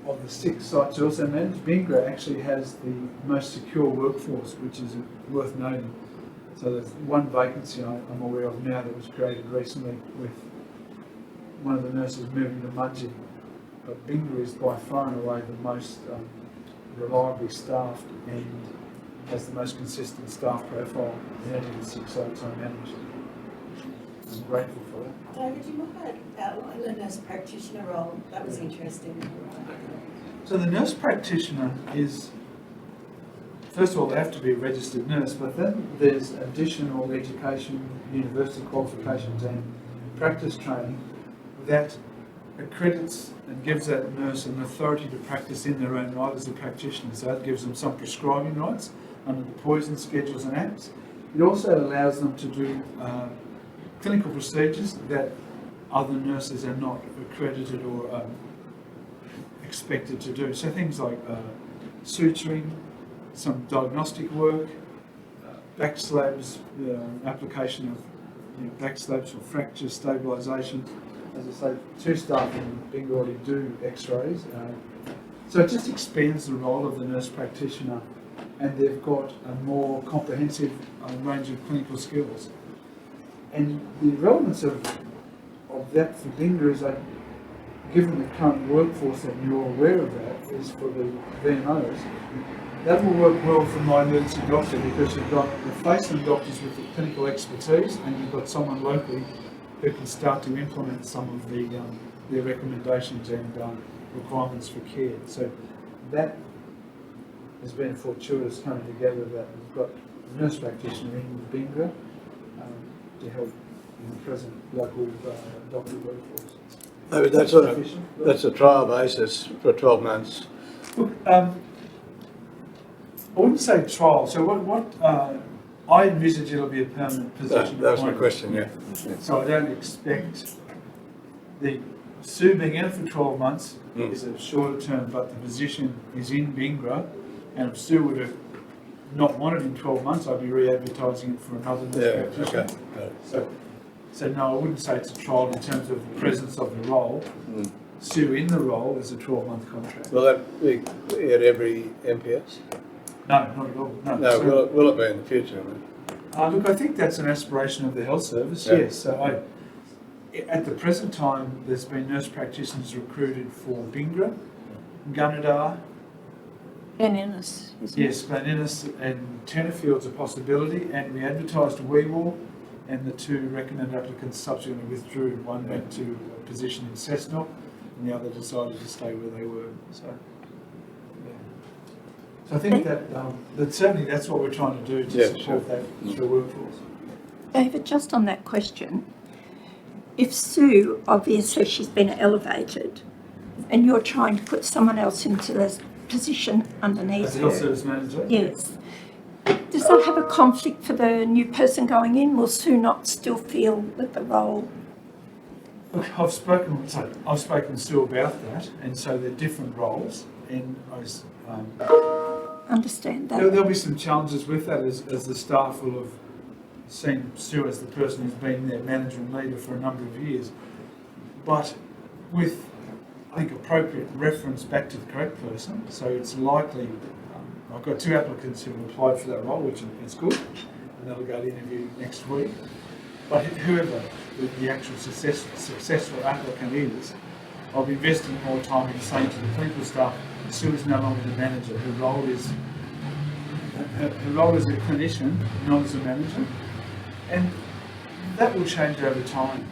of the 6 sites also managed, Bingwa actually has the most secure workforce, which is worth noting. So there's one vacancy I'm aware of now that was created recently with one of the nurses moving to Mudgee. But Bingwa is by far and away the most reliably staffed and has the most consistent staff profile in any of the 6 sites I manage. I'm grateful for that. David, you might outline the nurse practitioner role. That was interesting. So the nurse practitioner is, first of all, they have to be a registered nurse, but then there's additional education, university qualifications and practice training that accredits and gives that nurse an authority to practice in their own right as a practitioner. So that gives them some prescribing rights under the poison schedules and acts. It also allows them to do clinical procedures that other nurses are not accredited or expected to do. So things like suturing, some diagnostic work, back slabs, application of back slabs for fracture stabilisation. As I say, 2 staff in Bingwa already do x-rays. So it just expands the role of the nurse practitioner, and they've got a more comprehensive range of clinical skills. And the relevance of that for Bingwa is that, given the current workforce that you're aware of that, is for the VMOs, that will work well for my emergency doctor because you've got the face-on doctors with the clinical expertise and you've got someone locally who can start to implement some of their recommendations and requirements for care. So that has been fortuitous coming together that we've got a nurse practitioner in Bingwa to help in the present local doctor workforce. Maybe that's a trial basis for 12 months. Look, I wouldn't say trial. So what I envisage it'll be a permanent position. That was my question, yeah. So I don't expect the Sue being out for 12 months is a shorter term, but the position is in Bingwa, and if Sue would have not wanted in 12 months, I'd be re-advertising it for another nurse practitioner. Okay. So no, I wouldn't say it's a trial in terms of the presence of the role. Sue in the role is a 12-month contract. Will that be at every MPS? No, not at all. No, will it be in the future? Look, I think that's an aspiration of the health service, Yeah. yes. So at the present time, there's been nurse practitioners recruited for Bingwa, Gunnedah. Glen Innes, isn't Yes, Glen Innes and Tennerfield's a possibility, and we advertised Weewar, and the 2 recommended applicants subsequently withdrew. One went to a position in Cessnock, and the other decided to stay where they were. So, yeah. So I think that certainly that's what we're trying to do to support the workforce. David, just on that question, if Sue, obviously she's been elevated, and you're trying to put someone else into the position underneath As a her. health service manager? Yes. Does that have a conflict for the new person going in? Will Sue not still feel that the role? Look, I've spoken to Sue about that, and so they're different roles, and Understand that. there'll be some challenges with that as the staff will have seen Sue as the person who's been their manager and leader for a number of years. But with, I think, appropriate reference back to the correct person, so it's likely, I've got 2 applicants who have applied for that role, which is good, and they'll go to interview next week. But whoever the actual successful applicant is, I'll be investing more time in saying to the clinical staff, Sue is no longer the manager. Her role is a clinician, not as a manager, and that will change over time.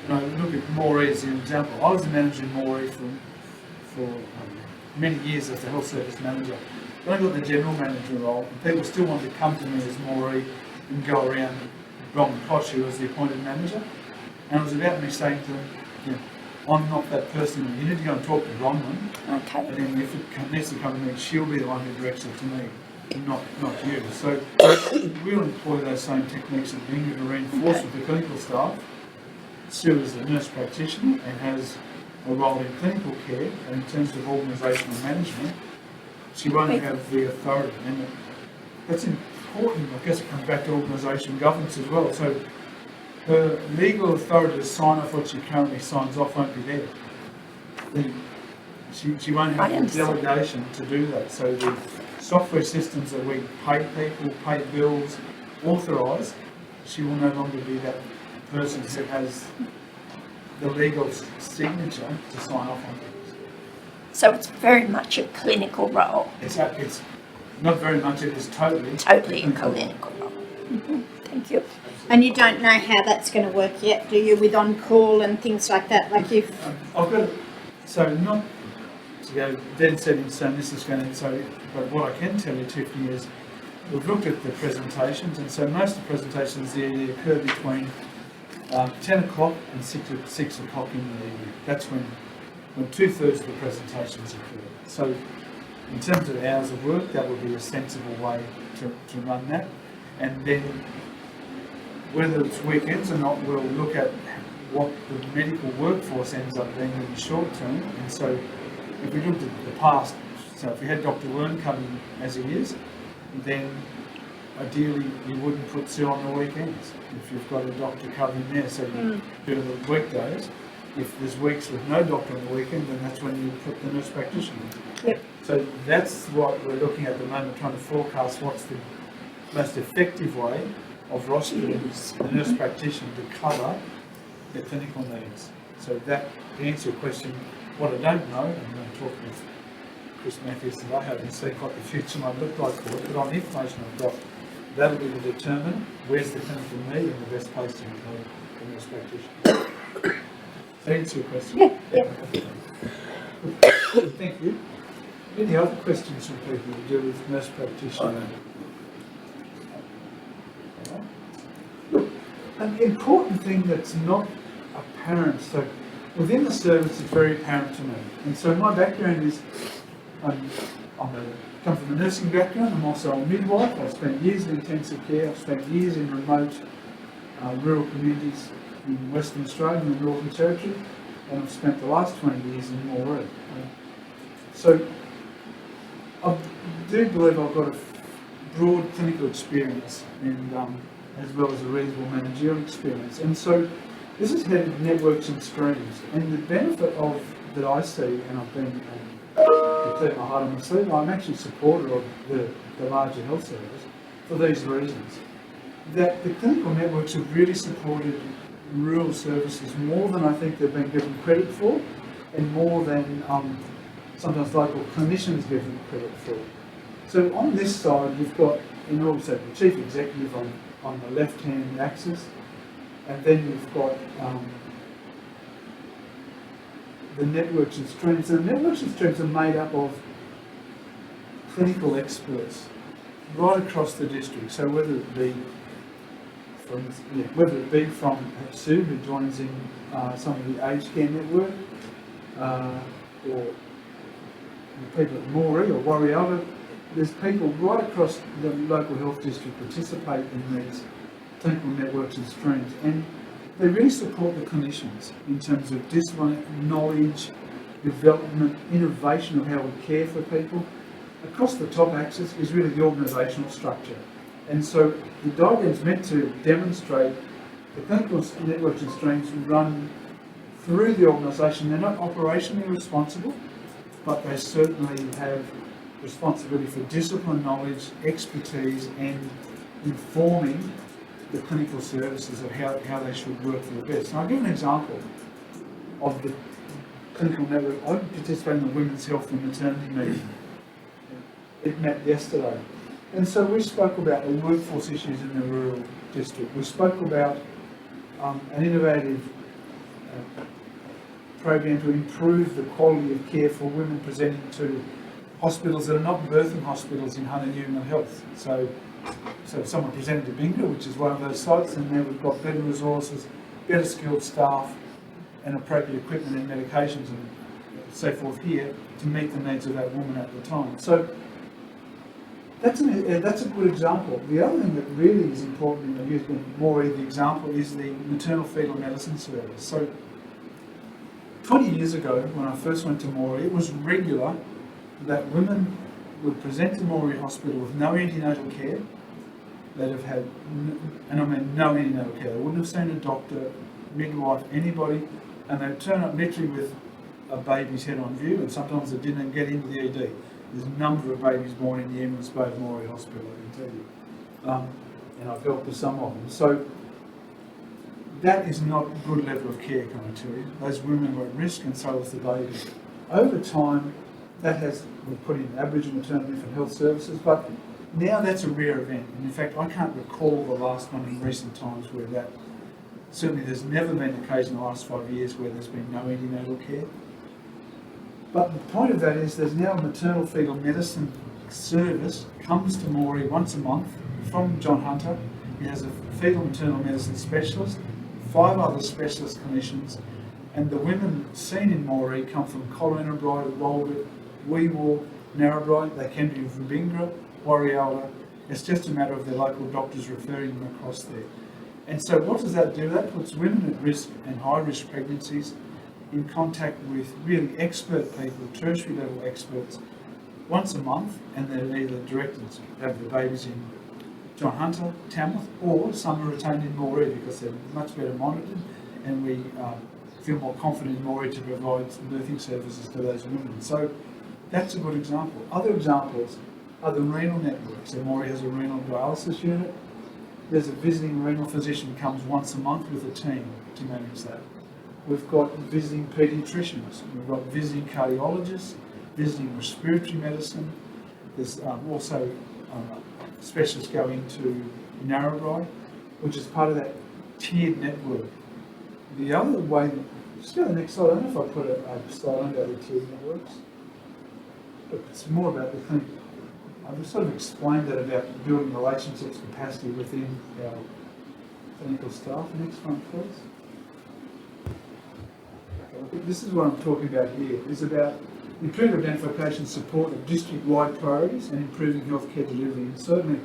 Look at Moree as an example. I was a manager in Moree for many years as the health service manager. When I got the general manager role, and people still wanted to come to me as Moree and go around Bronwyn Koch, who was the appointed manager. And it was about me saying to them, I'm not that person. You need to go and talk to Bronwyn. Okay. And then if it needs to come to me, she'll be the one who directs it to me, not you. So we'll employ those same techniques at Bingo to reinforce with the clinical staff. Sue is a nurse practitioner and has a role in clinical care, and in terms of organisational management, she won't have the authority. And that's important. I guess it comes back to organisation governance as well. So her legal authority to sign off what she currently signs off won't be there. She won't have the delegation to do that. So the software systems that we pay people, pay bills, authorise, she will no longer be that person who has the legal signature to sign off on things. So it's very much a clinical role. It's not very much, it is totally a clinical role. Thank you. And you don't know how that's going to work yet, do you, with on-call and things like that? Like if... I've got so not to go dead set in stone, this is going to, but what I can tell you, Tiffany, is we've looked at the presentations, and so most of the presentations they occur between 10 o'clock and 6 o'clock in the evening. That's when 2/3 of the presentations occur. So in terms of hours of work, that would be a sensible way to run that. And then whether it's weekends or not, we'll look at what the medical workforce ends up being in the short term. And so if we looked at the past, so if we had Dr. Wern coming as he is, then ideally you wouldn't put Sue on the weekends if you've got a doctor covering there. So you do the weekdays. If there's weeks with no doctor on the weekend, then that's when you put the nurse practitioner in. Yep. So that's what we're looking at the moment, trying to forecast what's the most effective way of rostering the nurse practitioner to cover the clinical needs. So that, to answer your question, what I don't know, I'm going to talk with Chris Matthews today, I haven't seen what the future might look like for it, but on the information I've got, that'll be to determine where's the clinical need and the best place to employ the nurse practitioner. To answer your question? Yeah. Thank you. Any other questions from people to do with nurse practitioner? An important thing that's not apparent, so within the service it's very apparent to me. And so my background is, I come from a nursing background, I'm also a midwife, I've spent years in intensive care, I've spent years in remote rural communities in Western Australia and the Northern Territory, and I've spent the last 20 years in Moree. So I do believe I've got a broad clinical experience and as well as a reasonable managerial experience. And so this is headed networks and streams. And the benefit of that I see, and I've been to keep my heart on my sleeve, I'm actually a supporter of the larger health service for these reasons. That the clinical networks have really supported rural services more than I think they've been given credit for, and more than sometimes local clinicians give them credit for. So on this side, you've got and also the chief executive on the left-hand axis, and then you've got the networks and streams. So the networks and streams are made up of clinical experts right across the district. So whether it be from Sue, who joins in some of the aged care network, or the people at Moree or Warrialba, there's people right across the local health district participate in these clinical networks and streams, and they really support the clinicians in terms of discipline, knowledge, development, innovation of how we care for people. Across the top axis is really the organisational structure. And so the diagram is meant to demonstrate the clinical networks and streams run through the organisation. They're not operationally responsible, but they certainly have responsibility for discipline, knowledge, expertise, and informing the clinical services of how they should work for the best. And I'll give an example of the clinical network. I participated in the Women's Health and Maternity meeting. It met yesterday. And so we spoke about the workforce issues in the rural district. We spoke about an innovative program to improve the quality of care for women presenting to hospitals that are not birthing hospitals in Hunter-Newman Health. So someone presented to Bingra, which is one of those sites, and there we've got better resources, better skilled staff, and appropriate equipment and medications and so forth here to meet the needs of that woman at the time. So that's a good example. The other thing that really is important in using Moree, the example, is the maternal fetal medicine service. So 20 years ago, when I first went to Moree, it was regular that women would present to Moree Hospital with no antenatal care. They'd have had, and I mean no antenatal care. They wouldn't have seen a doctor, midwife, anybody, and they'd turn up literally with a baby's head on view, and sometimes they didn't even get into the ED. There's a number of babies born in the Emirates Bay Moree Hospital, I can tell you. And I've helped with some of them. So that is not a good level of care, can I tell you? Those women were at risk, and so was the baby. Over time, we've put in Aboriginal Maternal Infant Health Services, but now that's a rare event. And in fact, I can't recall the last one in recent times where that, certainly there's never been an occasion in the last 5 years where there's been no antenatal care. But the point of that is there's now a maternal fetal medicine service, comes to Moree once a month from John Hunter. He has a fetal maternal medicine specialist, 5 other specialist clinicians, and the women seen in Moree come from Colarinabri, Walgett, Weewar, Narrabri. They can be from Bingra, Warrialba. It's just a matter of their local doctors referring them across there. And so what does that do? That puts women at risk and high-risk pregnancies in contact with really expert people, tertiary level experts, once a month, and they're either directed to have the babies in John Hunter, Tamworth, or some are retained in Moree because they're much better monitored, and we feel more confident in Moree to provide birthing services to those women. So that's a good example. Other examples are the renal networks. So Moree has a renal dialysis unit. There's a visiting renal physician comes once a month with a team to manage that. We've got visiting paediatricians. We've got visiting cardiologists, visiting respiratory medicine. There's also specialists go into Narrabri, which is part of that tiered network. The other way, just go to the next slide. I don't know if I put a slide on about the tiered networks, but it's more about the clinic. I've sort of explained that about building relationships, capacity within our clinical staff. Next one, please. This is what I'm talking about here. It's about improved identification support of district-wide priorities and improving healthcare delivery. And certainly,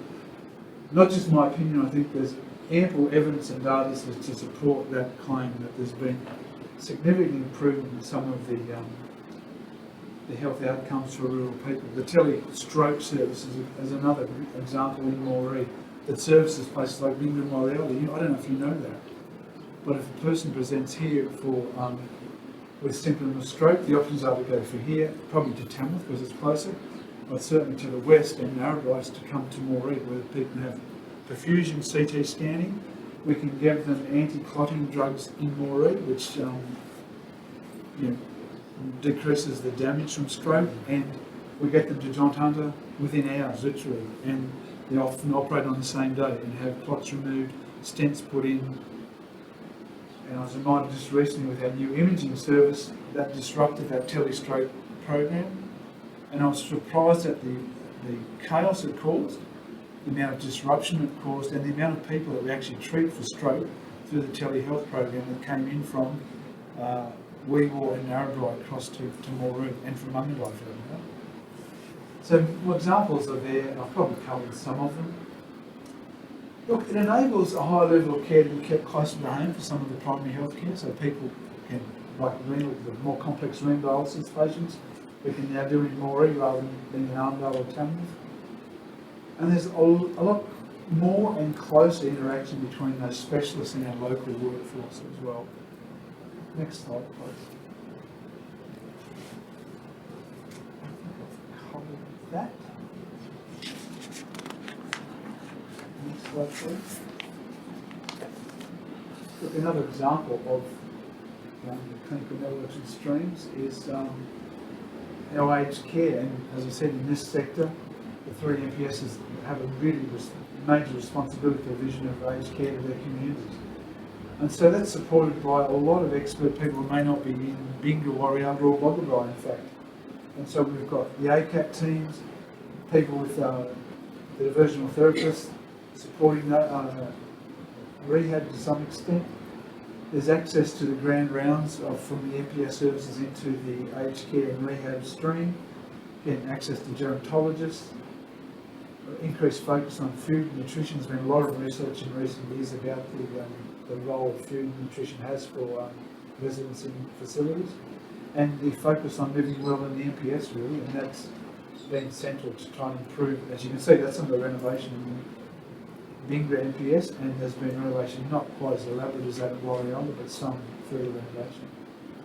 not just my opinion, I think there's ample evidence and data to support that claim that there's been significant improvement in some of the health outcomes for rural people. The tele-stroke service is another example in Moree that services places like Bingra and Warrialba. I don't know if you know that, but if a person presents here with symptoms of stroke, the options are to go for here, probably to Tamworth because it's closer, but certainly to the west and Narrabri to come to Moree where people have perfusion CT scanning. We can give them anti-clotting drugs in Moree, which decreases the damage from stroke, and we get them to John Hunter within hours, literally. And They often operate on the same day and have clots removed, stents put in. And I was reminded just recently with our new imaging service that disrupted that telestroke program. And I was surprised at the chaos it caused, the amount of disruption it caused, and the amount of people that we actually treat for stroke through the telehealth program that came in from Weewar and Narrabri across to Moree, and from Mungandai for that matter. So more examples are there, I've probably covered some of them. Look, it enables a higher level of care to be kept closer to home for some of the primary health care, so people can, like the more complex renal dialysis patients, we can now do in Moree rather than in Armdale or Tamworth. And there's a lot more and closer interaction between those specialists and our local workforce as well. Next slide, please. I think I've covered that. Next slide, please. Look, another example of the clinical networks and streams is our aged care, and as I said, in this sector, the three MPSs have a really major responsibility for the vision of aged care to their communities. And so that's supported by a lot of expert people who may not be in Binga, Warrialda or Boggabri, in fact. And so we've got the ACAT teams, people with the diversional therapists supporting that, rehab to some extent. There's access to the grand rounds from the MPS services into the aged care and rehab stream. Again, access to gerontologists. Increased focus on food and nutrition. There's been a lot of research in recent years about the role food and nutrition has for residents in facilities. And the focus on living well in the MPS really, and that's been central to try and improve. As you can see, that's some of the renovation in Binga MPS, and there's been renovation not quite as elaborate as that at Warrialda, but some further renovation.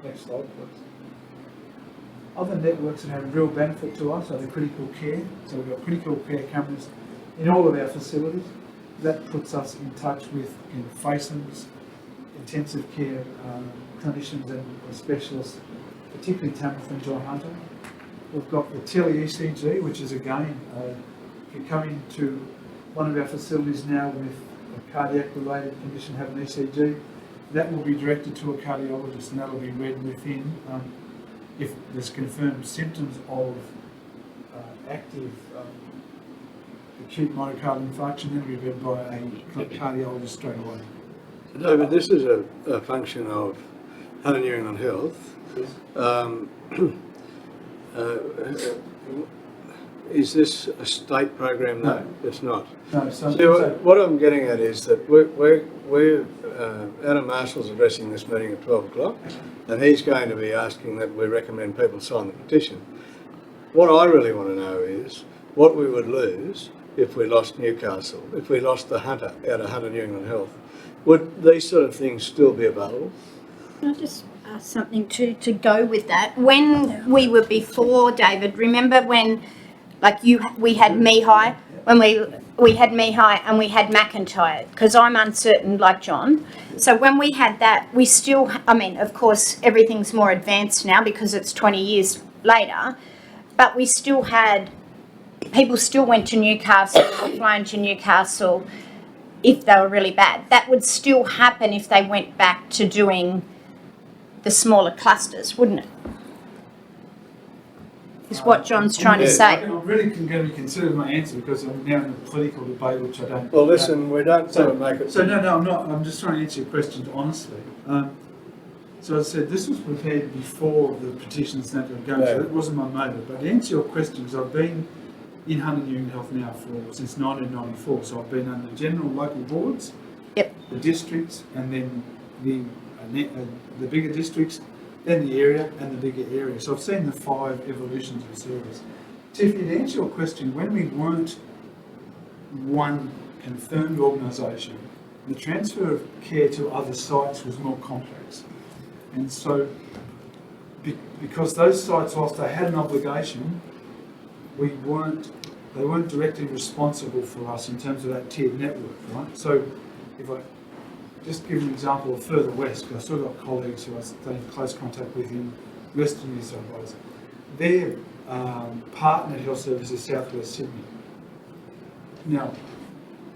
Next slide, please. Other networks that have real benefit to us are the critical care. So we've got critical care cameras in all of our facilities. That puts us in touch with FACEMs, intensive care clinicians and specialists, particularly Tamworth and John Hunter. We've got the tele-ECG, which is again, if you come into one of our facilities now with a cardiac-related condition, have an ECG, that will be directed to a cardiologist, and that will be read within. If there's confirmed symptoms of active acute myocardial infarction, then it'll be read by a cardiologist straight away. David, this is a function of Hunter New England Health. Is this a state program? No, it's not. No, What I'm getting at is that we're Adam Marshall's addressing this meeting at 12 o'clock, and he's going to be asking that we recommend people sign the petition. What I really want to know is what we would lose if we lost Newcastle, if we lost the Hunter out of Hunter New England Health. Would these sort of things still be available? Can I just ask something to go with that? When we were before, David, remember when, like we had Mihai, when we had Mihai and we had McIntyre, because I'm uncertain like John. So when we had that, we still, I mean, of course, everything's more advanced now because it's 20 years later, but we still had, people still went to Newcastle, flown to Newcastle if they were really bad. That would still happen if they went back to doing the smaller clusters, wouldn't it? Is what John's trying to say. I'm really going to be considered my answer because I'm now in a political debate, which I don't. Well, listen, we don't sort of make it. So no, I'm not. I'm just trying to answer your question honestly. So as I said, this was prepared before the petitions that were going, so that wasn't my motive. But to answer your question, because I've been in Hunter New England Health now since 1994, so I've been under general local boards, the districts, and then the bigger districts, then the area, and the bigger area. So I've seen the 5 evolutions of service. Tiffany, to answer your question, when we weren't one confirmed organisation, the transfer of care to other sites was more complex. And so, because those sites, whilst they had an obligation, they weren't directly responsible for us in terms of that tiered network, right? So, if I just give an example of further west, because I've still got colleagues who I stay in close contact with in Western New South Wales. Their partner health service is South West Sydney. Now,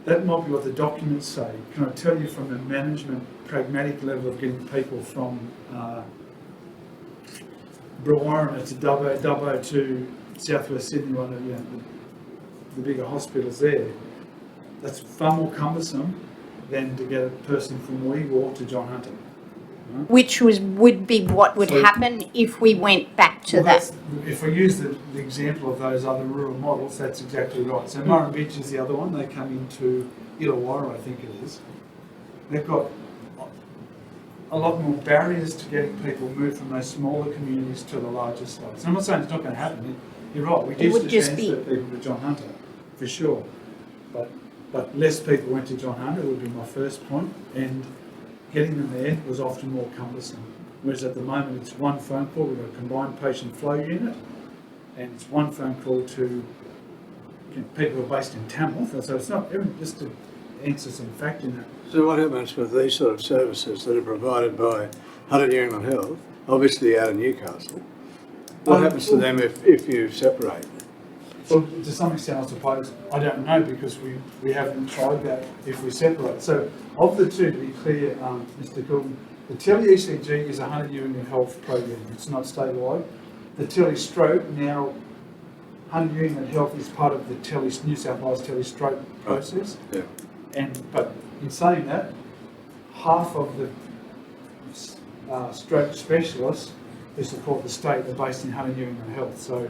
that might be what the documents say. Can I tell you from the management pragmatic level of getting people from Brewarrina to Dubbo to South West Sydney, one of the bigger hospitals there, that's far more cumbersome than to get a person from Weewar to John Hunter. Which would be what would So- happen if we went back to Well, that. that's- If we use the example of those other rural models, that's exactly right. So Murrumbidgee is the other one. They come into Illawarra, I think it is. They've got a lot more barriers to getting people moved from those smaller communities to the larger sites. I'm not saying it's not going to happen. You're right. We It used would to just be- transfer people to John Hunter, for sure. But less people went to John Hunter would be my first point, and getting them there was often more cumbersome. Whereas at the moment, it's one phone call with a combined patient flow unit, and it's one phone call to people who are based in Tamworth. So it's not, just to answer some fact in that. So what happens with these sort of services that are provided by Hunter New England Health, obviously out of Newcastle? What happens to them if you separate? Well, to some extent, I suppose, I don't know, because we haven't tried that if we separate. So of the two, to be clear, Mr. Coulton, the tele-ECG is a Hunter New England Health program. It's not statewide. The tele-stroke, now Hunter New England Health is part of the New South Wales tele-stroke process. Yeah. But in saying that, half of the stroke specialists who support the state are based in Hunter New England Health. So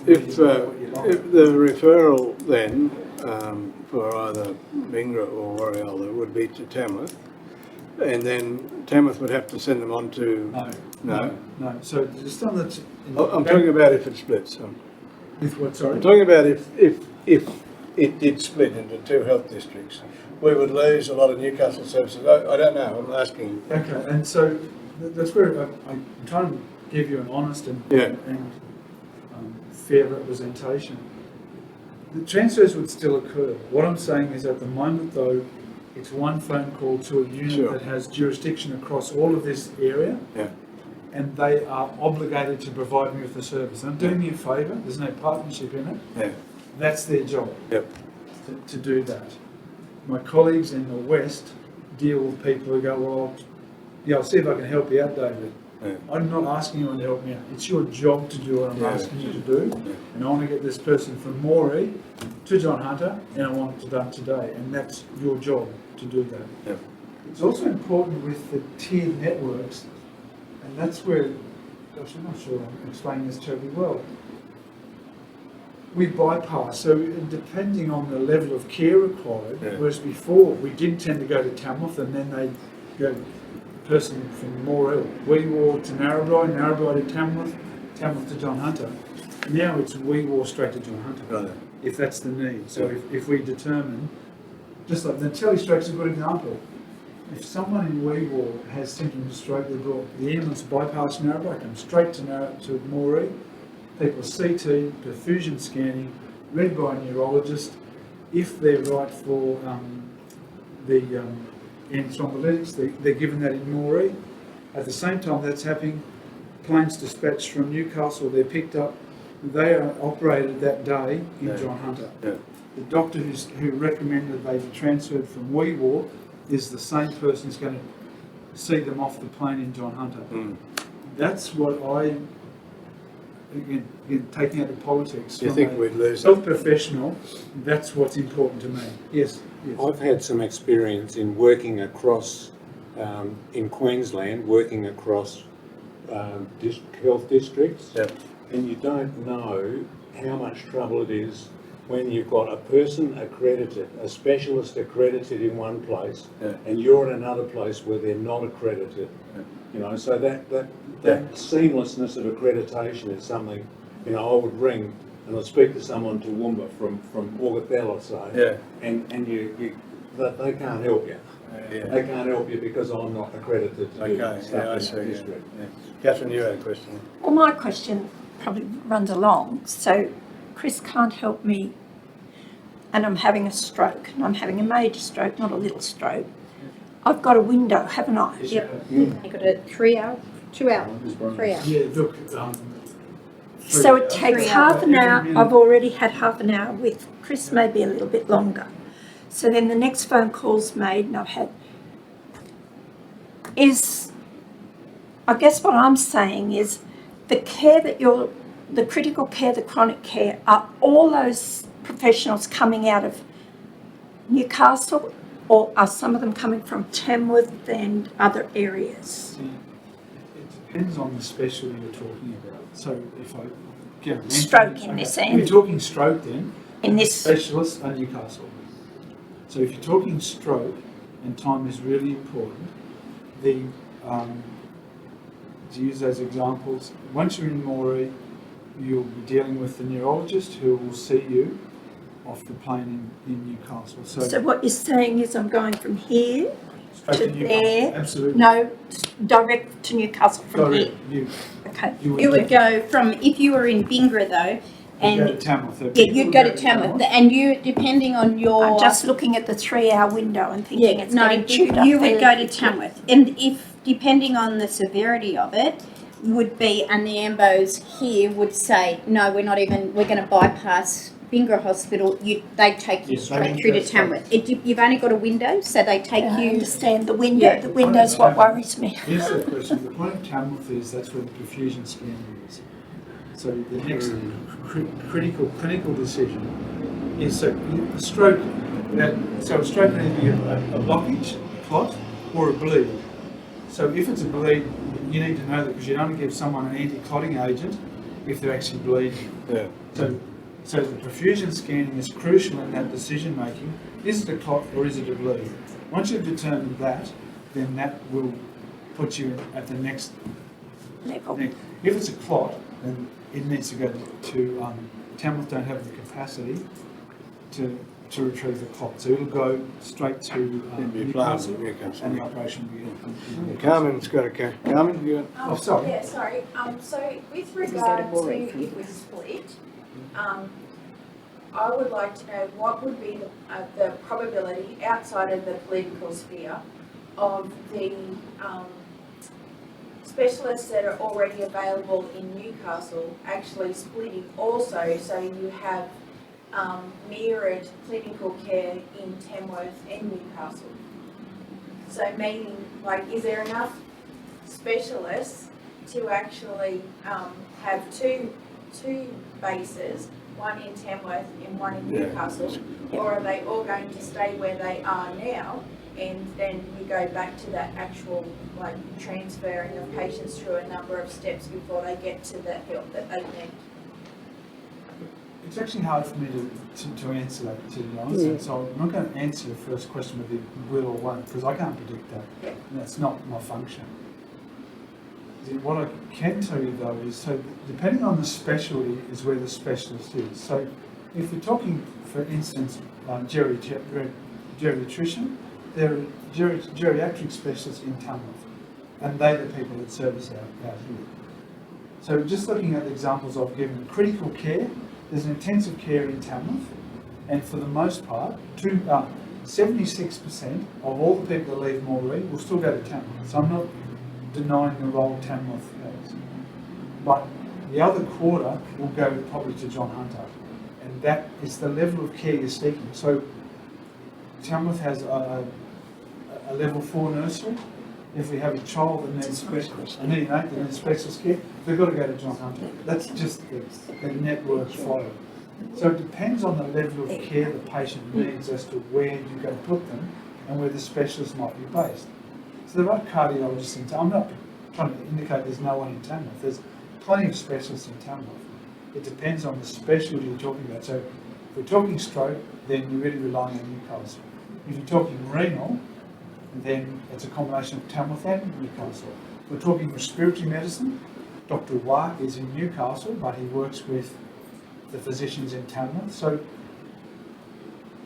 if the referral then for either Bingra or Warialda would be to Tamworth, and then Tamworth would have to send them on to... No. So just on the... I'm talking about if it splits. With what, sorry? I'm talking about if it did split into two health districts, we would lose a lot of Newcastle services. I don't know, I'm asking. Okay, and so that's where I'm trying to give you an honest and fair representation. The transfers would still occur. What I'm saying is at the moment, though, it's one phone call to a unit that has jurisdiction across all of this area. Yeah. And they are obligated to provide me with the service. And doing me a favour, there's no partnership in it. Yeah. That's their job. Yep. To do that. My colleagues in the West deal with people who go, well, yeah, I'll see if I can help you out, David. Yeah. I'm not asking you to help me out. It's your job to do what I'm asking you to do. Yeah. And I want to get this person from Moree to John Hunter, and I want it done today. And that's your job to do that. Yeah. It's also important with the tiered networks, and that's where, gosh, I'm not sure I'm explaining this terribly well. We bypass, so depending on the level of care required, whereas before we did tend to go to Tamworth and then they go person from Moree, Weewar to Narrabri, Narrabri to Tamworth, Tamworth to John Hunter. Now it's Weewar straight to John Hunter, Right. if that's the need. So if we determine, just like the telestroke's a good example. If someone in Weewar has symptoms of stroke, they brought the ambulance bypass Narrabri, come straight to Moree. People CT, perfusion scanning, read by a neurologist. If they're right for the thrombolytics, they're given that in Moree. At the same time that's happening, planes dispatched from Newcastle, they're picked up, they are operated that day in John Hunter. Yeah. The doctor who recommended they be transferred from Weewar is the same person who's going to see them off the plane in John Hunter. Mm. That's what again, taking out the politics. Do you think we'd lose health professional, that's what's important to me. Yes. I've had some experience in working across, in Queensland, working across health districts. Yep. And you don't know how much trouble it is when you've got a person accredited, a specialist accredited in one place, and you're in another place where they're not accredited. You know, so that seamlessness of accreditation is something, you know, I would ring and I'd speak to someone to Toowoomba from Augathella, say, and they can't help you. They can't help you because I'm not accredited to do stuff in that district. Catherine, you had a question. Well, my question probably runs along. So Chris can't help me and I'm having a stroke, and I'm having a major stroke, not a little stroke. I've got a window, haven't I? Yep. You got a 3 hour, 2 hour, 3 hours. Yeah, look, So it takes 3 half hours. an hour, Every minute. I've already had half an hour with Chris, maybe a little bit longer. So then the next phone call's made and I've had, I guess what I'm saying is the care that the critical care, the chronic care, are all those professionals coming out of Newcastle, or are some of them coming from Tamworth and other areas? See, it depends on the specialty you're talking about. So if I get an Stroke in this If end. you're talking stroke then, In this, specialists are Newcastle. So if you're talking stroke, and time is really important, to use those examples, once you're in Moree, you'll be dealing with the neurologist who will see you off the plane in Newcastle. so what you're saying is I'm going from here straight to Newcastle. there? Absolutely. No, direct to Newcastle from Direct, here. Okay. You would go from, if you were in Bingra though, You'd go to and, Tamworth. yeah, you'd go to Tamworth, and you, depending on your. I'm just looking at the 3-hour window and thinking Yeah, it's no, getting chewed up you would fairly go to quickly. Tamworth, and if, depending on the severity of it, would be, and the AMBOs here would say, no, we're going to bypass Bingra Hospital, they take you Yes, straight they through to would go Tamworth. You've only got a window, so they take I you. understand the window. Yeah. The window's what worries me. Here's the question. The point of Tamworth is that's where the perfusion scanning is. So the next critical clinical decision is so a stroke. So a stroke can either be a blockage, a clot, or a bleed. So if it's a bleed, you need to know that because you don't give someone an anti-clotting agent if they're actually bleeding. Yeah. So the perfusion scanning is crucial in that decision making. Is it a clot or is it a bleed? Once you've determined that, then that will put you at the next Level. If it's a clot, then it needs to go to Tamworth don't have the capacity to retrieve the clot. So it'll go straight to Newcastle, Newcastle. and the operation will begin. Carmen's got a car. Carmen, you got? Oh, sorry. Yeah, sorry. So with go to regard to Moree if from we split, I would like to know what would be the probability outside of the political sphere of the specialists that are already available in Newcastle actually splitting also, so you have mirrored clinical care in Tamworth and Newcastle. So meaning, like, is there enough specialists to actually have two bases, one in Tamworth and one in Newcastle? Or are they all going to stay where they are now, and then we go back to that actual, like, transferring of patients through a number of steps before they get to the help that they need? It's actually hard for me to answer that, to be honest. Yeah. So I'm not going to answer your first question with the will or won't, because I can't predict that. Yeah. And that's not my function. What I can tell you though is, so depending on the specialty is where the specialist is. So if we're talking, for instance, geriatrician, there are geriatric specialists in Tamworth, and they're the people that service out here. So just looking at the examples I've given, critical care, there's an intensive care in Tamworth, and for the most part, 76% of all the people that leave Moree will still go to Tamworth. So I'm not denying the role Tamworth has. But the other quarter will go probably to John Hunter, and that is the level of care you're seeking. So Tamworth has a level 4 nursery. If we have a child that needs a neonate that needs specialist care, they've got to go to John Hunter. That's just the network flow. So it depends on the level of care the patient needs as to where you go put them and where the specialist might be based. So there are cardiologists in Tamworth. I'm not trying to indicate there's no one in Tamworth. There's plenty of specialists in Tamworth. It depends on the specialty you're talking about. So if we're talking stroke, then you're really relying on Newcastle. If you're talking renal, then it's a combination of Tamworth and Newcastle. If we're talking respiratory medicine, Dr. Wah is in Newcastle, but he works with the physicians in Tamworth. So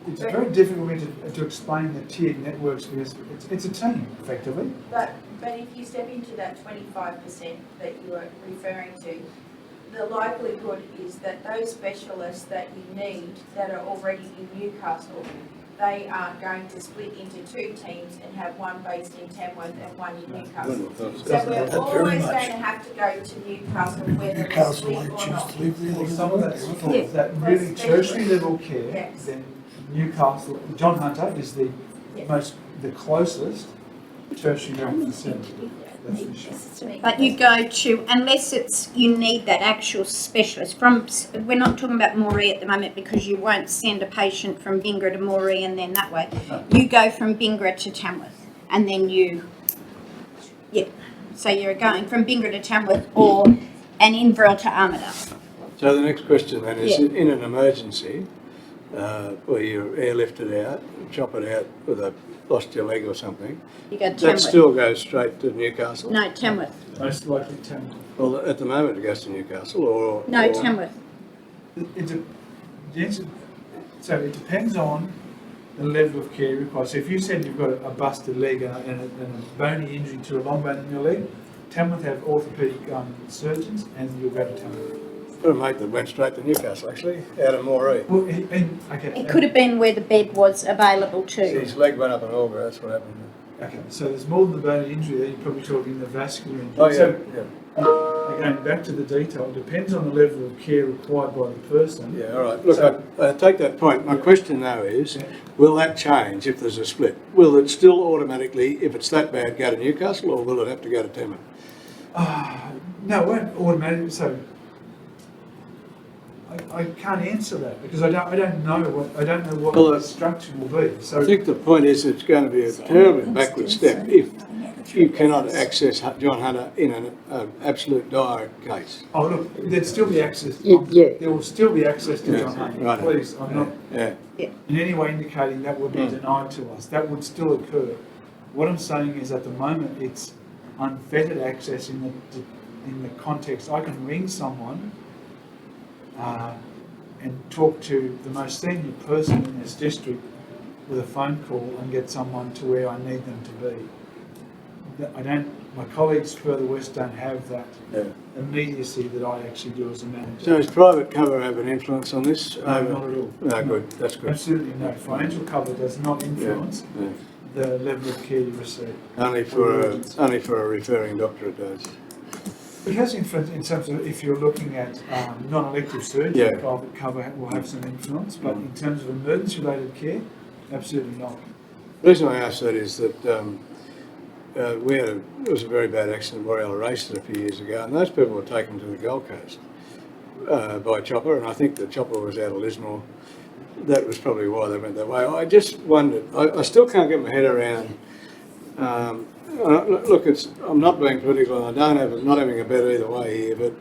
it's very difficult for me to explain the tiered networks because it's a team, effectively. But if you step into that 25% that you are referring to, the likelihood is that those specialists that you need that are already in Newcastle they aren't going to split into two teams and have one based in Tamworth and one in Newcastle. So we're Very always much. going to have to go to Newcastle whether we Newcastle, split they or choose not. to live there. Well, they some can of live that there. support, Yeah. that really That's tertiary especially- level care, Yes. then Newcastle, John Hunter is the the closest tertiary level facility, that's for sure. But you go to, unless it's, you need that actual specialist we're not talking about Moree at the moment because you won't send a patient from Bingra to Moree and then that way. You go from Bingra to Tamworth and then so you're going from Bingra to Tamworth or an Inverell to Armidale. So the next question then is, Yeah. in an emergency, where you're airlifted out, chop it out with lost your leg or something, You go to that Tamworth. still goes straight to Newcastle? No, Tamworth. Most likely Tamworth. Well, at the moment it goes to Newcastle or... No, or- Tamworth. The answer, so it depends on the level of care required. So if you said you've got a busted leg and a bony injury to a long bone in your leg, Tamworth have orthopaedic surgeons and you'll go to Tamworth. Got a mate that went straight to Newcastle actually, out of Moree. Well, It could have been where the bed was available too. His leg went up an auger, that's what happened. Okay, so there's more than the bony injury there, you're probably talking the vascular injury. Oh, yeah, So, yeah. again, back to the detail, it depends on the level of care required by the person. Yeah, all right. Look, I take that point. My question though is, will that change if there's a split? Will it still automatically, if it's that bad, go to Newcastle or will it have to go to Tamworth? No, it won't automatically, so I can't answer that because I don't know what Well, the structure will be. So I think the point is it's going to be a terribly backward step if you cannot access John Hunter in an absolute dire case. oh look, there'd still be access. Yeah. There will still be access to Yeah, John Hunter. right. Please, I'm not Yeah. in any way indicating that would be denied to us. That would still occur. What I'm saying is at the moment it's unfettered access in the context. I can ring someone and talk to the most senior person in this district with a phone call and get someone to where I need them to be. My colleagues further west don't have that immediacy that I actually do as a manager. So does private cover have an influence on this? No, not at all. No, good. That's good. Absolutely no. Financial cover does not influence Yeah. the level of care you receive. Only for a referring doctor it does. It has influence in terms of if you're looking at non-elective surgery, Yeah. private cover will have some influence, but in terms of emergency-related care, absolutely not. The reason I ask that is that there was a very bad accident at Warrior Races a few years ago, and those people were taken to the Gold Coast by chopper, and I think the chopper was out of Lismore. That was probably why they went that way. I just wondered, I still can't get my head around, look, I'm not being political, and I'm not having a bet either way here, but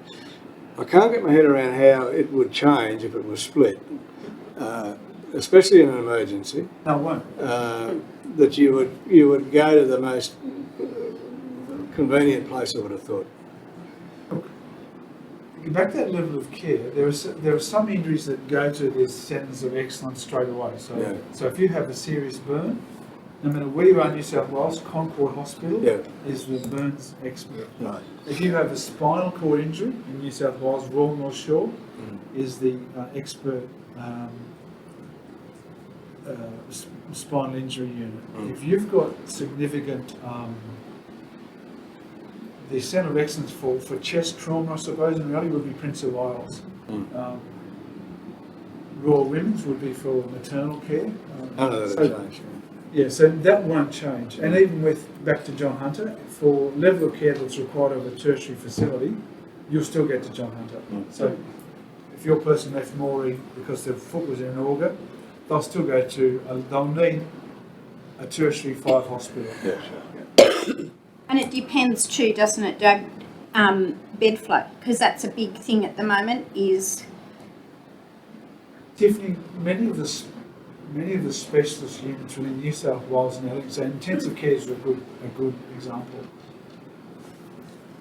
I can't get my head around how it would change if it was split, especially in an emergency. No, it won't. That you would go to the most convenient place, I would have thought. Back to that level of care, there are some injuries that go to the centres of excellence straight away. So if you have a serious burn, no matter where you are in New South Wales, Concord Hospital is the burns expert. Right. If you have a spinal cord injury in New South Wales, Royal North Shore is the expert spinal injury unit. If you've got significant the Centre of Excellence for chest trauma, I suppose, in reality would be Prince of Wales. Royal Women's would be for maternal care. None of that So- will change. Yeah, so that won't change. And even with, back to John Hunter, for level of care that's required of a tertiary facility, you'll still get to John Hunter. So if your person left Moree because their foot was in an auger, they'll still go to, they'll need a tertiary 5 hospital. Yeah, sure. And it depends too, doesn't it, Doug, bed flow, because that's a big thing at the moment is... Tiffany, many of the specialist units within New South Wales and Alex, so intensive care is a good example.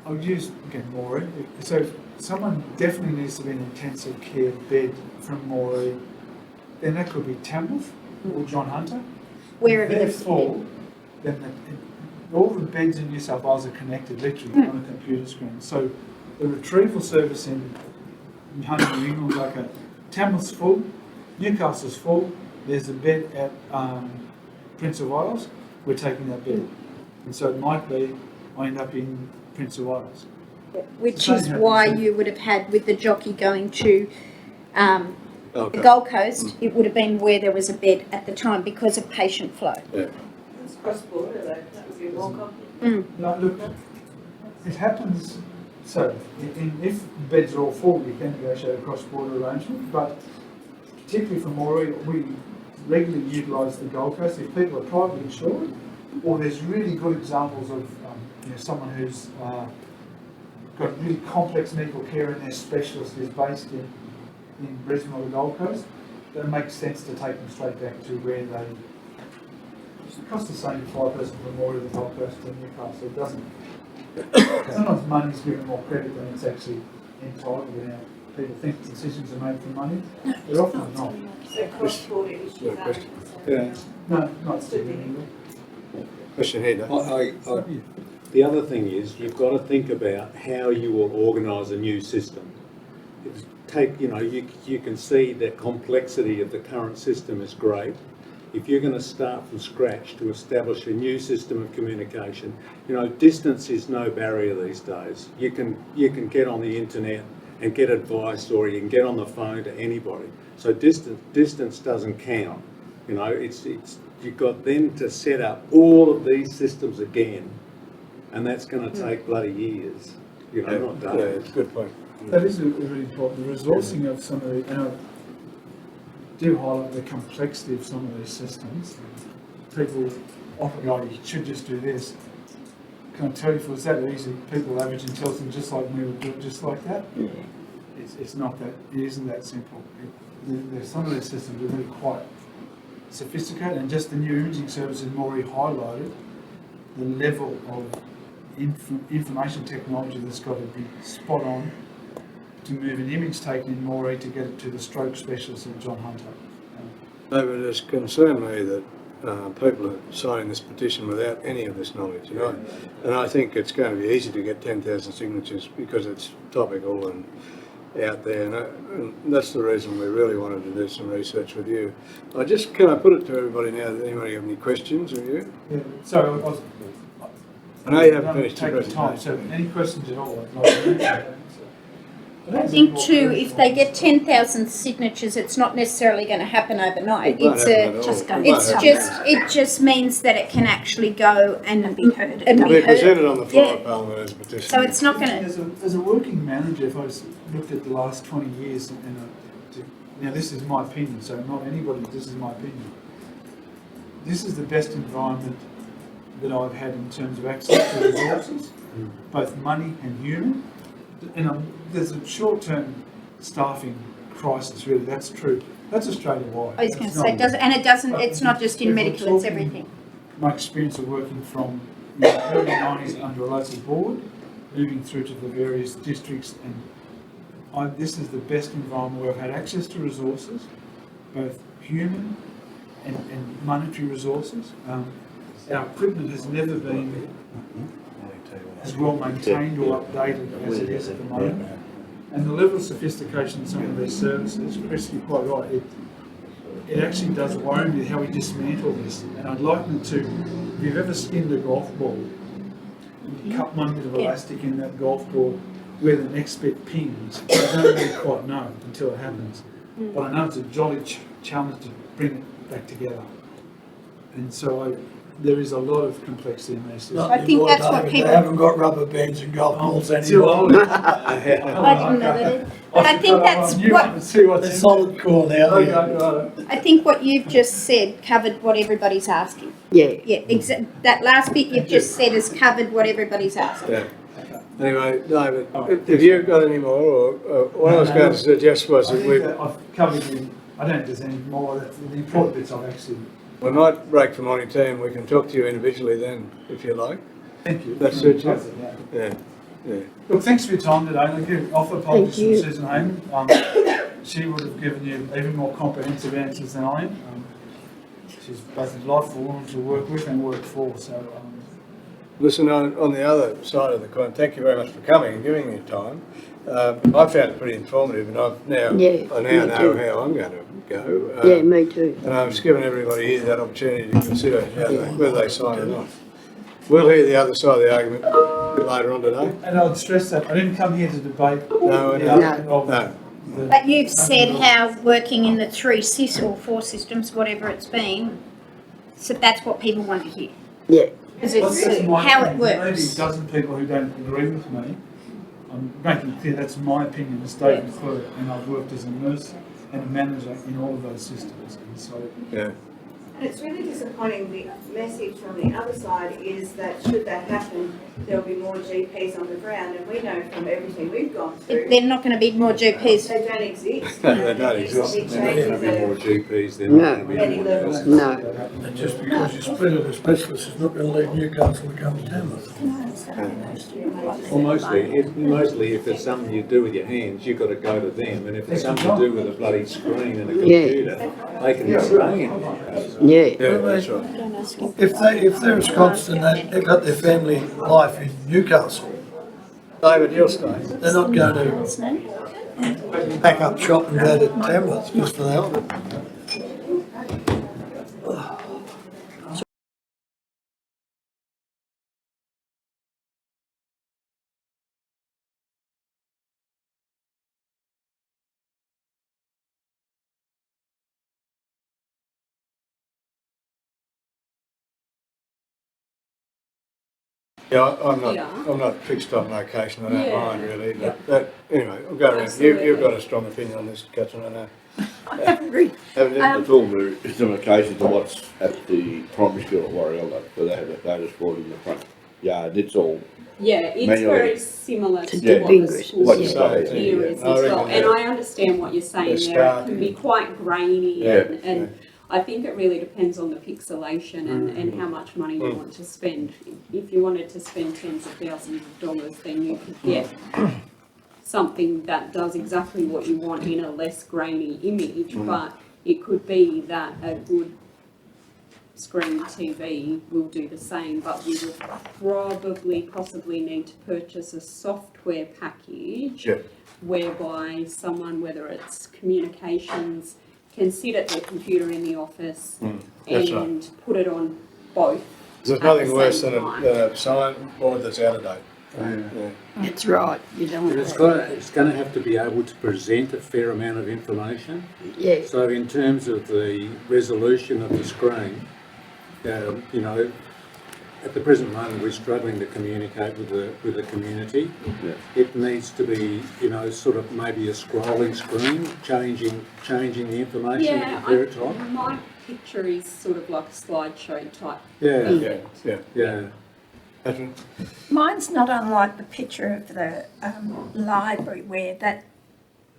I'll use, again, Moree. So if someone definitely needs to be in an intensive care bed from Moree, then that could be Tamworth or John Hunter. Wherever If they're the- full, then all the beds in New South Wales are connected literally on a computer screen. So the retrieval service in Hunter, New England, like Tamworth's full, Newcastle's full, there's a bed at Prince of Wales, we're taking that bed. And so it might be, I end up in Prince of Wales. Which is why you would have had with the jockey going to the Okay. Gold Coast, it would have been where there was a bed at the time because of patient flow. Yeah. It's cross-border, though, that would be more complicated. No, look, it happens, so if beds are all full, you can negotiate a cross-border arrangement, but particularly for Moree, we regularly utilise the Gold Coast if people are privately insured, or there's really good examples of someone who's got really complex medical care and their specialist is based in Brisbane or the Gold Coast, then it makes sense to take them straight back to where they. It costs the same to fly a person from Moree to the Gold Coast to Newcastle. It doesn't. Sometimes money's given more credit than it's actually entitled. People think decisions are made for money. They're often not. So cross-border issues No are. question. Yeah. No, not Question here, Dave. The other thing is, you've got to think about how you will organise a new system. You can see the complexity of the current system is great. If you're going to start from scratch to establish a new system of communication, distance is no barrier these days. You can get on the internet and get advice, or you can get on the phone to anybody. So distance doesn't count. You've got then to set up all of these systems again, and that's going to take bloody years. Not days. Yeah, it's a good point. That is really important. The resourcing of some of the, and I do highlight the complexity of some of these systems. People often go, you should just do this. Can I tell you if it was that easy, people average intelligence just like me would do it just like that? It's not that, it isn't that simple. There's some of these systems are really quite sophisticated, and just the new imaging service in Moree highlighted the level of information technology that's got to be spot on to move an image taken in Moree to get it to the stroke specialist at John Hunter. David, it's concerned me that people are signing this petition without any of this knowledge, and I think it's going to be easy to get 10,000 signatures because it's topical and out there, and that's the reason we really wanted to do some research with you. Can I put it to everybody now, that anybody have any questions of you? Yeah, so I know you haven't finished your take the time, presentation. so any questions at all? I'd like to answer. I think too, if they get 10,000 signatures, it's not necessarily going to happen overnight. It just means that it can actually go and be heard. It'll be presented on the floor of Parliament as a petition. So it's not going to. As a working manager, if I looked at the last 20 years, now this is my opinion, so not anybody, this is my opinion. This is the best environment that I've had in terms of access to resources, both money and human. And there's a short-term staffing crisis, really, that's true. That's Australia-wide. I was going to say, it's not just in medical, it's everything. My experience of working from the early 90s under a local board, moving through to the various districts, and this is the best environment where I've had access to resources, both human and monetary resources. Our equipment has never been as well maintained or updated as it is at the moment. And the level of sophistication in some of these services, Chris, you're quite right, it actually does worry me how we dismantle this. And I'd like them to, if you've ever skinned a golf ball, you cut one bit of elastic in that golf ball where the next bit pings, I don't really quite know until it happens. But I know it's a jolly challenge to bring it back together. And so there is a lot of complexity in this. I think that's what people. They haven't got rubber bands and golf balls Too anymore. old. I didn't know that. But I think that's what. They're solid core now. I think what you've just said covered what everybody's asking. Yeah. Yeah, that last bit you've just said has covered what everybody's asking. Yeah. Anyway, David, if you've got any more, or what I was going to suggest was that I've covered I don't think there's any more. The important bits I've actually. we might break for morning tea and we can talk to you individually then, if you like. Thank you. That suits you? Yeah. Yeah. Look, thanks for your time today. I give offer apologies you. to Susan Hayman. She would have given you even more comprehensive answers than I am. She's both a delightful woman to work with and work for. So, Listen, on the other side of the coin, thank you very much for coming and giving your time. I found it pretty informative, and I now me know too. how I'm going to go. Yeah, me too. And I've given everybody here that opportunity to consider whether they sign or not. We'll hear the other side of the argument a bit later on today. And I'd stress that, I didn't come here to debate. No, the no, argument of no. the- But you've said how working in the 3 or 4 systems, whatever it's been, so that's what people want to hear. Yeah. Because That's it's my how it opinion. There may be works. a dozen people who don't agree with me. I'm making it clear that's my opinion as David Clerk, and I've worked as a nurse and a manager in all of those systems, and so. Yeah. And it's really disappointing, the message from the other side is that should that happen, there'll be more GPs on the ground, and we know from everything we've gone through, They're not going to be more GPs. they don't exist. They don't exist. There's They're not going to be changes more at GPs, they're No. not going to be many more levels. nurses. No. And just because you split it, a specialist is not going to leave Newcastle to come to Tamworth. Well, mostly if there's something you do with your hands, you've got to go to them, and if there's something to do with a bloody screen and a computer, they can stay in Newcastle. Yeah. Yeah, that's right. If they're Wisconsin and they've got their family life in Newcastle, David, you'll stay. they're not going to pack up shop and go to Tamworth just for the hell of it. Yeah, I'm not fixed on location, I don't mind really, but anyway, I'll go around. You've got a strong opinion on this, Catherine, I know. It's all very similar cases to what's at the primary school at Warriella, where they have a data board in the front yard. It's all Yeah, it's manually. very similar to Yeah. what the school What you say, here yeah. is I as reckon well. And that- I understand what you're saying the there. It start- can be quite grainy Yeah, and I think it really depends on the pixelation and how much money you want to spend. If you wanted to spend tens of thousands of dollars, then you could get something that does exactly what you want in a less grainy image, but it could be that a good screen TV will do the same, but we would probably possibly need to purchase a software package Yeah. whereby someone, whether it's communications, can sit at their computer in the office that's right. and put it on both. There's at nothing the worse same than time. a sign board that's out of date. Yeah. That's right. You don't want But that. it's going to have to be able to present a fair amount of information. Yeah. So in terms of the resolution of the screen, you know, at the present moment, we're struggling to communicate with the community. Yeah. It needs to be, you know, sort of maybe a scrolling screen, changing the information at the very top. My picture is sort of like a slideshow type. Yeah, Yeah. yeah. Mine's not unlike the picture of the library where that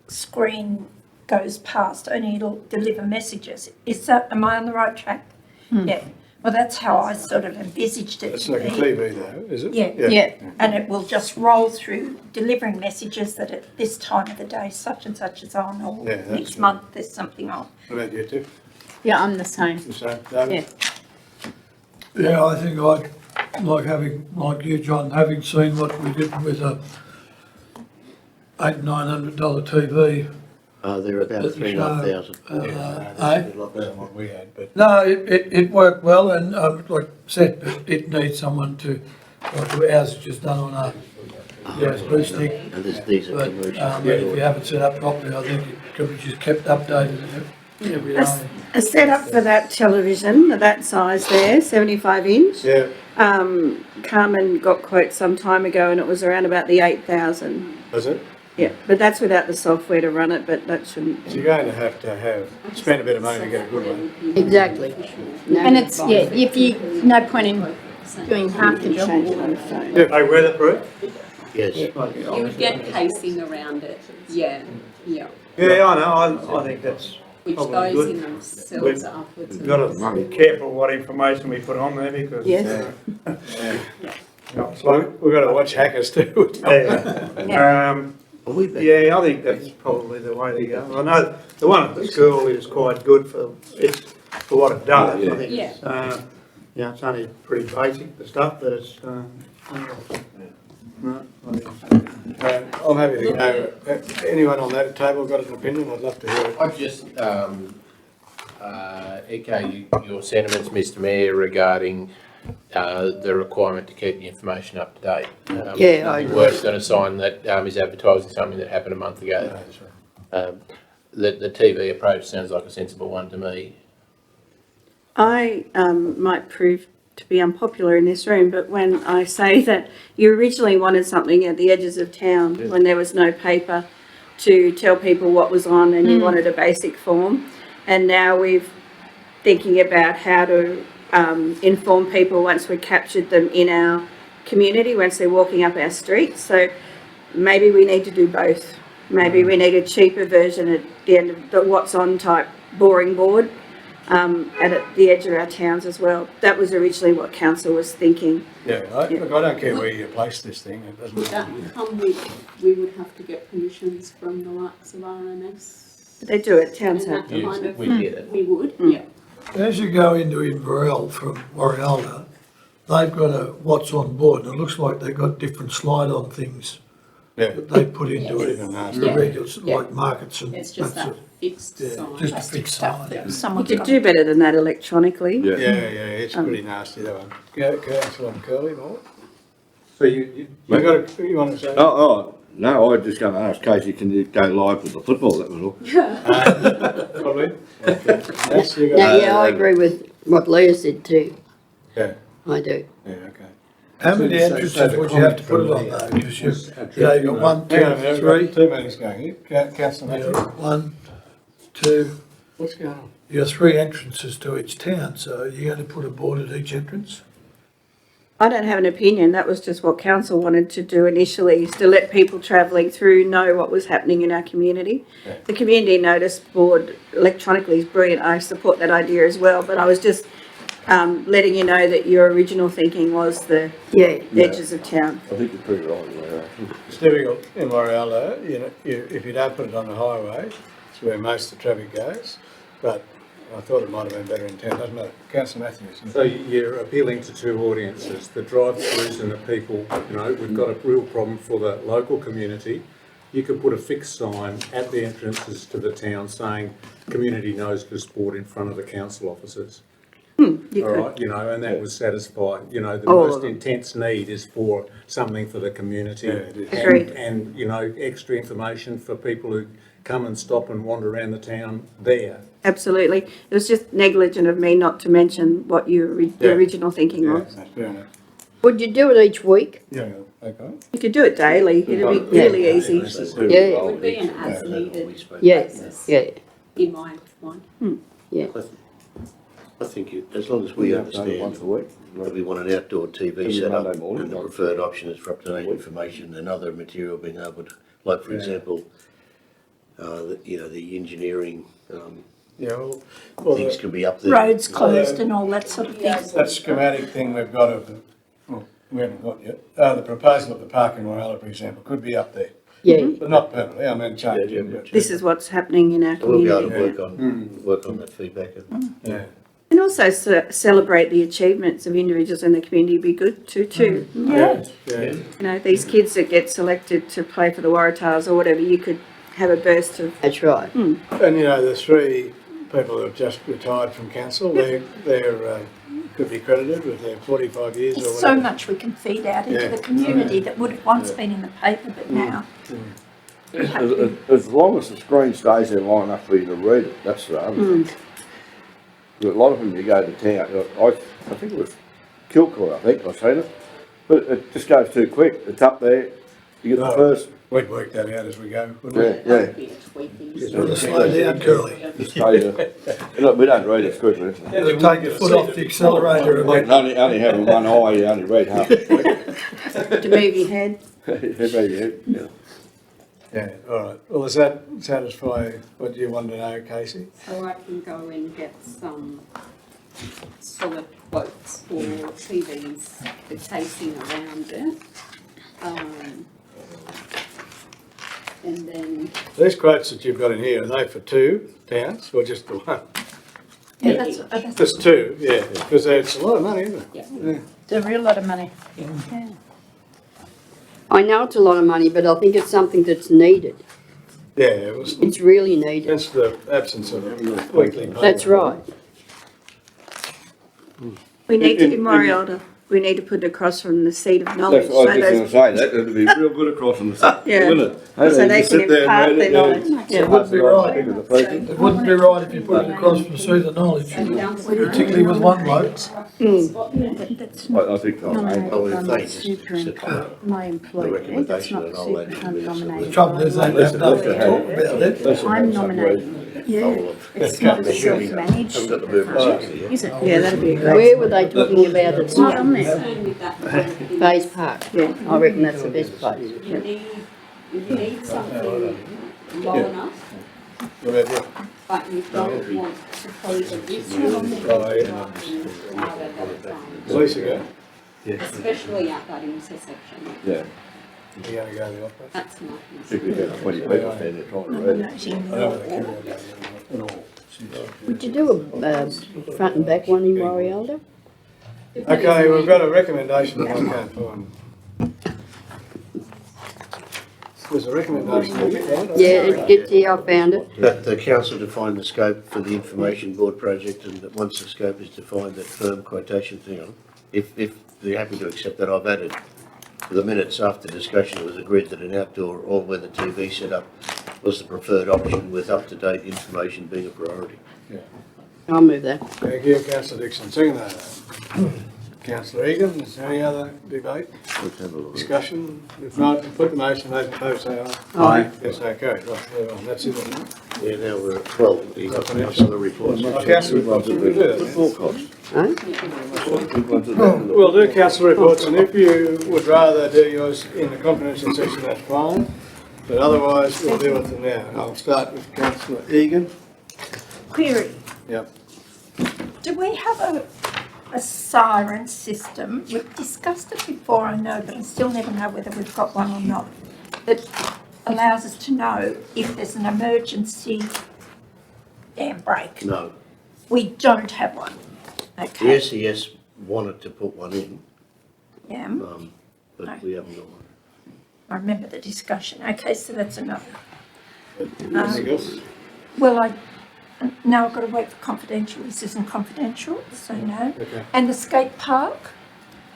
screen goes past, only it'll deliver messages. Am I on the right track? Yeah. Well, that's how I sort of envisaged it. It's to like a be. TV though, is it? Yeah, and it will just roll through delivering messages that at this time of the day such and such is on, or Yeah, that's next right. month there's something on. What about you, Tiff? Yeah, I'm the same. The same, David? Yeah, I think I'd like having, like you, John, having seen what we did with a $800-900 TV. They're about At the show. 3,500. It's a lot better than what we had, but. No, it worked well, and like I said, it needs someone to, like ours is just done on a USB stick. And these are But commercial. if you have it set up properly, I think it could be just kept updated every day. A setup for that television, that size there, 75 inch. Yeah, Carmen got quotes some time ago and it was around about the 8,000. is it? Yeah, but that's without the software to run it, but that shouldn't. So you're going to have spend a bit of money to get a good one. Exactly. No, And it's, yeah, if you, no point in doing half the job. Change it on the phone. They weatherproof? Yes. You would get casing around it, yeah. Yeah, I know, I think that's Which probably goes good. in themselves We've afterwards. We've got to be careful what information we put on there because. Yes. It's So like, we've got to watch hackers too. yeah. Are we back? Yeah, I think that's probably the way to go. I know the one at the school is quite good for what it does. I think it's, it's only pretty basic, the stuff, but it's, I'm happy to go. Anyone on that table got an opinion? I'd love to hear it. I just echo your sentiments, Mr. Mayor, regarding the requirement to keep the information up to date. Yeah, I You agree. weren't going to sign that is advertising something that happened a month ago. The TV approach sounds like a sensible one to me. I might prove to be unpopular in this room, but when I say that you originally wanted something at the edges of town when there was no paper to tell people what was on and you wanted a basic form, and now we're thinking about how to inform people once we've captured them in our community, once they're walking up our streets. So maybe we need to do both. Maybe we need a cheaper version at the end of the what's on type boring board, and at the edge of our towns as well. That was originally what council was thinking. Yeah, look, I don't care where you place this thing. It doesn't. Would that come with, we would have to get permissions from the likes of RMS? They do it, towns And have. that kind of- we did it. We would, yeah. As you go into Inverell from Warialda, they've got a what's on board, and it looks like they've got different slide-on things Yeah. that they put into it, Yeah. the regulars, like markets and It's just that's that it. fixed Yeah, sign. just a Plastic fixed stuff sign. that You someone's could got. do better than that electronically. Yeah. Yeah, it's pretty nasty, that one. Councillor Curley, Mort? So you You want to say? Oh, no, I was just going to ask Casey, can you go live with the football, that was all. Probably. Okay. Yes, you got. Now, yeah, I agree with what Leah said too. Yeah, I do. yeah, okay. How many So entrances the would you have to comment put it from on Leah though? Because you, was you've got one, Hang on a two, minute, three. we've got 2 meetings going here. Councillor You Matthews, got 1, 2, what's going on? you got 3 entrances to each town, so you're going to put a board at each entrance? I don't have an opinion. That was just what council wanted to do initially, is to let people travelling through know what was happening in our community. Yeah. The community notice board electronically is brilliant. I support that idea as well, but I was just letting you know that your original thinking was the Yeah. edges of town. I think you're pretty right, yeah. It's difficult in Warialda, you know, if you don't put it on the highway, it's where most of the traffic goes, but I thought it might have been better in town, doesn't it? Councillor Matthews? So you're appealing to two audiences, the drive-throughs and the people, you know, we've got a real problem for the local community. You could put a fixed sign at the entrances to the town saying, community knows to sport in front of the council offices. You All could. right, you know, and that would satisfy, you know, the All of most them. intense need is for something for the community. Yeah, it is. Agreed. And, you know, extra information for people who come and stop and wander around the town there. Absolutely. It was just negligent of me not to mention what your the Yeah. original thinking Yeah, was. that's fair enough. Would you do it each week? Yeah, okay. You could do it daily. It'd be really easy. Yeah. It would be an as-needed Yeah, basis, yeah. in my mind. I think as long as we understand Once a week. that we want an outdoor TV Every set up, Monday morning, and the like- preferred option is for up-to-date information and other material being able to, like for example, the engineering Yeah, well, things the- can be up there. Roads closed and all that sort of thing. that schematic thing we've got of, we haven't got yet, the proposal of the park in Warialda, for example, could be up there, Yeah. but not permanently, I mean, change Yeah, it, yeah. but- This is what's happening in our So we'll be able community. to work on that feedback. Yeah. And also celebrate the achievements of individuals in the community would be good too. Yeah. Yeah, You know, these kids that get selected to play for the Waratahs or whatever, you could have a burst of. That's right. and you know, the 3 people who have just retired from council, they're could be credited with their 45 years or There's whatever. so much we can feed out into Yeah. the community that would have once been in the paper, but now. As long as the screen stays there long enough for you to read it, that's the other thing. A lot of them, you go to town, I think it was Kilcoy, I think, I've seen it, but it just goes too quick, it's up there, you get the No. first, We'd work that out as we go, wouldn't we? yeah, That yeah. would be a tweaking. It'll slow down, Curly. Just stay there. Look, we don't read as quickly. It'll take your foot off the accelerator a bit. Only having one eye, you only read half. To move your head. Yeah. Yeah, all right. Well, does that satisfy what you want to know, Casey? So I can go and get some solid quotes for TVs, the casing around it. And then, These quotes that you've got in here, are they for 2 towns or just the one? Yeah, that's Just 2, yeah, because it's a lot of money, isn't it? yeah. Yeah. a real lot of money. I know it's a lot of money, but I think it's something that's needed. Yeah, it was, It's really needed. that's the absence of weekly payment. That's right. We need to, In- in Morialda, we need to put it across from the seat of That's, knowledge. I was so just those- gonna say that, it'd be real good across on the side, Yeah. wouldn't it? Hey, So they just can sit there and impart read their it, knowledge. It wouldn't be right. Think of the president. It wouldn't be right if you put it across from the seat of knowledge, particularly with one bloke. That's I think so. Oh, if they just accept my the employee, that's recommendation not and the all that. superintendent The nominated. trouble is, they have nothing to talk about it. I'm nominating. It's not a self-managed, Haven't got the movement. is it? Yeah, that'd be great. Where were they talking about it? It's not on there. Bays Park. Yeah. I reckon that's the best place. You need something low enough, but you don't want to pose a risk on the Police again? especially at that intersection. Yeah, You're gonna go the opposite. That's my particularly if 20 people standing there trying to read it. I don't want to carry on that way. Would you do a front and back one in Morialda? Okay, we've got a recommendation that I can't find. There's a recommendation, is it, right? Yeah, I found it. That the council define the scope for the information board project, and that once the scope is defined, that firm quotation thing on. If they're happy to accept that, I've added to the minutes after discussion, it was agreed that an outdoor all-weather TV setup was the preferred option, with up-to-date information being a priority. I'll move that. Thank you, councillor Dixon. Second that. Councillor Egan, is there any other debate, Let's have a look. discussion? If not, put the motion, those opposed say aye. Aye. Yes, okay, right, move on. That's it, isn't it? Yeah, now we're at 12, the councillor reports. Councillor reports, we'll do that. Full cost. Huh? Big ones at the end of the- We'll do councillor reports, and if you would rather do yours in the confidential section, that's fine. But otherwise, we'll deal with them now. I'll start with councillor Egan. Query, Yep. do we have a siren system? We've discussed it before, I know, but I still never know whether we've got one or not, that allows us to know if there's an emergency dam break. No, We don't have one. the Okay, SES wanted to put one in, yeah, but we haven't got one. I remember the discussion. Okay, so that's enough. Anything else? Well, now I've got to wait for confidential. This isn't confidential, so no. Okay. And the skate park,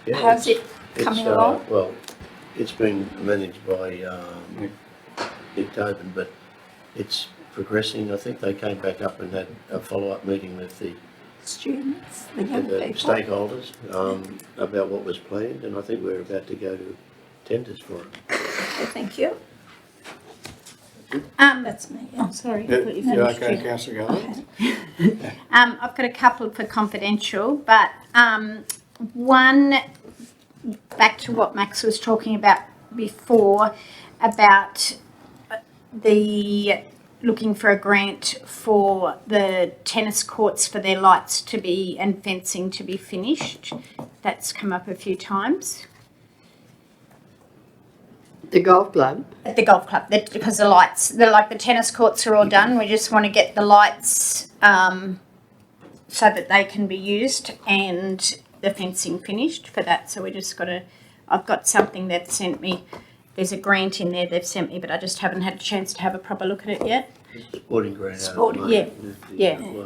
Yeah, how's it it's, coming along? Well, it's been managed by Nick Tobin, but it's progressing. I think they came back up and had a follow-up meeting with the Students, the young people. stakeholders about what was planned, and I think we're about to go to tenders for it. Okay, thank you. That's me. Yeah. Sorry. Yeah, you okay, councillor Garland? I've got a couple for confidential, but one, back to what Max was talking about before, about the looking for a grant for the tennis courts for their lights to be and fencing to be finished. That's come up a few times. The golf club. At the golf club, because the lights, the tennis courts are all done. We just want to get the lights so that they can be used and the fencing finished for that. So we just got to, I've got something they've sent me. There's a grant in there they've sent me, but I just haven't had a chance to have a proper look at it yet. Sporting grant. Sporting, yeah.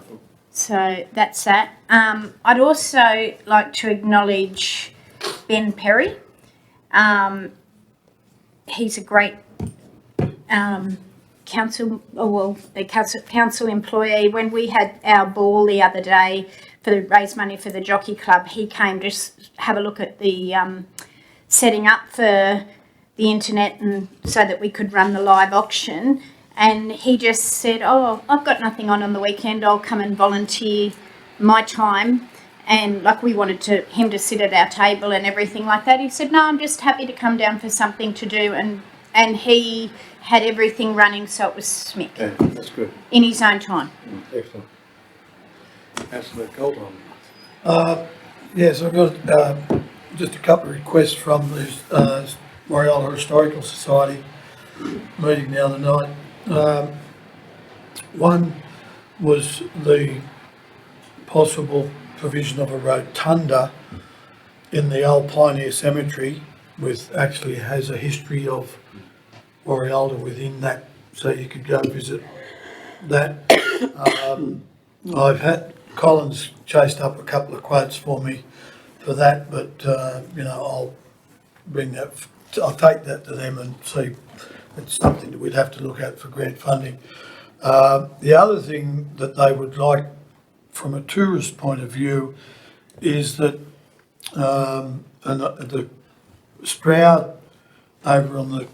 So that's that. I'd also like to acknowledge Ben Perry. He's a great council employee. When we had our ball the other day for the raise money for the jockey club, he came to have a look at the setting up for the internet and so that we could run the live auction. And he just said, "Oh, I've got nothing on the weekend. I'll come and volunteer my time." And like we wanted him to sit at our table and everything like that. He said, "No, I'm just happy to come down for something to do." And he had everything running, so it was smick. Yeah, that's good. In his own time. Excellent. Councillor Colton. Yes, I've got just a couple of requests from the Morialda Historical Society meeting the other night. One was the possible provision of a rotunda in the old Pioneer Cemetery actually has a history of Warialda within that, so you could go visit that. I've had Collins chased up a couple of quotes for me for that, but, I'll take that to them and see. It's something that we'd have to look at for grant funding. The other thing that they would like from a tourist point of view is that, the Stroud over on the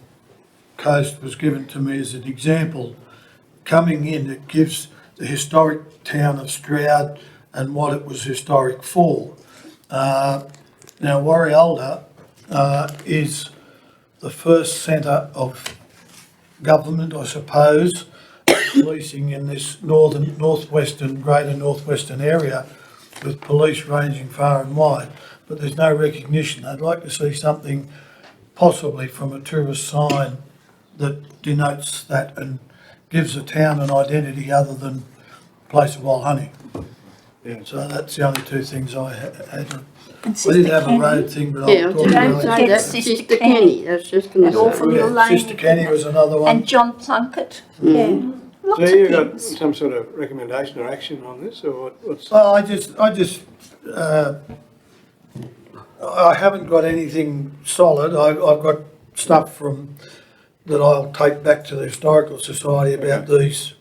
coast was given to me as an example. Coming in, it gives the historic town of Stroud and what it was historic for. Now, Warialda is the first centre of government, I suppose, policing in this greater northwestern area, with police ranging far and wide, but there's no recognition. I'd like to see something possibly from a tourist sign that denotes that and gives the town an identity other than a place of wild honey. Yeah. So that's the only two things I had. And I did have a Sister road thing, but Yeah, I'll I talk was about going to it. say Get that's Sister Sister Kenny. Kenny, that's just going And to Orphan say. Mill Lane. Sister Kenny was another one. And John Plunkett, yeah. Lots So of you got things. some sort of recommendation or action on this, or what's? Well, I haven't got anything solid. I've got stuff that I'll take back to the Historical Society about these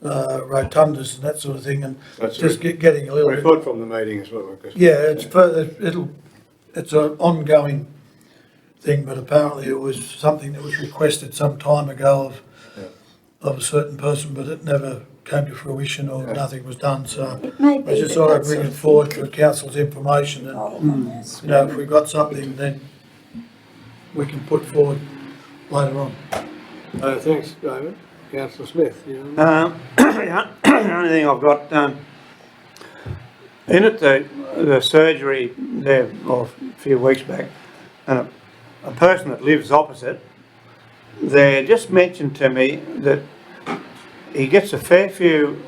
rotundas and that sort of thing, and That's just getting a little bit. report from the meeting is what we're. Yeah, it's further, it's an ongoing thing, but apparently it was something that was requested some time ago of a certain person, but it never came to fruition or nothing was done, so It may be I just that thought I'd that's bring a- it forward for council's information, and, if we've got something, then we can put forward later on. Thanks, David. Councillor Smith, you. The only thing I've got, in at the surgery there, a few weeks back, and a person that lives opposite, they just mentioned to me that he gets a fair few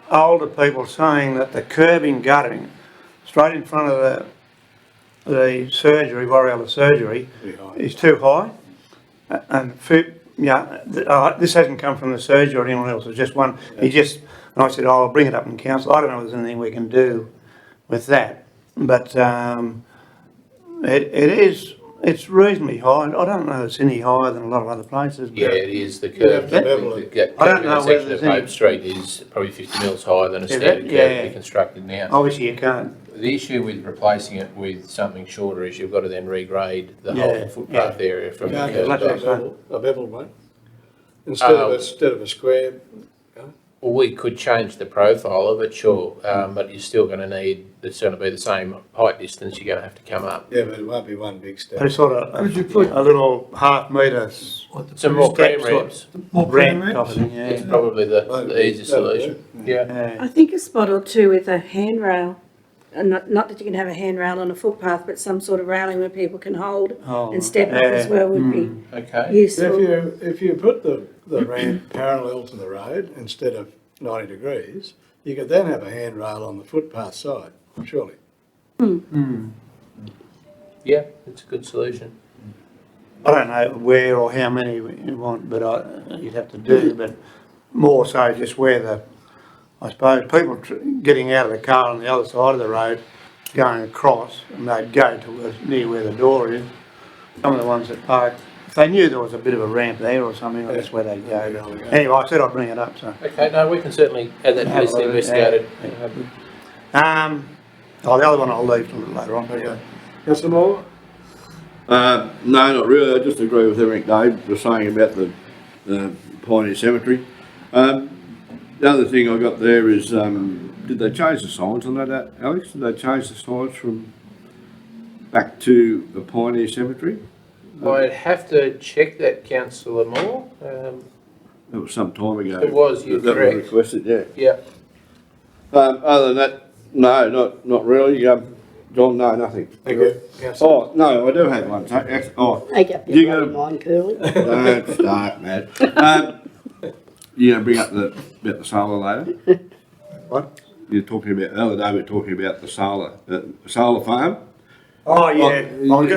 older people saying that the curbing guttering straight in front of the surgery, Warialda surgery, is too high. And this hasn't come from the surgery or anyone else, it's just one. And I said, I'll bring it up in council. I don't know if there's anything we can do with that, but it's reasonably high. I don't know if it's any higher than a lot of other places. Yeah, it is. The You'd have curve, to bevel it. I don't know whether section there's of any- Hope Street is probably 50 mils higher than a Is it? standard curve Yeah. to be constructed now. Obviously you can't. The issue with replacing it with something shorter is you've got to then regrade the Yeah, whole footpath area from the Can't curve get that's back. what a bevel one, instead of a square. Well, we could change the profile of it, sure, but you're still going to need, it's going to be the same height distance you're going to have to come up. Yeah, but it won't be one big step. But it's sort of Could you put- a little half metre Some more step cream sort ramps, More ramp preliminaries? type of thing, it's yeah. probably the easiest That'll solution. do. Yeah. Yeah. I think a spot or two with a handrail, and not that you can have a handrail on a footpath, but some sort of railing where people can hold and step up as well would be Okay. useful. If you put the ramp parallel to the road instead of 90 degrees, you could then have a handrail on the footpath side, surely. Yeah, it's a good solution. I don't know where or how many you want, but you'd have to do, but more so just where I suppose people getting out of the car on the other side of the road, going across, and they'd go to near where the door is. Some of the ones that park, if they knew there was a bit of a ramp there or something, that's where they'd go. Anyway, I said I'd bring it up, so. Okay, no, we can certainly add that to Have a list look at it, investigated. The other one I'll leave till later on. Okay. Councillor Moore? No, not really. I just agree with everything Dave was saying about the Pioneer Cemetery. The other thing I got there is, did they change the signs on that, Alex? Did they change the signs from back to the Pioneer Cemetery? I'd have to check that, Councillor Moore. That was some time ago. It was, you're that correct. was requested, yeah. Yeah. Other than that, no, not really. John, no, nothing. Thank you. Oh, no, I do have one. Take up You your go- bloody mind, Curly. Don't start, Matt. You gonna bring up about the solar later? What? You're talking about, the other day we were talking about the solar farm. Oh, yeah. You wanna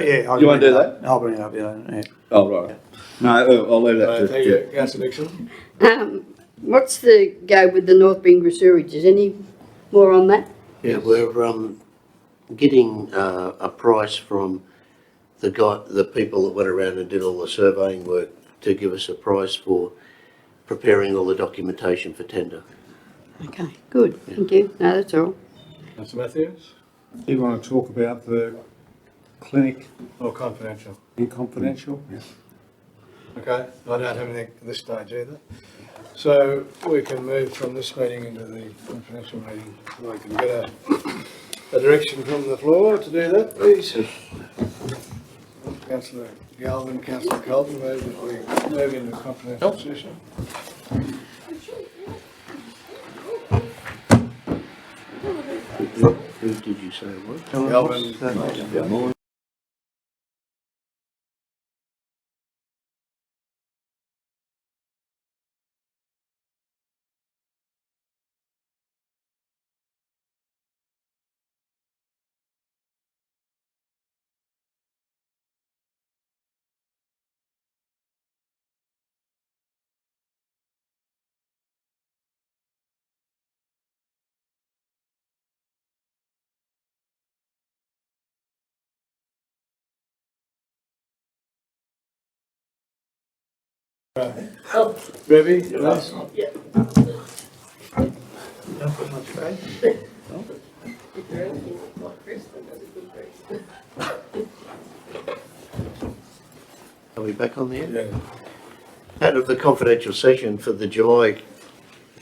do that? I'll bring it up, yeah. Oh, right. No, I'll leave that to Thank you, councillor Dixon. What's the go with the North Bingra sewage? Is any more on that? Yeah, we're getting a price from the people that went around and did all the surveying work to give us a price for preparing all the documentation for tender. Okay, good, thank you. No, that's all. Councillor Matthews? Do you want to talk about the clinic Or confidential? in confidential? Yeah. Okay, I don't have anything at this stage either. So we can move from this meeting into the confidential meeting. I can get a direction from the floor to do that, please. Councillor Galvin, Councillor Colton, move that we move into confidential session. Who did you say it was? Galvin. Rebby, please. Yeah. Don't put much faith. If you're anything like Chris, then that's a good reason. Are we back on the air? Yeah. Out of the confidential session for the July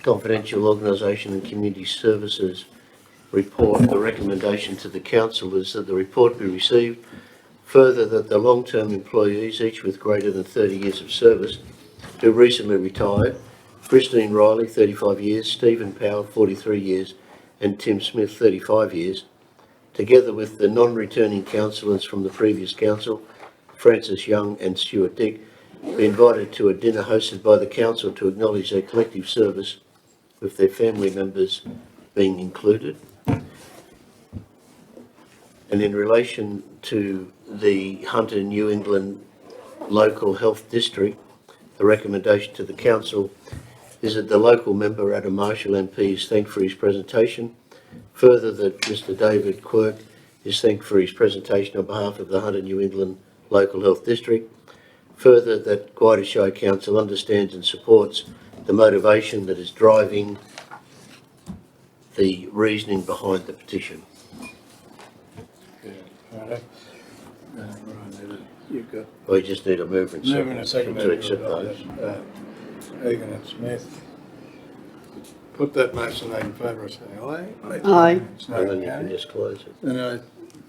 Confidential Organisation and Community Services report, the recommendation to the council is that the report be received. Further, that the long-term employees, each with greater than 30 years of service, who recently retired, Christine Riley, 35 years, Stephen Powell, 43 years, and Tim Smith, 35 years, together with the non-returning councillors from the previous council, Francis Young and Stuart Dick, be invited to a dinner hosted by the council to acknowledge their collective service, with their family members being included. And in relation to the Hunter New England Local Health District, the recommendation to the council is that the local member, Adam Marshall MP, is thanked for his presentation. Further, that Mr David Quirk is thanked for his presentation on behalf of the Hunter New England Local Health District. Further, that Guida Shire Council understands and supports the motivation that is driving the reasoning behind the petition. Right. You've got. We just need a mover and Move in a second second. to accept those. Egan and Smith. Put that motion in favour, say aye. Aye. It's And then no you can carried. just close it. And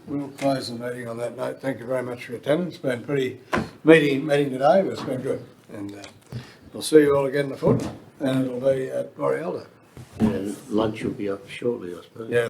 we'll close the meeting on that note. Thank you very much for your attendance. It's been pretty meeting today, but it's been good. And we'll see you all again afoot, and it'll be at Morialda. And lunch will be up shortly, I suppose. Yeah.